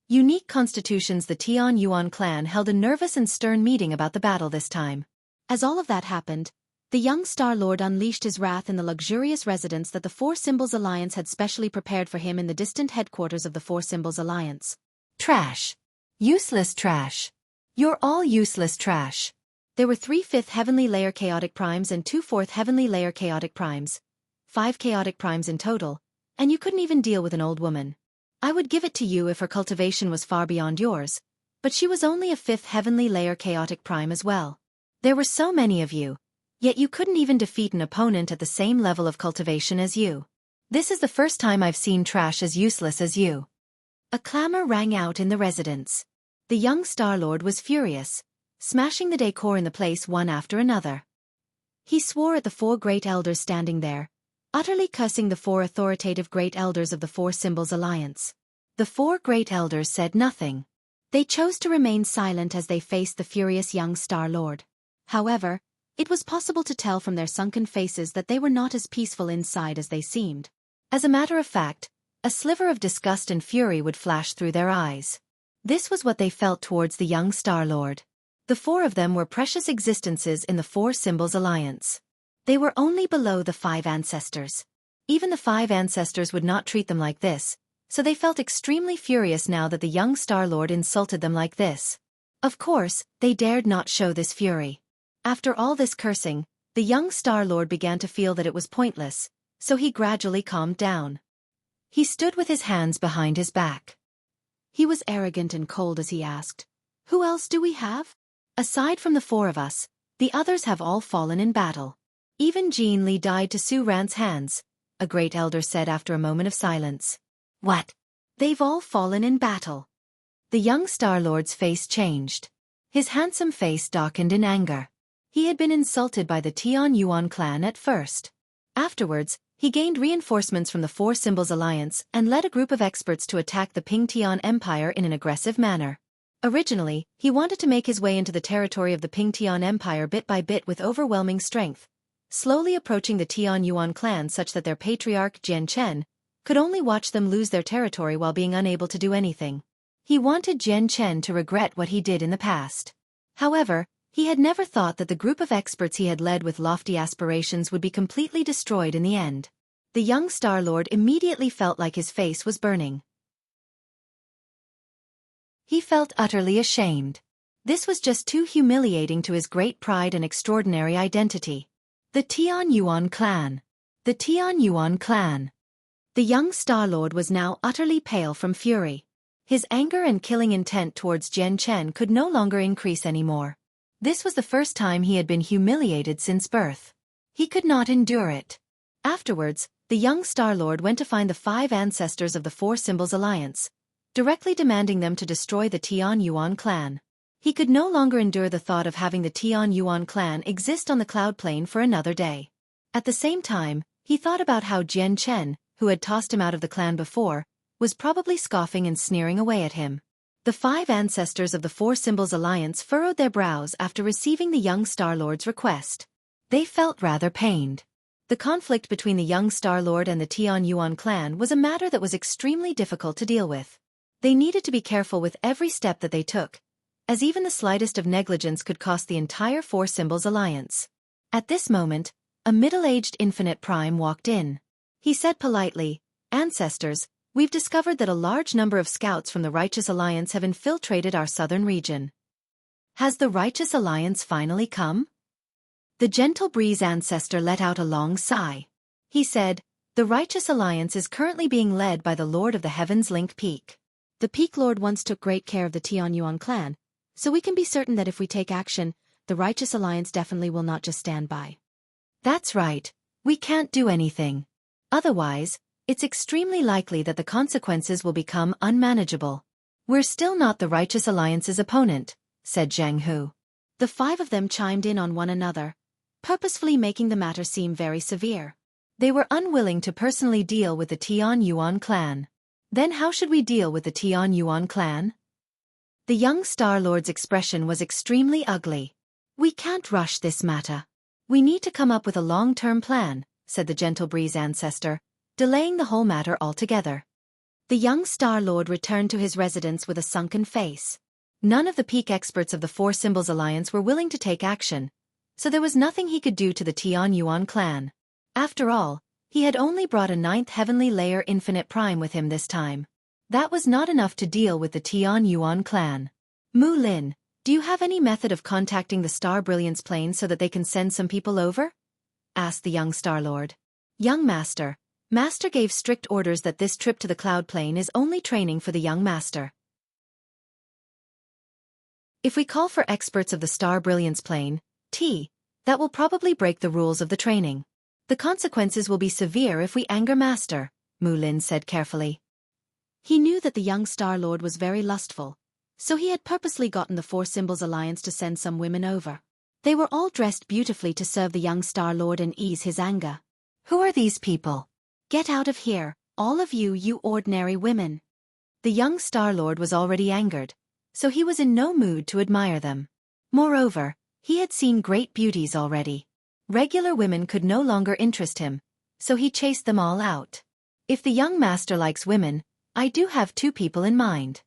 Unique Constitutions. The Tian Yuan clan held a nervous and stern meeting about the battle this time. As all of that happened, the young Star Lord unleashed his wrath in the luxurious residence that the Four Symbols Alliance had specially prepared for him in the distant headquarters of the Four Symbols Alliance. "Trash. Useless trash. You're all useless trash." There were 3 5th Heavenly Layer Chaotic Primes and 2 4th Heavenly Layer Chaotic Primes. 5 Chaotic Primes in total, and you couldn't even deal with an old woman. I would give it to you if her cultivation was far beyond yours, but she was only a 5th Heavenly Layer Chaotic Prime as well. There were so many of you, yet you couldn't even defeat an opponent at the same level of cultivation as you. This is the first time I've seen trash as useless as you. A clamor rang out in the residence. The young Star Lord was furious, smashing the decor in the place one after another. He swore at the 4 great elders standing there, utterly cursing the 4 authoritative great elders of the Four Symbols Alliance. The 4 great elders said nothing. They chose to remain silent as they faced the furious young Star Lord. However, it was possible to tell from their sunken faces that they were not as peaceful inside as they seemed. As a matter of fact, a sliver of disgust and fury would flash through their eyes. This was what they felt towards the young Star Lord. The 4 of them were precious existences in the Four Symbols Alliance. They were only below the 5 ancestors. Even the 5 ancestors would not treat them like this, so they felt extremely furious now that the young Star Lord insulted them like this. Of course, they dared not show this fury. After all this cursing, the young Star Lord began to feel that it was pointless, so he gradually calmed down. He stood with his hands behind his back. He was arrogant and cold as he asked, "Who else do we have? Aside from the 4 of us, the others have all fallen in battle. Even Jean Li died to Su Ran's hands," a great elder said after a moment of silence. "What? They've all fallen in battle?" The young Star Lord's face changed. His handsome face darkened in anger. He had been insulted by the Tian Yuan clan at first. Afterwards, he gained reinforcements from the Four Symbols Alliance and led a group of experts to attack the Ping Tian Empire in an aggressive manner. Originally, he wanted to make his way into the territory of the Ping Tian Empire bit by bit with overwhelming strength, slowly approaching the Tian Yuan clan such that their patriarch Jian Chen could only watch them lose their territory while being unable to do anything. He wanted Jian Chen to regret what he did in the past. However, he had never thought that the group of experts he had led with lofty aspirations would be completely destroyed in the end. The young Star Lord immediately felt like his face was burning. He felt utterly ashamed. This was just too humiliating to his great pride and extraordinary identity. The Tian Yuan clan. The Tian Yuan clan. The young Star Lord was now utterly pale from fury. His anger and killing intent towards Jian Chen could no longer increase anymore. This was the first time he had been humiliated since birth. He could not endure it. Afterwards, the young Star Lord went to find the 5 ancestors of the Four Symbols Alliance, directly demanding them to destroy the Tian Yuan clan. He could no longer endure the thought of having the Tian Yuan clan exist on the cloud plane for another day. At the same time, he thought about how Jian Chen, who had tossed him out of the clan before, was probably scoffing and sneering away at him. The 5 ancestors of the Four Symbols Alliance furrowed their brows after receiving the young Star-Lord's request. They felt rather pained. The conflict between the young Star-Lord and the Tian Yuan clan was a matter that was extremely difficult to deal with. They needed to be careful with every step that they took, as even the slightest of negligence could cost the entire Four Symbols Alliance. At this moment, a middle-aged Infinite Prime walked in. He said politely, "Ancestors, we've discovered that a large number of scouts from the Righteous Alliance have infiltrated our southern region." "Has the Righteous Alliance finally come?" The Gentle Breeze ancestor let out a long sigh. He said, "The Righteous Alliance is currently being led by the Lord of the Heavens Link Peak. The Peak Lord once took great care of the Tian Yuan clan, so we can be certain that if we take action, the Righteous Alliance definitely will not just stand by." "That's right. We can't do anything. Otherwise, it's extremely likely that the consequences will become unmanageable. We're still not the Righteous Alliance's opponent," said Zhang Hu. The 5 of them chimed in on one another, purposefully making the matter seem very severe. They were unwilling to personally deal with the Tian Yuan clan. Then how should we deal with the Tian Yuan clan? The young Star-Lord's expression was extremely ugly. "We can't rush this matter. We need to come up with a long-term plan," said the Gentle Breeze ancestor, delaying the whole matter altogether. The young Star-Lord returned to his residence with a sunken face. None of the peak experts of the Four Symbols Alliance were willing to take action, so there was nothing he could do to the Tian Yuan clan. After all, he had only brought a 9th heavenly layer Infinite Prime with him this time. That was not enough to deal with the Tian Yuan clan. "Mu Lin, do you have any method of contacting the Star Brilliance plane so that they can send some people over?" asked the young Star-Lord. "Young Master, Master gave strict orders that this trip to the cloud plane is only training for the young Master. If we call for experts of the Star Brilliance plane, that will probably break the rules of the training. The consequences will be severe if we anger Master," Mu Lin said carefully. He knew that the young Star-Lord was very lustful, so he had purposely gotten the Four Symbols Alliance to send some women over. They were all dressed beautifully to serve the young Star-Lord and ease his anger. "Who are these people? Get out of here, all of you, you ordinary women." The young Star-Lord was already angered, so he was in no mood to admire them. Moreover, he had seen great beauties already. Regular women could no longer interest him, so he chased them all out. "If the young Master likes women, I do have 2 people in mind."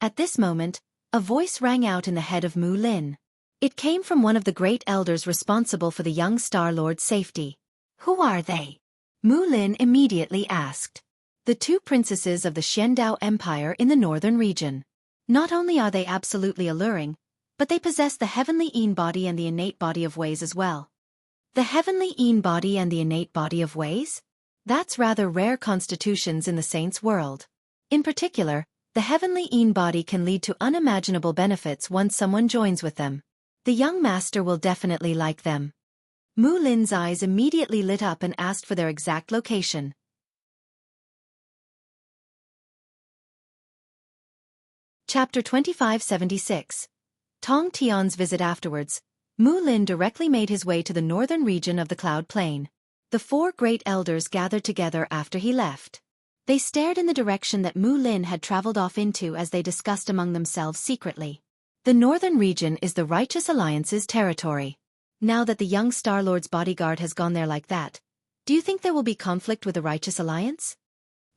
At this moment, a voice rang out in the head of Mu Lin. It came from one of the great elders responsible for the young Star-Lord's safety. "Who are they?" Mu Lin immediately asked. "The 2 princesses of the Xiandao Empire in the northern region. Not only are they absolutely alluring, but they possess the heavenly Yin body and the innate body of ways as well." "The heavenly Yin body and the innate body of ways? That's rather rare constitutions in the saints' world. In particular, the heavenly Yin body can lead to unimaginable benefits once someone joins with them. The young Master will definitely like them." Mu Lin's eyes immediately lit up and asked for their exact location. Chapter 2576. Tong Tian's visit. Afterwards, Mu Lin directly made his way to the northern region of the Cloud Plain. The 4 great elders gathered together after he left. They stared in the direction that Mu Lin had traveled off into as they discussed among themselves secretly. "The northern region is the Righteous Alliance's territory. Now that the young Star-Lord's bodyguard has gone there like that, do you think there will be conflict with the Righteous Alliance?"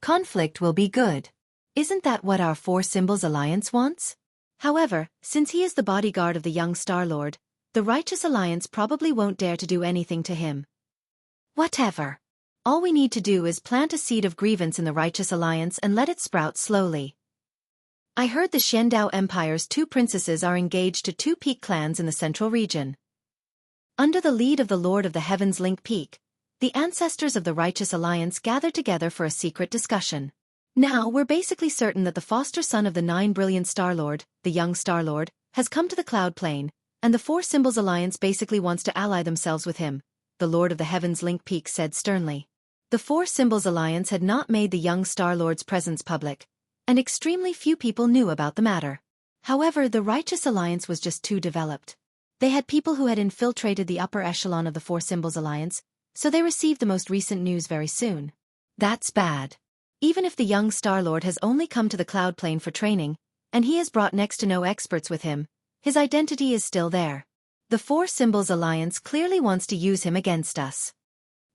"Conflict will be good. Isn't that what our Four Symbols Alliance wants? However, since he is the bodyguard of the young Star-Lord, the Righteous Alliance probably won't dare to do anything to him." "Whatever. All we need to do is plant a seed of grievance in the Righteous Alliance and let it sprout slowly. I heard the Xiandao Empire's 2 princesses are engaged to 2 peak clans in the central region. Under the lead of the Lord of the Heavens Link Peak, the ancestors of the Righteous Alliance gathered together for a secret discussion. Now we're basically certain that the foster son of the 9 brilliant Star-Lord, the young Star-Lord, has come to the Cloud Plain, and the Four Symbols Alliance basically wants to ally themselves with him," the Lord of the Heavens Link Peak said sternly. The Four Symbols Alliance had not made the young Star-Lord's presence public, and extremely few people knew about the matter. However, the Righteous Alliance was just too developed. They had people who had infiltrated the upper echelon of the Four Symbols Alliance, so they received the most recent news very soon. That's bad. Even if the young Star-Lord has only come to the Cloud Plane for training, and he has brought next to no experts with him, his identity is still there. The Four Symbols Alliance clearly wants to use him against us.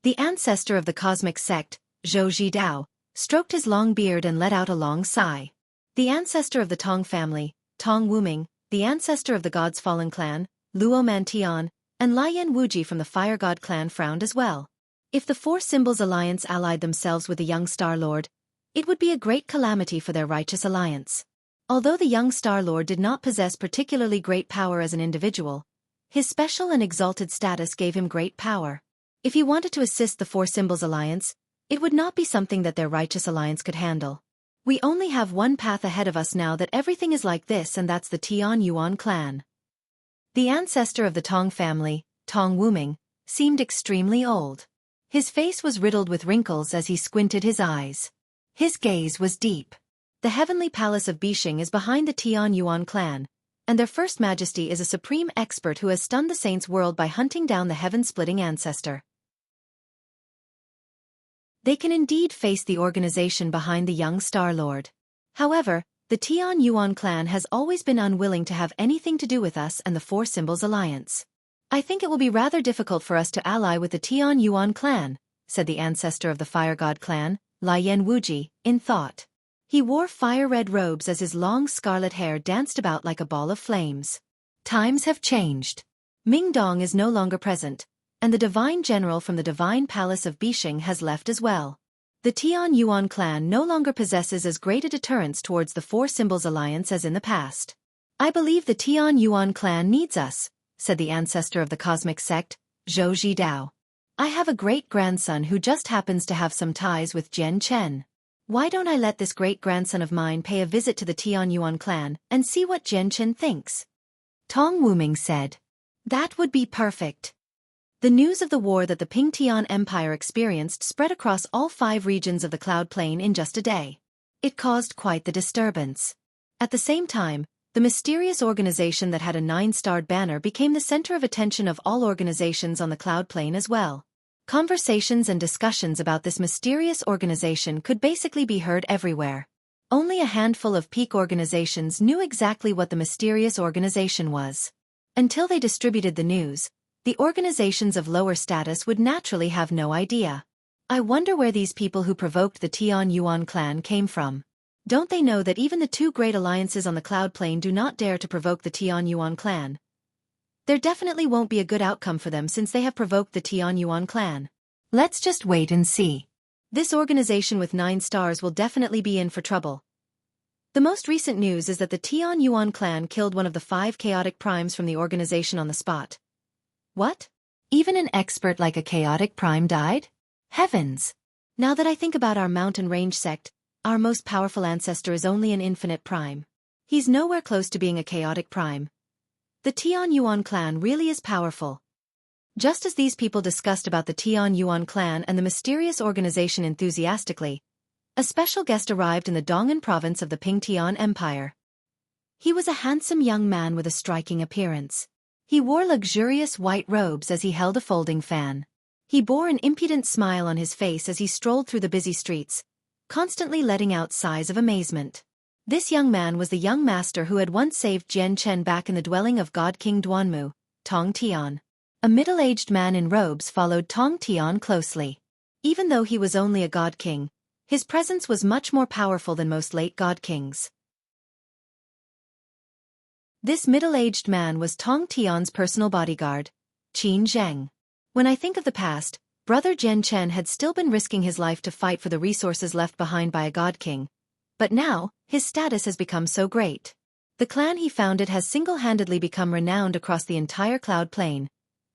The ancestor of the cosmic sect, Xueqi, stroked his long beard and let out a long sigh. The ancestor of the Tong family, Tong Wuming, the ancestor of the God's Fallen clan, Luo Mantian, and Lian Wuji from the Fire God clan frowned as well. If the Four Symbols Alliance allied themselves with the young Star-Lord, it would be a great calamity for their righteous alliance. Although the young Star-Lord did not possess particularly great power as an individual, his special and exalted status gave him great power. If he wanted to assist the Four Symbols Alliance, it would not be something that their righteous alliance could handle. We only have one path ahead of us now that everything is like this, and that's the Tian Yuan clan. The ancestor of the Tong family, Tong Wuming, seemed extremely old. His face was riddled with wrinkles as he squinted his eyes. His gaze was deep. The heavenly palace of Bishing is behind the Tian Yuan clan, and their First Majesty is a supreme expert who has stunned the Saints' world by hunting down the heaven-splitting ancestor. They can indeed face the organization behind the young Star-Lord. However, the Tian Yuan clan has always been unwilling to have anything to do with us and the Four Symbols Alliance. I think it will be rather difficult for us to ally with the Tian Yuan clan, said the ancestor of the Fire God clan, Lian Wuji, in thought. He wore fire-red robes as his long scarlet hair danced about like a ball of flames. Times have changed. Ming Dong is no longer present, and the Divine General from the Divine Palace of Bishing has left as well. The Tian Yuan clan no longer possesses as great a deterrence towards the Four Symbols Alliance as in the past. I believe the Tian Yuan clan needs us, said the ancestor of the cosmic sect, Xueqi. I have a great-grandson who just happens to have some ties with Jian Chen. Why don't I let this great-grandson of mine pay a visit to the Tian Yuan clan and see what Jian Chen thinks? Tong Wuming said. That would be perfect. The news of the war that the Ping Tian Empire experienced spread across all 5 regions of the Cloud Plain in just a day. It caused quite the disturbance. At the same time, the mysterious organization that had a 9-starred banner became the center of attention of all organizations on the Cloud Plain as well. Conversations and discussions about this mysterious organization could basically be heard everywhere. Only a handful of peak organizations knew exactly what the mysterious organization was. Until they distributed the news, the organizations of lower status would naturally have no idea. I wonder where these people who provoked the Tian Yuan clan came from. Don't they know that even the 2 great alliances on the Cloud Plain do not dare to provoke the Tian Yuan clan? There definitely won't be a good outcome for them since they have provoked the Tian Yuan clan. Let's just wait and see. This organization with 9 stars will definitely be in for trouble. The most recent news is that the Tian Yuan clan killed one of the 5 chaotic primes from the organization on the spot. What? Even an expert like a chaotic prime died? Heavens! Now that I think about our mountain range sect, our most powerful ancestor is only an infinite prime. He's nowhere close to being a chaotic prime. The Tian Yuan clan really is powerful. Just as these people discussed about the Tian Yuan clan and the mysterious organization enthusiastically, a special guest arrived in the Dong'an province of the Ping Tian Empire. He was a handsome young man with a striking appearance. He wore luxurious white robes as he held a folding fan. He bore an impudent smile on his face as he strolled through the busy streets, constantly letting out sighs of amazement. This young man was the young master who had once saved Jian Chen back in the dwelling of God King Duanmu, Tong Tian. A middle-aged man in robes followed Tong Tian closely. Even though he was only a god king, his presence was much more powerful than most late god kings. This middle-aged man was Tong Tian's personal bodyguard, Qin Zheng. When I think of the past, Brother Jian Chen had still been risking his life to fight for the resources left behind by a god king. But now, his status has become so great. The clan he founded has single-handedly become renowned across the entire Cloud Plain,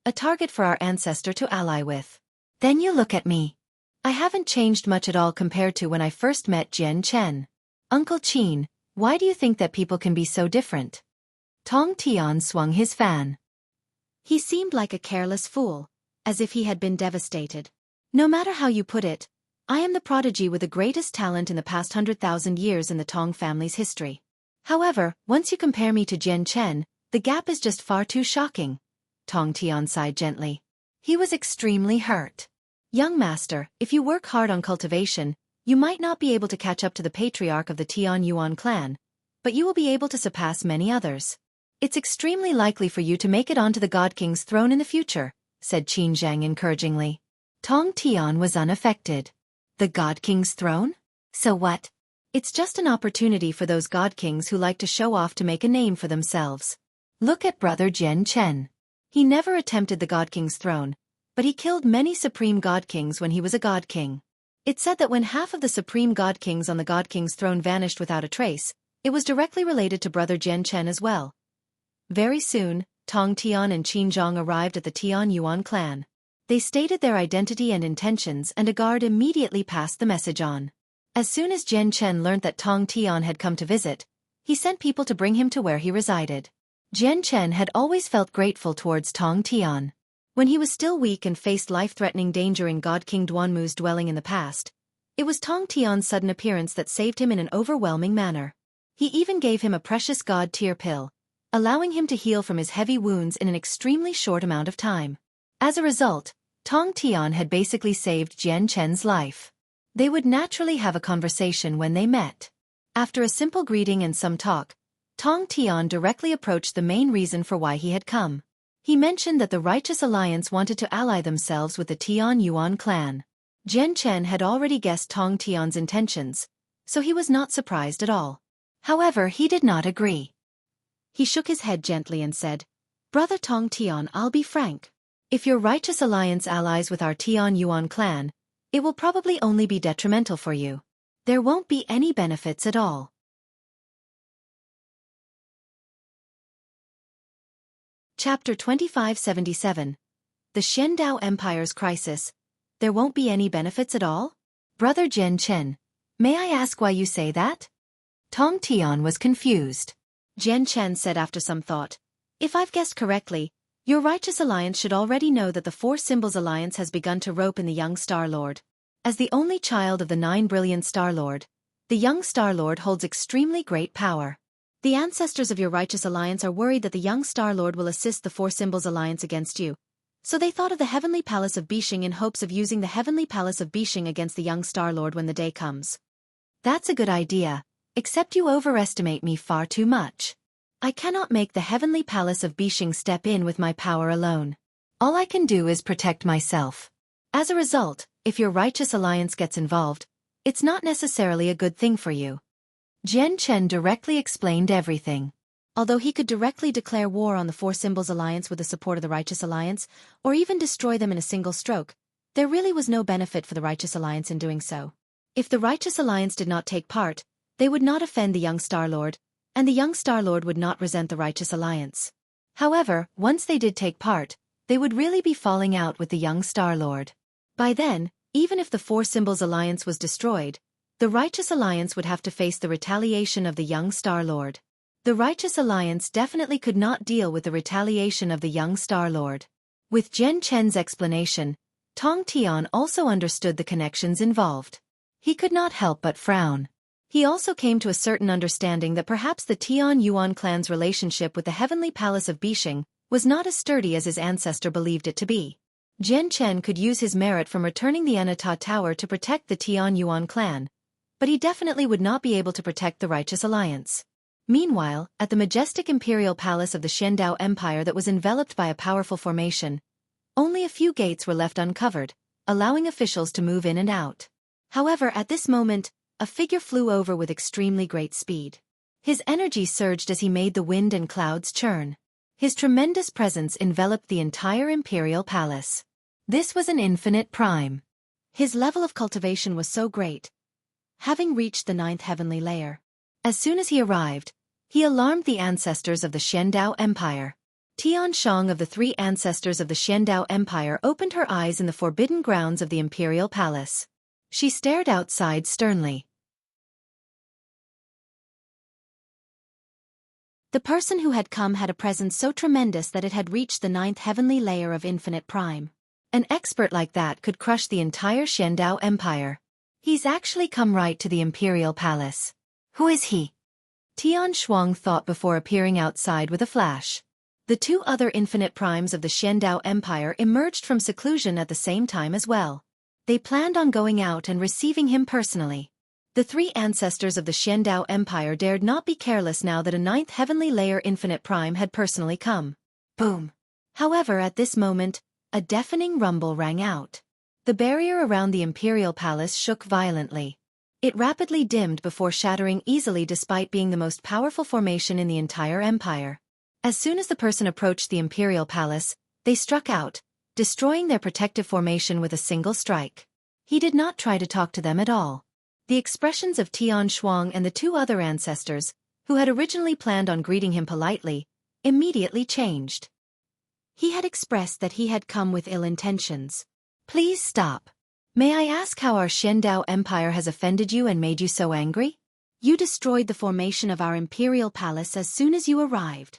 a target for our ancestor to ally with. Then you look at me. I haven't changed much at all compared to when I first met Jian Chen. Uncle Qin, why do you think that people can be so different? Tong Tian swung his fan. He seemed like a careless fool, as if he had been devastated. No matter how you put it, I am the prodigy with the greatest talent in the past 100,000 years in the Tong family's history. However, once you compare me to Jian Chen, the gap is just far too shocking. Tong Tian sighed gently. He was extremely hurt. Young master, if you work hard on cultivation, you might not be able to catch up to the patriarch of the Tian Yuan clan, but you will be able to surpass many others. It's extremely likely for you to make it onto the God King's throne in the future, said Qin Zhang encouragingly. Tong Tian was unaffected. The God King's throne? So what? It's just an opportunity for those God Kings who like to show off to make a name for themselves. Look at brother Jian Chen. He never attempted the God King's throne, but he killed many supreme God Kings when he was a God King. It said that when half of the supreme God Kings on the God King's throne vanished without a trace, it was directly related to brother Jian Chen as well. Very soon, Tong Tian and Qin Zhang arrived at the Tian Yuan clan. They stated their identity and intentions, and a guard immediately passed the message on. As soon as Jian Chen learned that Tong Tian had come to visit, he sent people to bring him to where he resided. Jian Chen had always felt grateful towards Tong Tian. When he was still weak and faced life-threatening danger in God King Duanmu's dwelling in the past, it was Tong Tian's sudden appearance that saved him in an overwhelming manner. He even gave him a precious God-tier pill, allowing him to heal from his heavy wounds in an extremely short amount of time. As a result, Tong Tian had basically saved Jian Chen's life. They would naturally have a conversation when they met. After a simple greeting and some talk, Tong Tian directly approached the main reason for why he had come. He mentioned that the Righteous Alliance wanted to ally themselves with the Tian Yuan clan. Jian Chen had already guessed Tong Tian's intentions, so he was not surprised at all. However, he did not agree. He shook his head gently and said, "Brother Tong Tian, I'll be frank. If your Righteous Alliance allies with our Tian Yuan clan, it will probably only be detrimental for you. There won't be any benefits at all." Chapter 2577. The Shendao Empire's Crisis. There won't be any benefits at all? Brother Jian Chen, may I ask why you say that? Tong Tian was confused. Jian Chen said after some thought, "If I've guessed correctly, your Righteous Alliance should already know that the Four Symbols Alliance has begun to rope in the young Star Lord. As the only child of the 9 brilliant Star Lord, the young Star Lord holds extremely great power. The ancestors of your Righteous Alliance are worried that the young Star Lord will assist the Four Symbols Alliance against you. So they thought of the Heavenly Palace of Bishing in hopes of using the Heavenly Palace of Bishing against the young Star Lord when the day comes." That's a good idea, except you overestimate me far too much. I cannot make the Heavenly Palace of Bishing step in with my power alone. All I can do is protect myself. As a result, if your Righteous Alliance gets involved, it's not necessarily a good thing for you. Jian Chen directly explained everything. Although he could directly declare war on the Four Symbols Alliance with the support of the Righteous Alliance, or even destroy them in a single stroke, there really was no benefit for the Righteous Alliance in doing so. If the Righteous Alliance did not take part, they would not offend the young Star Lord, and the young Star Lord would not resent the Righteous Alliance. However, once they did take part, they would really be falling out with the young Star Lord. By then, even if the Four Symbols Alliance was destroyed, the Righteous Alliance would have to face the retaliation of the young Star Lord. The Righteous Alliance definitely could not deal with the retaliation of the young Star Lord. With Jian Chen's explanation, Tong Tian also understood the connections involved. He could not help but frown. He also came to a certain understanding that perhaps the Tian Yuan clan's relationship with the Heavenly Palace of Bishing was not as sturdy as his ancestor believed it to be. Jian Chen could use his merit from returning the Anata Tower to protect the Tian Yuan clan, but he definitely would not be able to protect the Righteous Alliance. Meanwhile, at the majestic imperial palace of the Shendao Empire that was enveloped by a powerful formation, only a few gates were left uncovered, allowing officials to move in and out. However, at this moment, a figure flew over with extremely great speed. His energy surged as he made the wind and clouds churn. His tremendous presence enveloped the entire imperial palace. This was an infinite prime. His level of cultivation was so great, having reached the 9th heavenly layer. As soon as he arrived, he alarmed the ancestors of the Shendao Empire. Tian Shang of the 3 ancestors of the Shendao Empire opened her eyes in the forbidden grounds of the imperial palace. She stared outside sternly. The person who had come had a presence so tremendous that it had reached the 9th heavenly layer of infinite prime. An expert like that could crush the entire Shendao Empire. He's actually come right to the imperial palace. Who is he? Tian Shuang thought before appearing outside with a flash. The two other infinite primes of the Xiandao Empire emerged from seclusion at the same time as well. They planned on going out and receiving him personally. The three ancestors of the Xiandao Empire dared not be careless now that a ninth heavenly layer infinite prime had personally come. Boom! However, at this moment, a deafening rumble rang out. The barrier around the imperial palace shook violently. It rapidly dimmed before shattering easily despite being the most powerful formation in the entire empire. As soon as the person approached the imperial palace, they struck out, destroying their protective formation with a single strike. He did not try to talk to them at all. The expressions of Tian Shuang and the two other ancestors, who had originally planned on greeting him politely, immediately changed. He had expressed that he had come with ill intentions. Please stop. May I ask how our Xiandao Empire has offended you and made you so angry? You destroyed the formation of our imperial palace as soon as you arrived.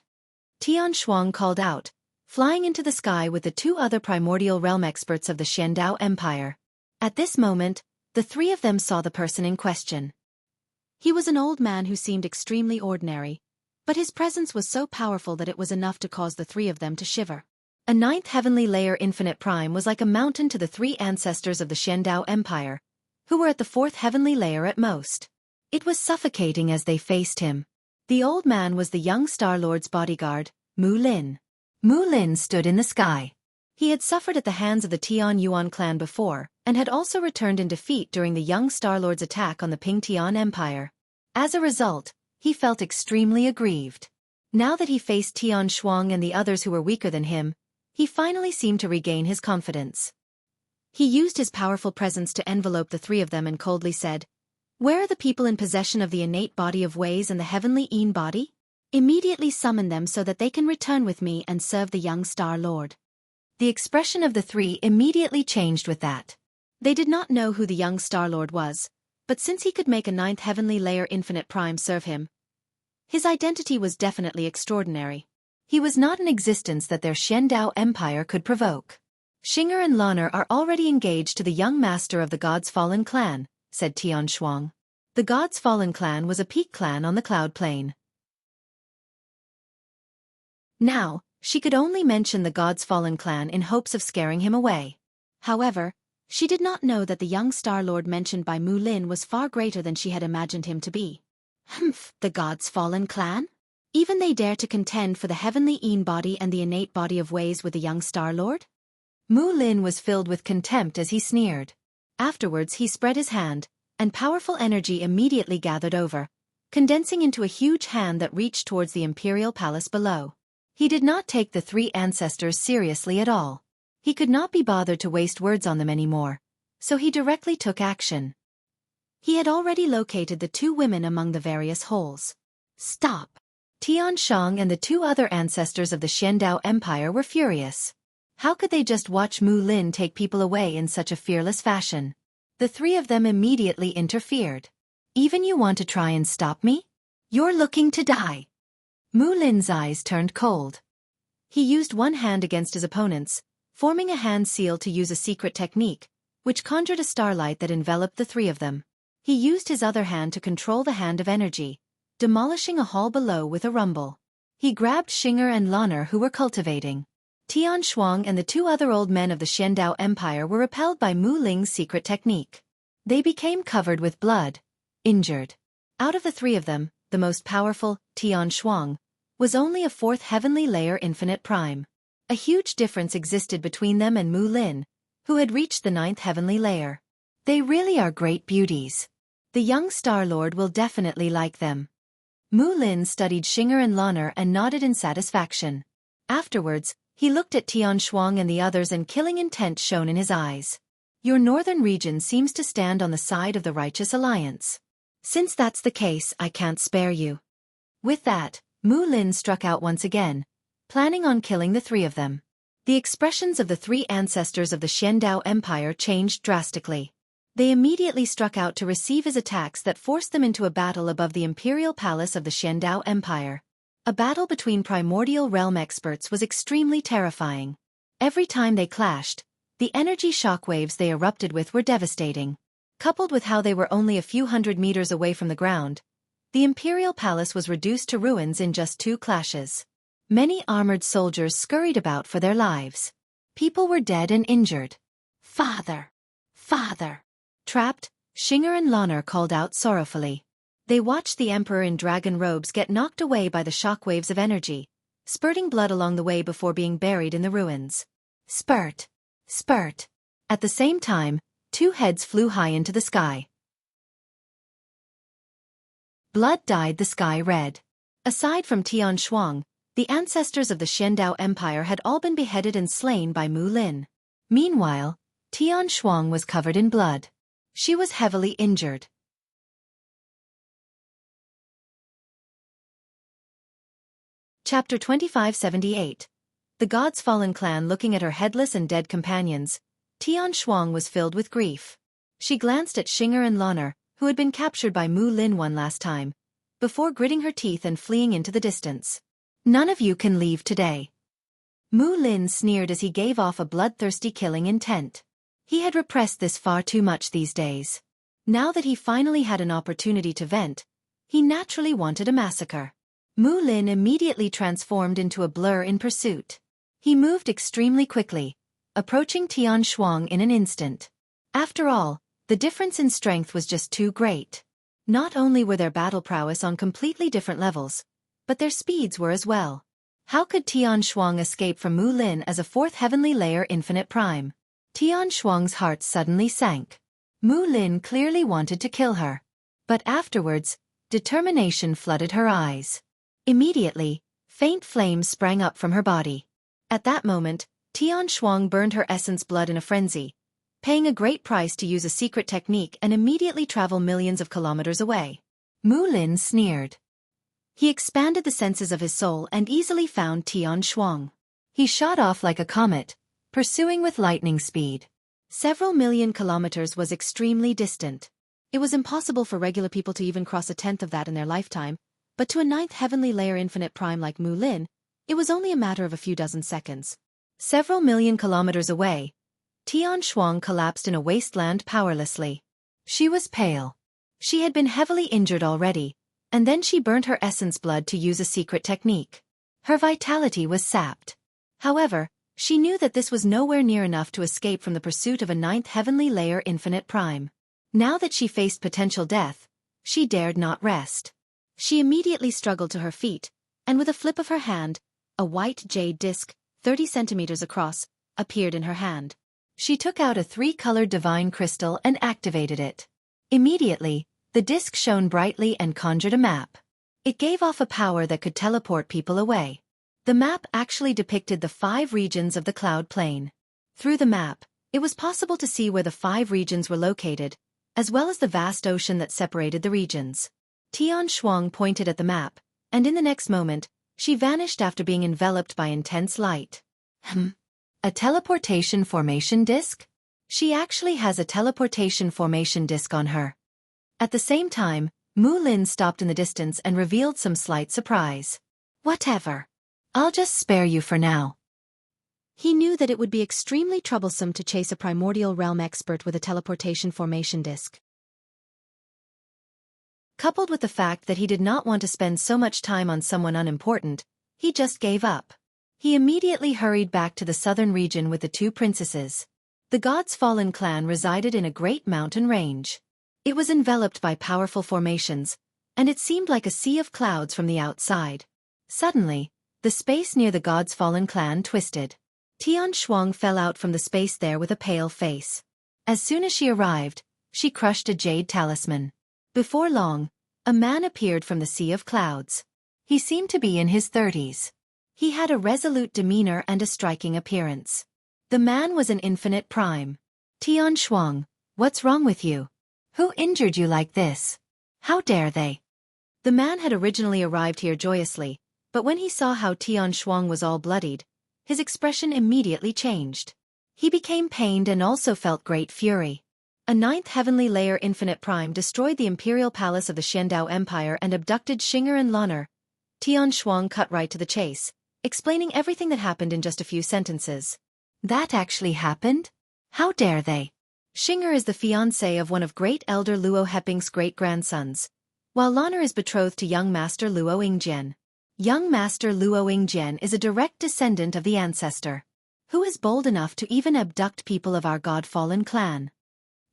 Tian Shuang called out, flying into the sky with the two other primordial realm experts of the Xiandao Empire. At this moment, the three of them saw the person in question. He was an old man who seemed extremely ordinary, but his presence was so powerful that it was enough to cause the three of them to shiver. A ninth heavenly layer infinite prime was like a mountain to the three ancestors of the Xiandao Empire, who were at the fourth heavenly layer at most. It was suffocating as they faced him. The old man was the young Star Lord's bodyguard, Mu Lin. Mu Lin stood in the sky. He had suffered at the hands of the Tian Yuan clan before, and had also returned in defeat during the young Star Lord's attack on the Ping Tian Empire. As a result, he felt extremely aggrieved. Now that he faced Tian Shuang and the others who were weaker than him, he finally seemed to regain his confidence. He used his powerful presence to envelope the three of them and coldly said, "Where are the people in possession of the innate body of ways and the heavenly Yin body? Immediately summon them so that they can return with me and serve the young Star Lord." The expression of the three immediately changed with that. They did not know who the young Star Lord was, but since he could make a ninth heavenly layer infinite prime serve him, his identity was definitely extraordinary. He was not an existence that their Xiandao Empire could provoke. Xinger and Lanner are already engaged to the young master of the God's Fallen clan, said Tian Shuang. The God's Fallen clan was a peak clan on the cloud plane. Now, she could only mention the God's Fallen clan in hopes of scaring him away. However, she did not know that the young Star Lord mentioned by Mu Lin was far greater than she had imagined him to be. Humph, the God's Fallen clan? Even they dare to contend for the heavenly Yin body and the innate body of ways with the young Star Lord? Mu Lin was filled with contempt as he sneered. Afterwards he spread his hand, and powerful energy immediately gathered over, condensing into a huge hand that reached towards the imperial palace below. He did not take the three ancestors seriously at all. He could not be bothered to waste words on them anymore, so he directly took action. He had already located the two women among the various holes. Stop! Tian Shang and the two other ancestors of the Xiandao Empire were furious. How could they just watch Mu Lin take people away in such a fearless fashion? The three of them immediately interfered. Even you want to try and stop me? You're looking to die. Mu Lin's eyes turned cold. He used one hand against his opponents, forming a hand seal to use a secret technique, which conjured a starlight that enveloped the three of them. He used his other hand to control the hand of energy, demolishing a hall below with a rumble. He grabbed Xinger and Lanner who were cultivating. Tian Shuang and the two other old men of the Xiandao Empire were repelled by Mu Ling's secret technique. They became covered with blood, injured. Out of the three of them, the most powerful, Tian Shuang, was only a fourth heavenly layer infinite prime. A huge difference existed between them and Mu Lin, who had reached the ninth heavenly layer. They really are great beauties. The young Star Lord will definitely like them. Mu Lin studied Xinger and Lanner and nodded in satisfaction. Afterwards, he looked at Tian Shuang and the others, and killing intent shone in his eyes. Your northern region seems to stand on the side of the righteous alliance. Since that's the case, I can't spare you. With that, Mu Lin struck out once again, planning on killing the three of them. The expressions of the three ancestors of the Xiandao Empire changed drastically. They immediately struck out to receive his attacks that forced them into a battle above the imperial palace of the Xiandao Empire. A battle between primordial realm experts was extremely terrifying. Every time they clashed, the energy shockwaves they erupted with were devastating. Coupled with how they were only a few hundred meters away from the ground, The imperial palace was reduced to ruins in just 2 clashes. Many armored soldiers scurried about for their lives. People were dead and injured. "Father! Father!" Trapped, Xinger and Lanner called out sorrowfully. They watched the emperor in dragon robes get knocked away by the shockwaves of energy, spurting blood along the way before being buried in the ruins. Spurt! Spurt! At the same time, 2 heads flew high into the sky. Blood dyed the sky red. Aside from Tian Shuang, the ancestors of the Xiandao Empire had all been beheaded and slain by Mu Lin. Meanwhile, Tian Shuang was covered in blood. She was heavily injured. Chapter 2578. The God's Fallen Clan. Looking at her headless and dead companions, Tian Shuang was filled with grief. She glanced at Xinger and Lanner, who had been captured by Mu Lin one last time, before gritting her teeth and fleeing into the distance. "None of you can leave today." Mu Lin sneered as he gave off a bloodthirsty killing intent. He had repressed this far too much these days. Now that he finally had an opportunity to vent, he naturally wanted a massacre. Mu Lin immediately transformed into a blur in pursuit. He moved extremely quickly, approaching Tian Shuang in an instant. After all, the difference in strength was just too great. Not only were their battle prowess on completely different levels, but their speeds were as well. How could Tian Shuang escape from Mu Lin as a 4th heavenly layer infinite prime? Tian Shuang's heart suddenly sank. Mu Lin clearly wanted to kill her. But afterwards, determination flooded her eyes. Immediately, faint flames sprang up from her body. At that moment, Tian Shuang burned her essence blood in a frenzy, paying a great price to use a secret technique and immediately travel millions of kilometers away. Mu Lin sneered. He expanded the senses of his soul and easily found Tian Shuang. He shot off like a comet, pursuing with lightning speed. Several million kilometers was extremely distant. It was impossible for regular people to even cross 1/10 of that in their lifetime, but to a 9th heavenly layer infinite prime like Mu Lin, it was only a matter of a few dozen seconds. Several million kilometers away, Tian Shuang collapsed in a wasteland powerlessly. She was pale. She had been heavily injured already, and then she burnt her essence blood to use a secret technique. Her vitality was sapped. However, she knew that this was nowhere near enough to escape from the pursuit of a 9th heavenly layer infinite prime. Now that she faced potential death, she dared not rest. She immediately struggled to her feet, and with a flip of her hand, a white jade disc, 30 centimeters across, appeared in her hand. She took out a 3-colored divine crystal and activated it. Immediately, the disc shone brightly and conjured a map. It gave off a power that could teleport people away. The map actually depicted the 5 regions of the cloud plane. Through the map, it was possible to see where the 5 regions were located, as well as the vast ocean that separated the regions. Tian Shuang pointed at the map, and in the next moment, she vanished after being enveloped by intense light. A teleportation formation disc? She actually has a teleportation formation disc on her. At the same time, Mu Lin stopped in the distance and revealed some slight surprise. "Whatever. I'll just spare you for now." He knew that it would be extremely troublesome to chase a primordial realm expert with a teleportation formation disc. Coupled with the fact that he did not want to spend so much time on someone unimportant, he just gave up. He immediately hurried back to the southern region with the 2 princesses. The God's Fallen clan resided in a great mountain range. It was enveloped by powerful formations, and it seemed like a sea of clouds from the outside. Suddenly, the space near the God's Fallen clan twisted. Tian Shuang fell out from the space there with a pale face. As soon as she arrived, she crushed a jade talisman. Before long, a man appeared from the sea of clouds. He seemed to be in his 30s. He had a resolute demeanor and a striking appearance. The man was an infinite prime. "Tian Shuang, what's wrong with you? Who injured you like this? How dare they?" The man had originally arrived here joyously, but when he saw how Tian Shuang was all bloodied, his expression immediately changed. He became pained and also felt great fury. A 9th heavenly layer infinite prime destroyed the imperial palace of the Xiandao Empire and abducted Xinger and Lanner. Tian Shuang cut right to the chase, explaining everything that happened in just a few sentences. "That actually happened? How dare they?" Xinger is the fiancé of one of great elder Luo Heping's great-grandsons, while Lanner is betrothed to young Master Luo Ingjian. Young Master Luo Ingjian is a direct descendant of the ancestor, who is bold enough to even abduct people of our God-fallen clan.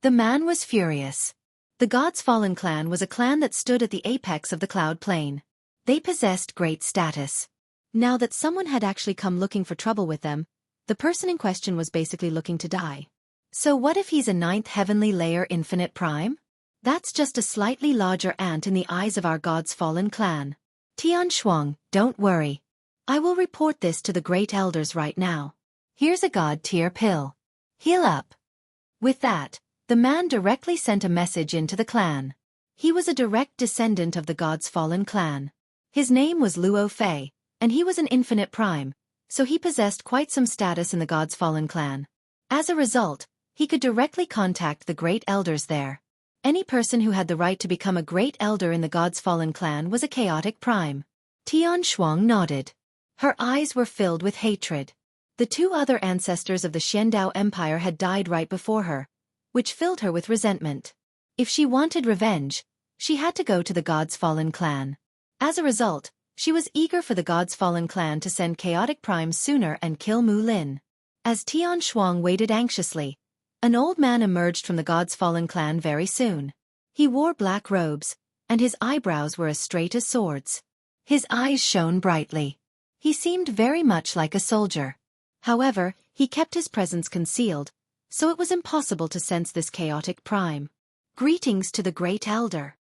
The man was furious. The God's Fallen clan was a clan that stood at the apex of the Cloud Plain. They possessed great status. Now that someone had actually come looking for trouble with them, the person in question was basically looking to die. So what if he's a 9th heavenly layer infinite prime? That's just a slightly larger ant in the eyes of our God's Fallen clan. Tian Shuang, don't worry. I will report this to the great elders right now. Here's a God-tier pill. Heal up. With that, the man directly sent a message into the clan. He was a direct descendant of the God's Fallen clan. His name was Luo Fei, and he was an infinite prime, so he possessed quite some status in the God's Fallen clan. As a result, he could directly contact the great elders there. Any person who had the right to become a great elder in the God's Fallen clan was a chaotic prime. Tian Shuang nodded. Her eyes were filled with hatred. The 2 other ancestors of the Xiandao Empire had died right before her, which filled her with resentment. If she wanted revenge, she had to go to the God's Fallen clan. As a result, she was eager for the God's Fallen clan to send chaotic primes sooner and kill Mu Lin. As Tian Shuang waited anxiously, an old man emerged from the God's Fallen clan very soon. He wore black robes, and his eyebrows were as straight as swords. His eyes shone brightly. He seemed very much like a soldier. However, he kept his presence concealed, so it was impossible to sense this chaotic prime. Greetings to the great elder.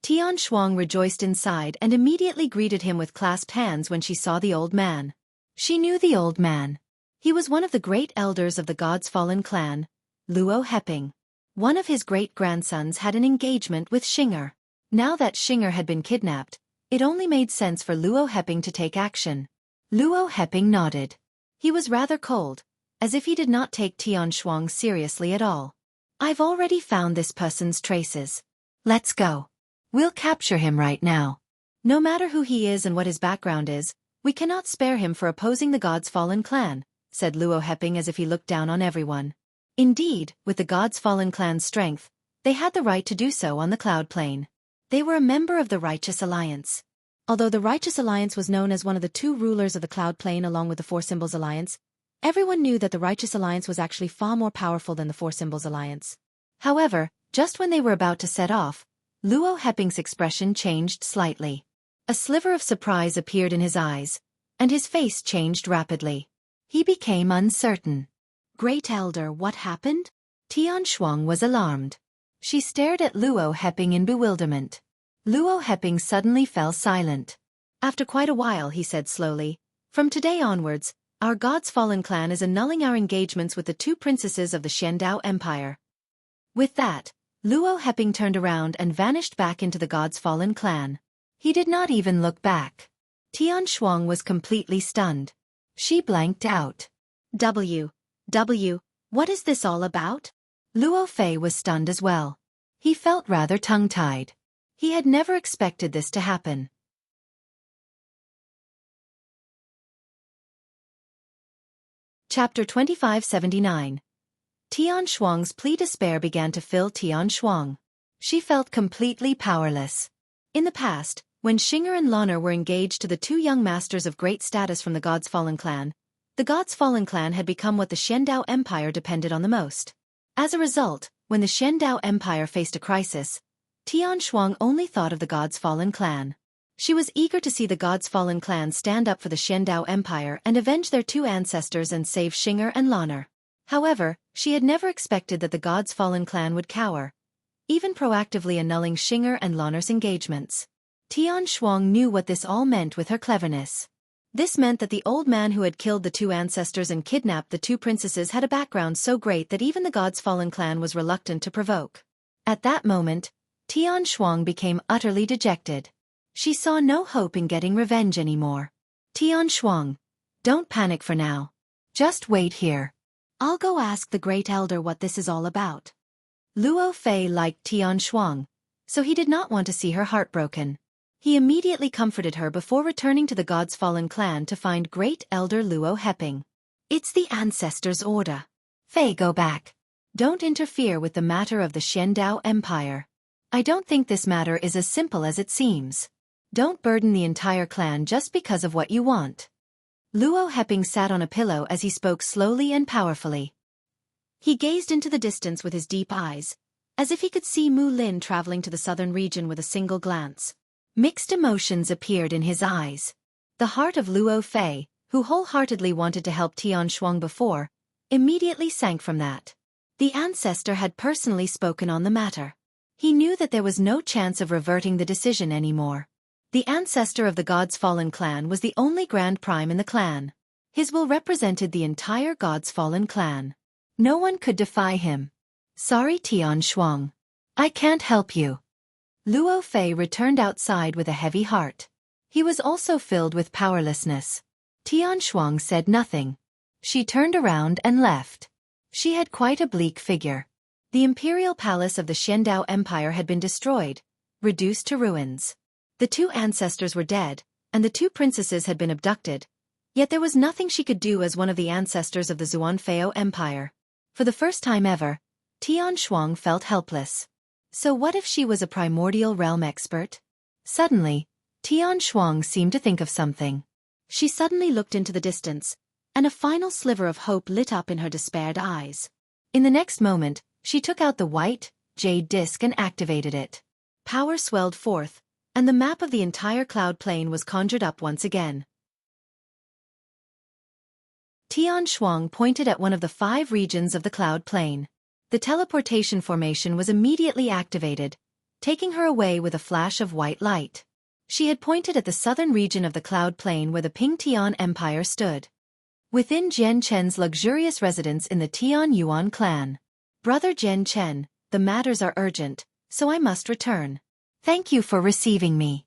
Tian Shuang rejoiced inside and immediately greeted him with clasped hands when she saw the old man. She knew the old man. He was one of the great elders of the God's Fallen clan, Luo Heping. One of his great-grandsons had an engagement with Xinger. Now that Xinger had been kidnapped, it only made sense for Luo Heping to take action. Luo Heping nodded. He was rather cold, as if he did not take Tian Shuang seriously at all. I've already found this person's traces. Let's go. We'll capture him right now. No matter who he is and what his background is, we cannot spare him for opposing the God's Fallen clan, said Luo Heping as if he looked down on everyone. Indeed, with the God's Fallen clan's strength, they had the right to do so on the Cloud Plain. They were a member of the Righteous Alliance. Although the Righteous Alliance was known as one of the 2 rulers of the Cloud Plain along with the Four Symbols Alliance, everyone knew that the Righteous Alliance was actually far more powerful than the Four Symbols Alliance. However, just when they were about to set off, Luo Heping's expression changed slightly. A sliver of surprise appeared in his eyes, and his face changed rapidly. He became uncertain. Great Elder, what happened? Tian Shuang was alarmed. She stared at Luo Heping in bewilderment. Luo Heping suddenly fell silent. After quite a while he said slowly, "From today onwards, our God's Fallen clan is annulling our engagements with the 2 princesses of the Xiandao Empire." With that, Luo Heping turned around and vanished back into the God's Fallen clan. He did not even look back. Tian Shuang was completely stunned. She blanked out. What is this all about? Luo Fei was stunned as well. He felt rather tongue-tied. He had never expected this to happen. Chapter 2579. Tian Shuang's plea despair began to fill Tian Shuang. She felt completely powerless. In the past, when Xinger and Lanner were engaged to the 2 young masters of great status from the God's Fallen clan, the God's Fallen clan had become what the Xiandao Empire depended on the most. As a result, when the Xiandao Empire faced a crisis, Tian Shuang only thought of the God's Fallen clan. She was eager to see the God's Fallen clan stand up for the Xiandao Empire and avenge their 2 ancestors and save Xinger and Lanner. However, she had never expected that the God's Fallen clan would cower, even proactively annulling Xinger and Lanner's engagements. Tian Shuang knew what this all meant with her cleverness. This meant that the old man who had killed the 2 ancestors and kidnapped the 2 princesses had a background so great that even the God's Fallen clan was reluctant to provoke. At that moment, Tian Shuang became utterly dejected. She saw no hope in getting revenge anymore. Tian Shuang, don't panic for now. Just wait here. I'll go ask the Great Elder what this is all about. Luo Fei liked Tian Shuang, so he did not want to see her heartbroken. He immediately comforted her before returning to the God's Fallen clan to find Great Elder Luo Heping. It's the ancestors' order. Fei, go back. Don't interfere with the matter of the Xiandao Empire. I don't think this matter is as simple as it seems. Don't burden the entire clan just because of what you want. Luo Heping sat on a pillow as he spoke slowly and powerfully. He gazed into the distance with his deep eyes, as if he could see Mu Lin traveling to the southern region with a single glance. Mixed emotions appeared in his eyes. The heart of Luo Fei, who wholeheartedly wanted to help Tian Shuang before, immediately sank from that. The ancestor had personally spoken on the matter. He knew that there was no chance of reverting the decision anymore. The ancestor of the God's Fallen clan was the only Grand Prime in the clan. His will represented the entire God's Fallen clan. No one could defy him. Sorry, Tian Shuang. I can't help you. Luo Fei returned outside with a heavy heart. He was also filled with powerlessness. Tian Shuang said nothing. She turned around and left. She had quite a bleak figure. The imperial palace of the Xiandao Empire had been destroyed, reduced to ruins. The two ancestors were dead, and the two princesses had been abducted, yet there was nothing she could do as one of the ancestors of the Xuanfeo Empire. For the first time ever, Tian Shuang felt helpless. So what if she was a primordial realm expert? Suddenly, Tian Shuang seemed to think of something. She suddenly looked into the distance, and a final sliver of hope lit up in her despaired eyes. In the next moment, she took out the white, jade disc and activated it. Power swelled forth, and the map of the entire cloud plain was conjured up once again. Tian Shuang pointed at one of the 5 regions of the cloud plain. The teleportation formation was immediately activated, taking her away with a flash of white light. She had pointed at the southern region of the cloud plain where the Ping Tian Empire stood. Within Jian Chen's luxurious residence in the Tian Yuan clan. Brother Jian Chen, the matters are urgent, so I must return. Thank you for receiving me.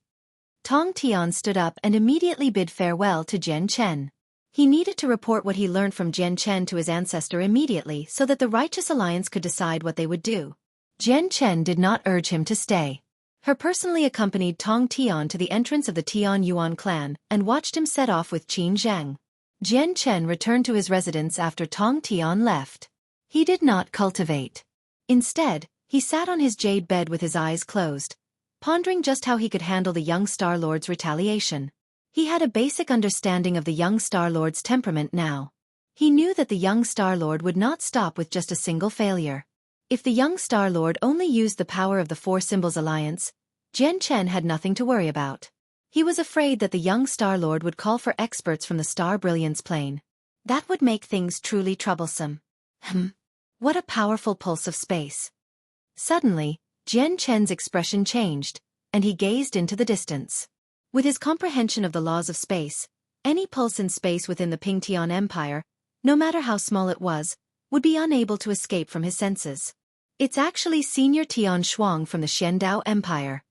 Tong Tian stood up and immediately bid farewell to Jian Chen. He needed to report what he learned from Jian Chen to his ancestor immediately so that the Righteous Alliance could decide what they would do. Jian Chen did not urge him to stay. Her personally accompanied Tong Tian to the entrance of the Tian Yuan clan and watched him set off with Qin Zhang. Jian Chen returned to his residence after Tong Tian left. He did not cultivate. Instead, he sat on his jade bed with his eyes closed, pondering just how he could handle the young Star Lord's retaliation. He had a basic understanding of the young Star Lord's temperament now. He knew that the young Star Lord would not stop with just a single failure. If the young Star Lord only used the power of the Four Symbols Alliance, Jian Chen had nothing to worry about. He was afraid that the young Star Lord would call for experts from the Star Brilliance plane. That would make things truly troublesome. What a powerful pulse of space. Suddenly, Jian Chen's expression changed, and he gazed into the distance. With his comprehension of the laws of space, any pulse in space within the Ping Tian Empire, no matter how small it was, would be unable to escape from his senses. It's actually Senior Tian Shuang from the Xiandao Empire.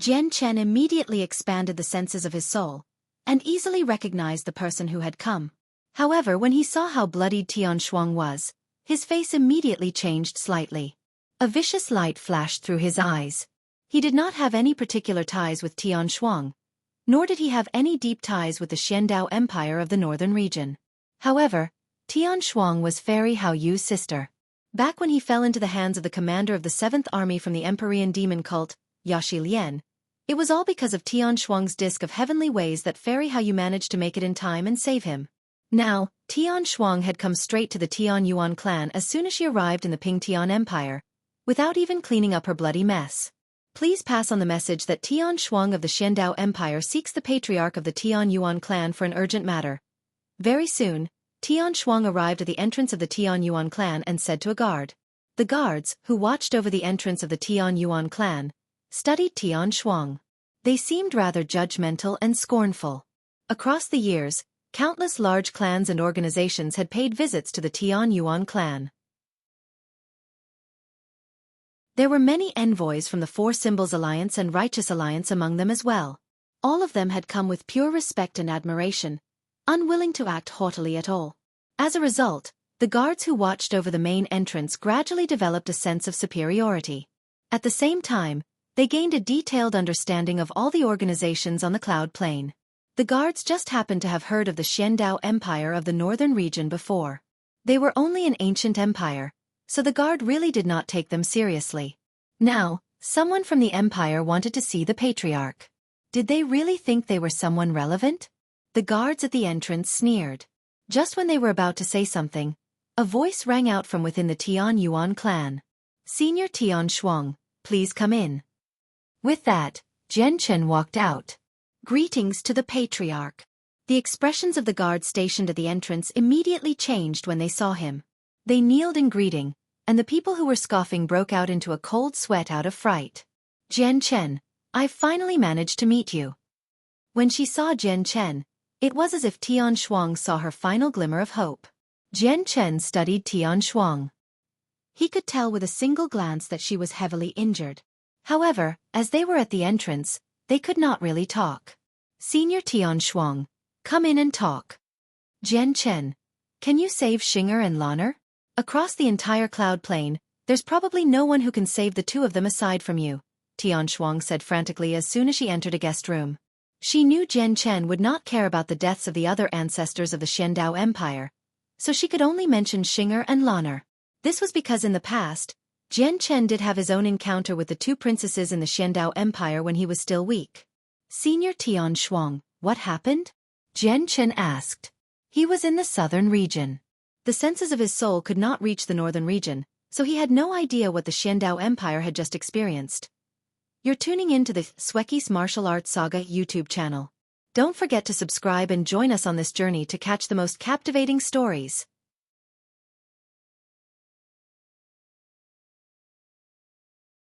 Jian Chen immediately expanded the senses of his soul, and easily recognized the person who had come. However, when he saw how bloodied Tian Shuang was, his face immediately changed slightly. A vicious light flashed through his eyes. He did not have any particular ties with Tian Shuang, nor did he have any deep ties with the Xiandao Empire of the northern region. However, Tian Shuang was Fairy Hao Yu's sister. Back when he fell into the hands of the commander of the 7th Army from the Empyrean demon cult, Yaxi Lian, it was all because of Tian Shuang's disc of heavenly ways that Fairy Hao Yu managed to make it in time and save him. Now, Tian Shuang had come straight to the Tian Yuan clan as soon as she arrived in the Ping Tian Empire, without even cleaning up her bloody mess. Please pass on the message that Tian Shuang of the Xiandao Empire seeks the patriarch of the Tian Yuan clan for an urgent matter. Very soon, Tian Shuang arrived at the entrance of the Tian Yuan clan and said to a guard. The guards, who watched over the entrance of the Tian Yuan clan, studied Tian Shuang. They seemed rather judgmental and scornful. Across the years, countless large clans and organizations had paid visits to the Tian Yuan clan. There were many envoys from the Four Symbols Alliance and Righteous Alliance among them as well. All of them had come with pure respect and admiration, unwilling to act haughtily at all. As a result, the guards who watched over the main entrance gradually developed a sense of superiority. At the same time, they gained a detailed understanding of all the organizations on the cloud plain. The guards just happened to have heard of the Xiandao Empire of the northern region before. They were only an ancient empire, so the guard really did not take them seriously. Now, Someone from the empire wanted to see the patriarch. Did they really think they were someone relevant? The guards at the entrance sneered. Just when they were about to say something, a voice rang out from within the Tian Yuan clan. Senior Tian Shuang, please come in. With that, Jian Chen walked out. Greetings to the patriarch. The expressions of the guards stationed at the entrance immediately changed when they saw him. They kneeled in greeting, and the people who were scoffing broke out into a cold sweat out of fright. Jian Chen, I've finally managed to meet you. When she saw Jian Chen, it was as if Tian Shuang saw her final glimmer of hope. Jian Chen studied Tian Shuang. He could tell with a single glance that she was heavily injured. However, as they were at the entrance, they could not really talk. Senior Tian Shuang, come in and talk. Jian Chen, can you save Xinger and Lanner? Across the entire cloud plain, there's probably no one who can save the two of them aside from you, Tian Shuang said frantically as soon as she entered a guest room. She knew Jian Chen would not care about the deaths of the other ancestors of the Xiandao Empire, so she could only mention Xinger and Lanner. This was because in the past, Jian Chen did have his own encounter with the two princesses in the Xiandao Empire when he was still weak. Senior Tian Shuang, what happened? Jian Chen asked. He was in the southern region. The senses of his soul could not reach the northern region, so he had no idea what the Xiandao Empire had just experienced. You're tuning in to the Xueqi's Martial Arts Saga YouTube channel. Don't forget to subscribe and join us on this journey to catch the most captivating stories.